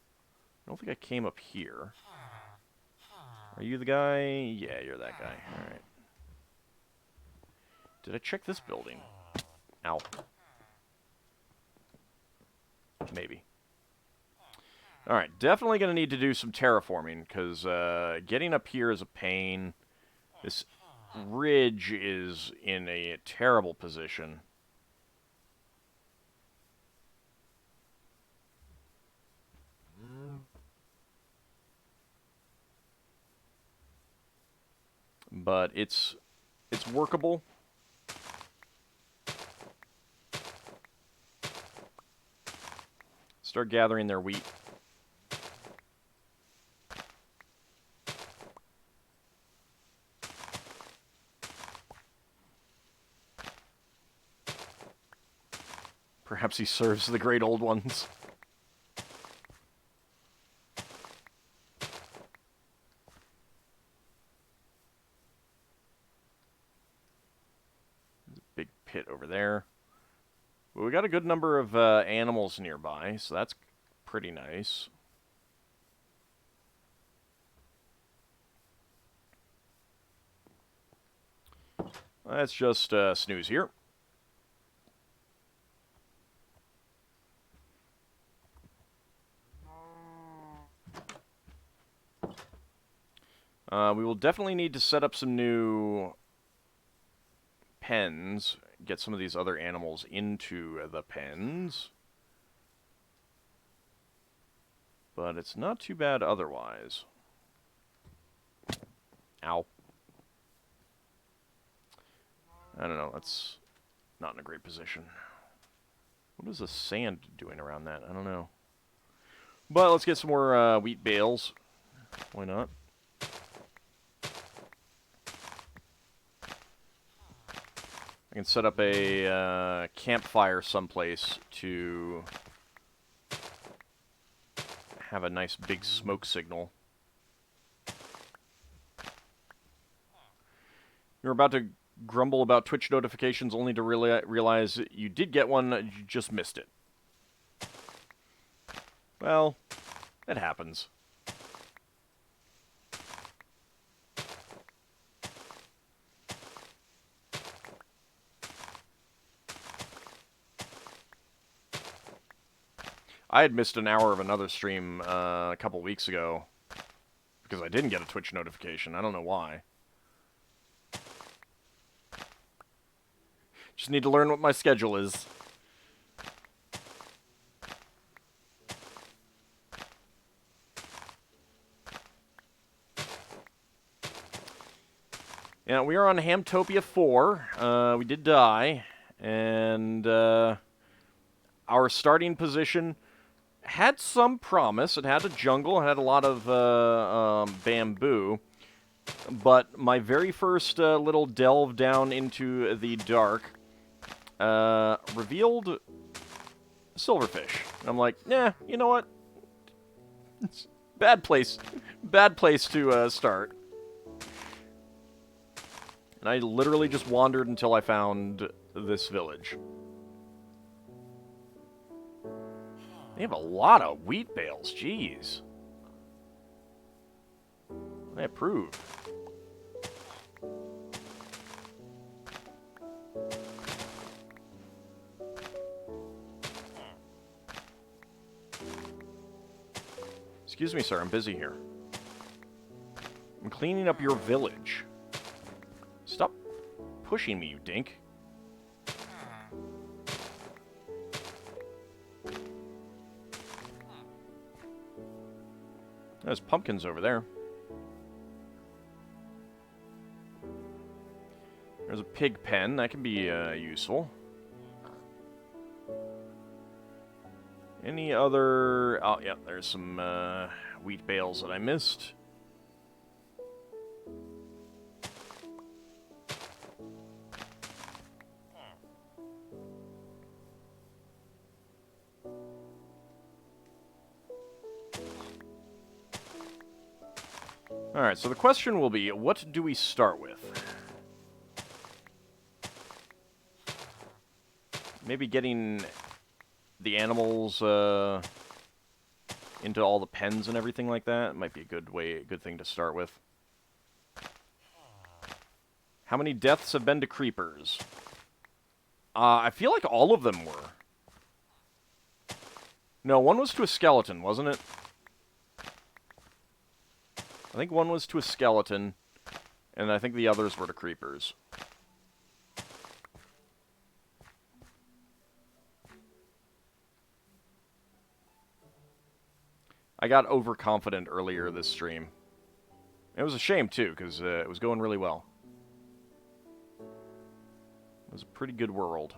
I don't think I came up here. Are you the guy? Yeah, you're that guy. Alright. Did I check this building? Ow. Maybe. Alright, definitely going to need to do some terraforming, because getting up here is a pain. This ridge is in a terrible position. But it's workable. Start gathering their wheat. Perhaps he serves the great old ones. There's a big pit over there. But we got a good number of animals nearby, so that's pretty nice. Let's just snooze here. We will definitely need to set up some new pens, get some of these other animals into the pens. But it's not too bad otherwise. Ow. I don't know, that's not in a great position. What is the sand doing around that? I don't know. But let's get some more wheat bales. Why not? I can set up a campfire someplace to have a nice big smoke signal. You're about to grumble about Twitch notifications only to realize you did get one, you just missed it. Well, it happens. I had missed an hour of another stream a couple weeks ago because I didn't get a Twitch notification. I don't know why. Just need to learn what my schedule is. Yeah, we are on Hamtopia 4. We did die, and our starting position had some promise. It had a jungle, it had a lot of bamboo, but my very first little delve down into the dark revealed silverfish. I'm like, nah, you know what? It's bad place to start. And I literally just wandered until I found this village. They have a lot of wheat bales, jeez. I approve. Excuse me, sir, I'm busy here. I'm cleaning up your village. Stop pushing me, you dink. There's pumpkins over there. There's a pig pen. That can be useful. Any other... Oh, yeah, there's some wheat bales that I missed. Alright, so the question will be, what do we start with? Maybe getting the animals into all the pens and everything like that might be a good thing to start with. How many deaths have been to creepers? I feel like all of them were. No, one was to a skeleton, wasn't it? I think one was to a skeleton, and I think the others were to creepers. I got overconfident earlier this stream. It was a shame, too, because it was going really well. It was a pretty good world.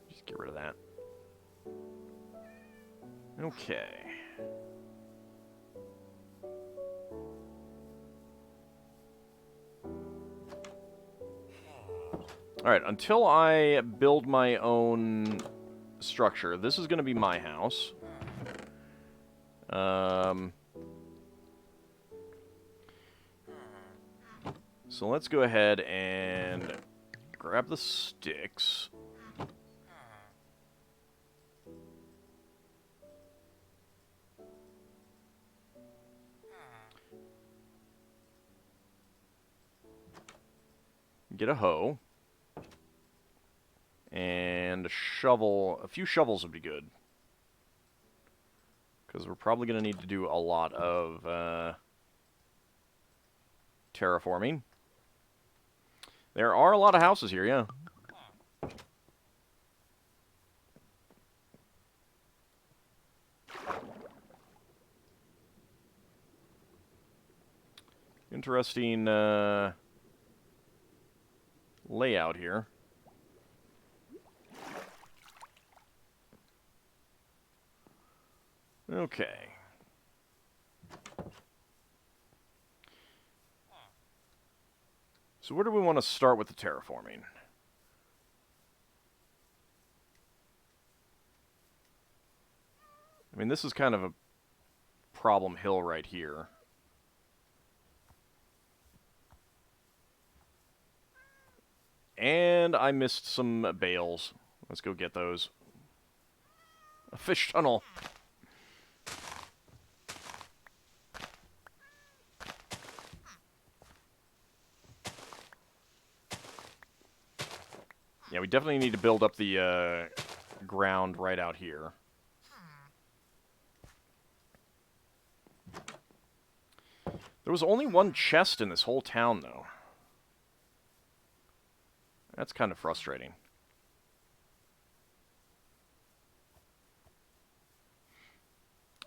Just get rid of that. Okay. Alright, until I build my own structure, this is going to be my house. So let's go ahead and grab the sticks. Get a hoe. And a shovel. A few shovels would be good. Because we're probably going to need to do a lot of terraforming. There are a lot of houses here, yeah. Interesting layout here. Okay. So where do we want to start with the terraforming? I mean, this is kind of a problem hill right here. And I missed some bales. Let's go get those. A fish tunnel. Yeah, we definitely need to build up the ground right out here. There was only one chest in this whole town, though. That's kind of frustrating.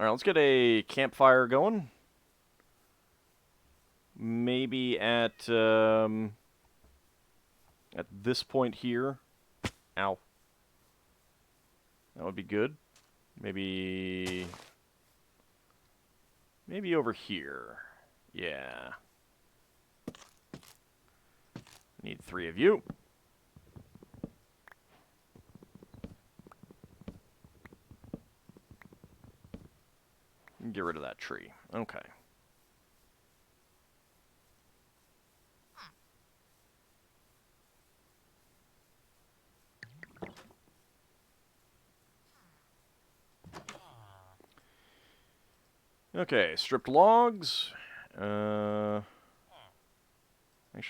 Alright, let's get a campfire going. Maybe at this point here. Ow. That would be good. Maybe over here. Yeah. Need 3 of you. Get rid of that tree. Okay. Okay, stripped logs. Actually,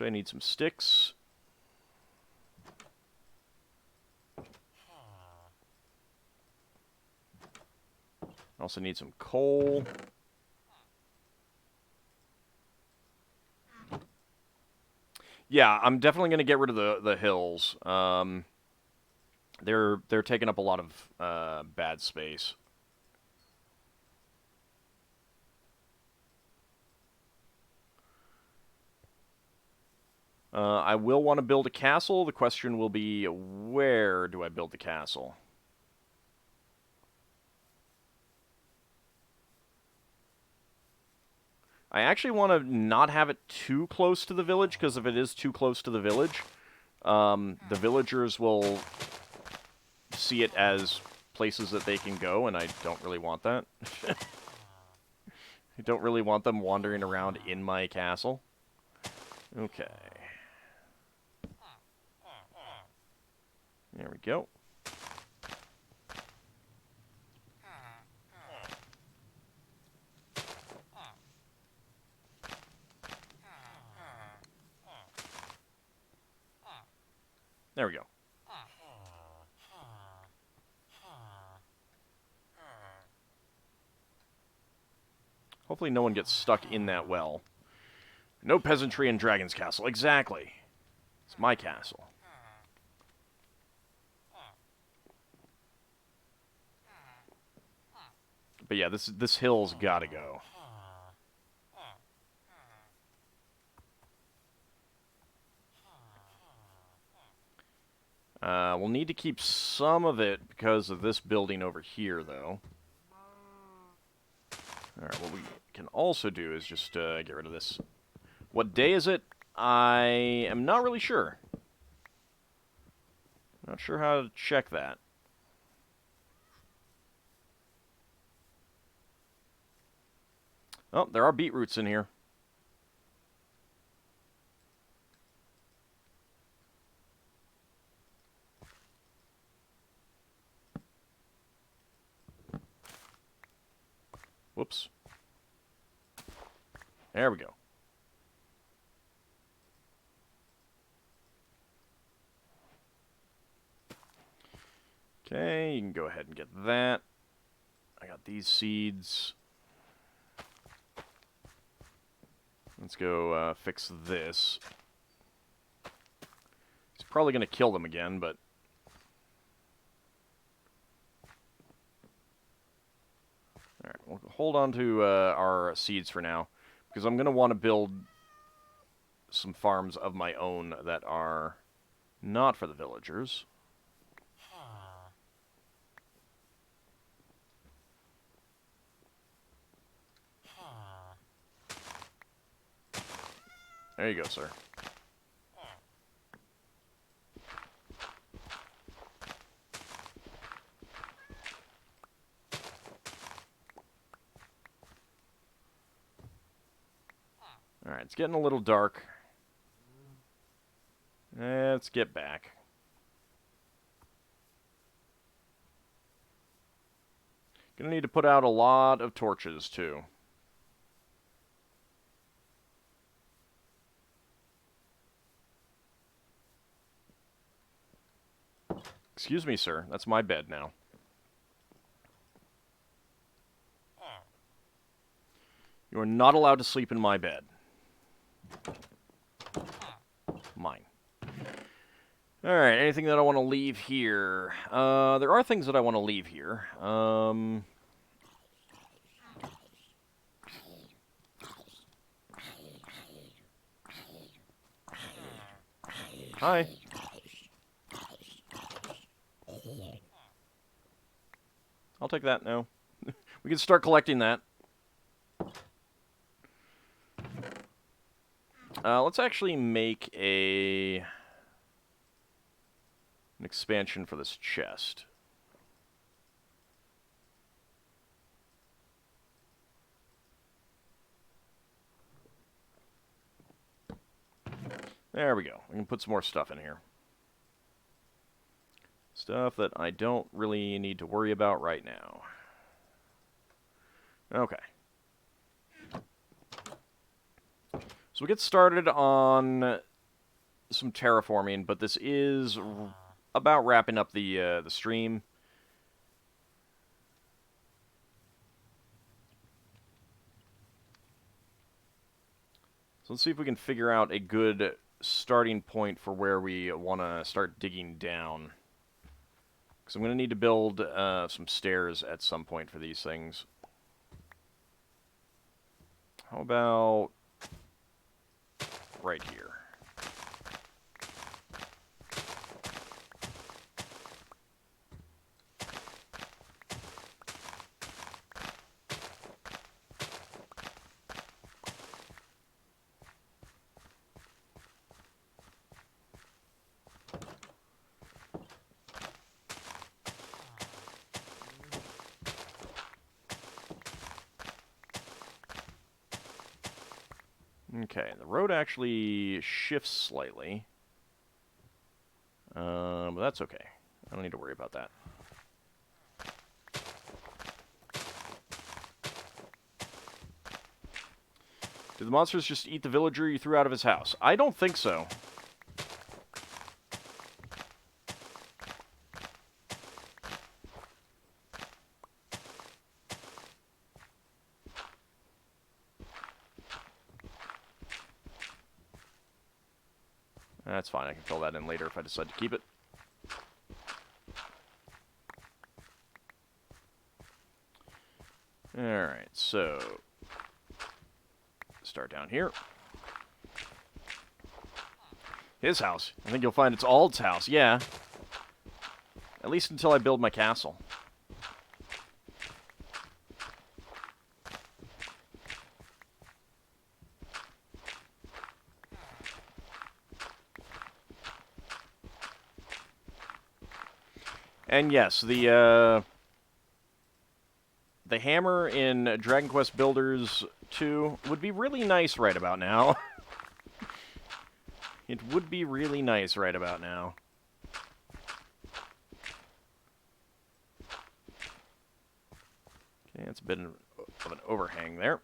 I need some sticks. Also need some coal. Yeah, I'm definitely going to get rid of the hills. They're taking up a lot of bad space. I will want to build a castle. The question will be, where do I build the castle? I actually want to not have it too close to the village, because if it is too close to the village, the villagers will see it as places that they can go, and I don't really want that. I don't really want them wandering around in my castle. Okay. There we go. There we go. Hopefully no one gets stuck in that well. No peasantry in Dragon's Castle. Exactly. It's my castle. But yeah, this hill's gotta go. We'll need to keep some of it because of this building over here, though. Alright, what we can also do is just get rid of this. What day is it? I am not really sure. Not sure how to check that. Oh, there are beetroots in here. Whoops. There we go. Okay, you can go ahead and get that. I got these seeds. Let's go fix this. It's probably going to kill them again, but... Alright, we'll hold on to our seeds for now, because I'm going to want to build some farms of my own that are not for the villagers. There you go, sir. Alright, it's getting a little dark. Let's get back. Gonna need to put out a lot of torches, too. Excuse me, sir. That's my bed now. You are not allowed to sleep in my bed. Mine. Alright, anything that I want to leave here? There are things that I want to leave here. Hi. I'll take that now. We can start collecting that. Let's actually make an expansion for this chest. There we go. We can put some more stuff in here. Stuff that I don't really need to worry about right now. Okay. So we get started on some terraforming, but this is about wrapping up the stream. So let's see if we can figure out a good starting point for where we want to start digging down. Because I'm going to need to build some stairs at some point for these things. How about right here? Okay, the road actually shifts slightly. But that's okay. I don't need to worry about that. Did the monsters just eat the villager you threw out of his house? I don't think so. That's fine, I can fill that in later if I decide to keep it. Alright, so... start down here. His house. I think you'll find it's Ald's house, yeah. At least until I build my castle. And yes, the hammer in Dragon Quest Builders 2 would be really nice right about now. It would be really nice right about now. Okay, that's a bit of an overhang there.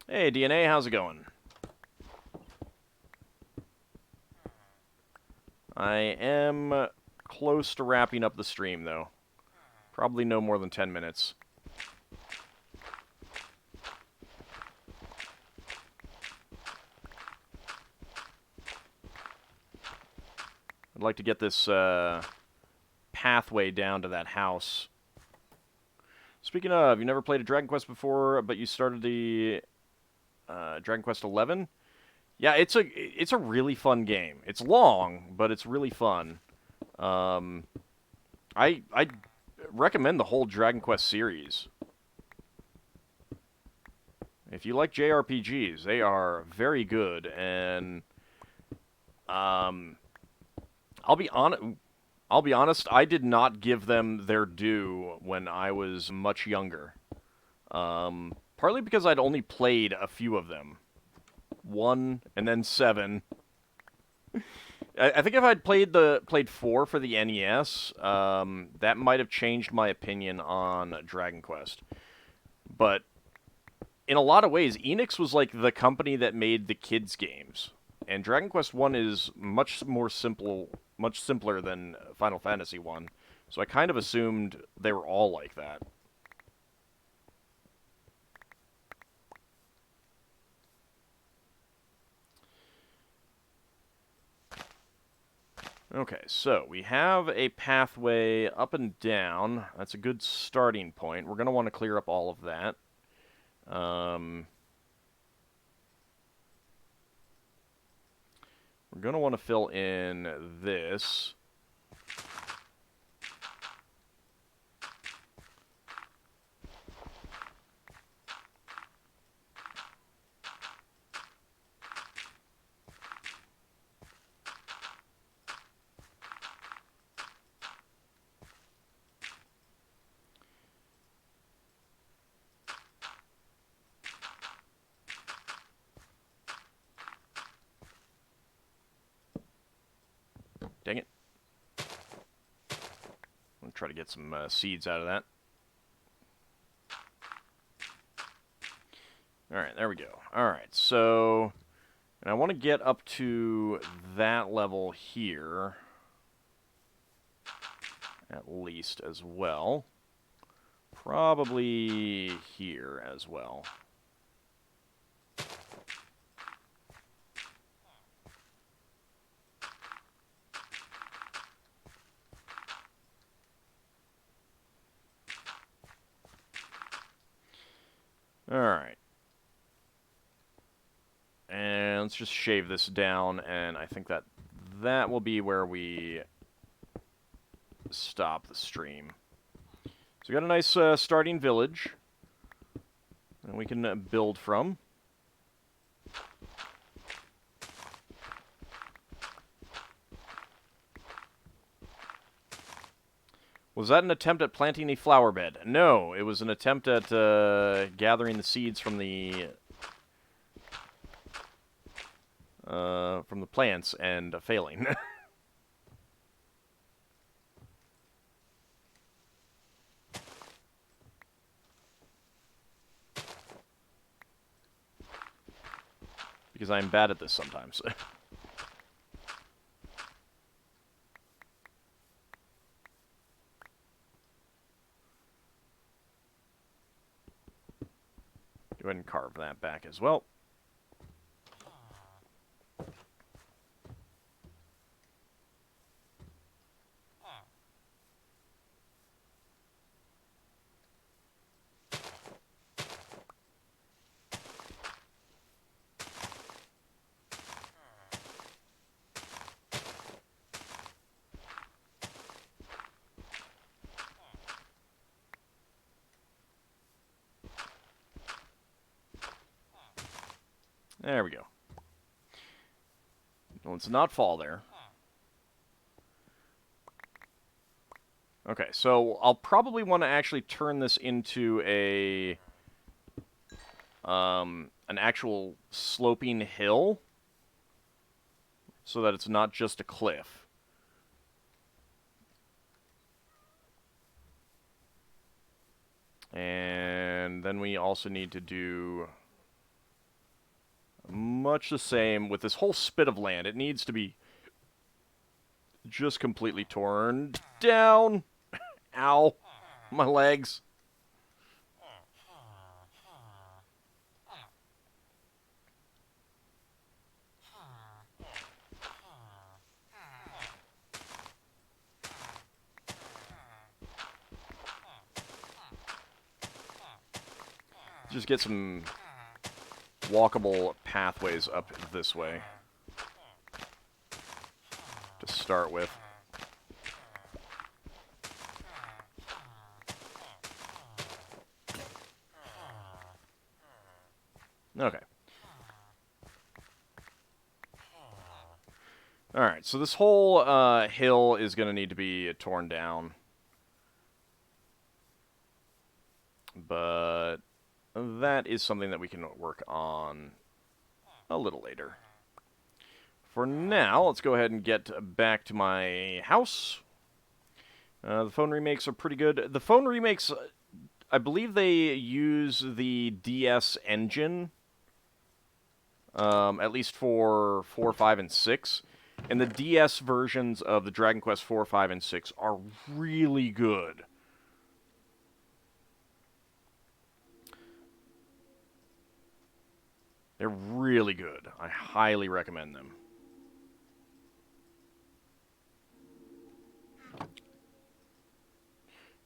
Hey, DNA, how's it going? I am close to wrapping up the stream, though. Probably no more than 10 minutes. I'd like to get this pathway down to that house. Speaking of, you never played a Dragon Quest before, but you started the Dragon Quest 11? Yeah, it's a really fun game. It's long, but it's really fun. I recommend the whole Dragon Quest series. If you like JRPGs, they are very good, and I'll be honest, I did not give them their due when I was much younger. Partly because I'd only played a few of them. 1 and then 7. I think if I'd played 4 for the NES, that might have changed my opinion on Dragon Quest. But in a lot of ways, Enix was like the company that made the kids games, and Dragon Quest 1 is much simpler than Final Fantasy 1. So I kind of assumed they were all like that. Okay, so we have a pathway up and down. That's a good starting point. We're going to want to clear up all of that. We're going to want to fill in this. Dang it. I'm going to try to get some seeds out of that. Alright, there we go. Alright, so... And I want to get up to that level here. At least as well. Probably here as well. Alright. And let's just shave this down, and I think that will be where we stop the stream. So we got a nice starting village, and we can build from. Was that an attempt at planting a flower bed? No, it was an attempt at gathering the seeds from the plants and failing. Because I'm bad at this sometimes. Go ahead and carve that back as well. There we go. Let's not fall there. Okay, so I'll probably want to actually turn this into an actual sloping hill so that it's not just a cliff. And then we also need to do much the same with this whole spit of land. It needs to be just completely torn down. Ow. My legs. just get some walkable pathways up this way to start with. Okay. Alright, so this whole hill is going to need to be torn down. But that is something that we can work on a little later. For now, let's go ahead and get back to my house. The phone remakes are pretty good. The phone remakes, I believe they use the DS engine, at least for 4, 5, and 6. And the DS versions of the Dragon Quest 4, 5, and 6 are really good. They're really good. I highly recommend them.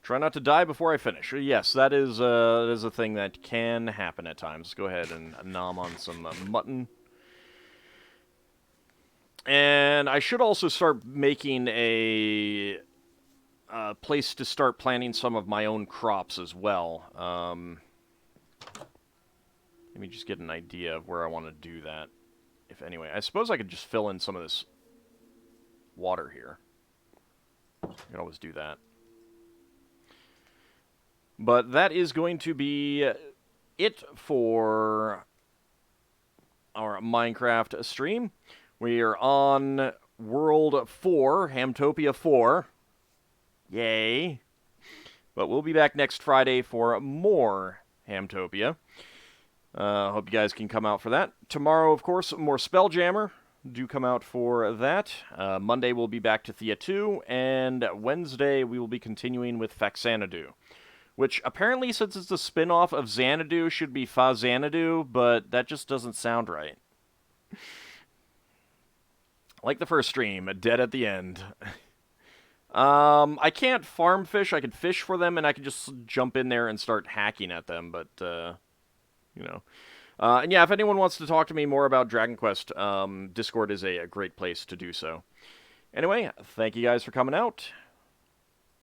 Try not to die before I finish. Yes, that is a thing that can happen at times. Let's go ahead and nom on some mutton. And I should also start making a place to start planting some of my own crops as well. Let me just get an idea of where I want to do that. If anyway, I suppose I could just fill in some of this water here. I can always do that. But that is going to be it for our Minecraft stream. We are on World 4, Hamtopia 4. Yay. But we'll be back next Friday for more Hamtopia. Hope you guys can come out for that. Tomorrow, of course, more Spelljammer. Do come out for that. Monday, we'll be back to Thea 2. And Wednesday, we will be continuing with Faxanadu. Which, apparently, since it's a spin-off of Xanadu, should be Fa-Xanadu, but that just doesn't sound right. Like the first stream, dead at the end. I can't farm fish. I could fish for them, and I could just jump in there and start hacking at them, but, you know. And yeah, if anyone wants to talk to me more about Dragon Quest, Discord is a great place to do so. Anyway, thank you guys for coming out.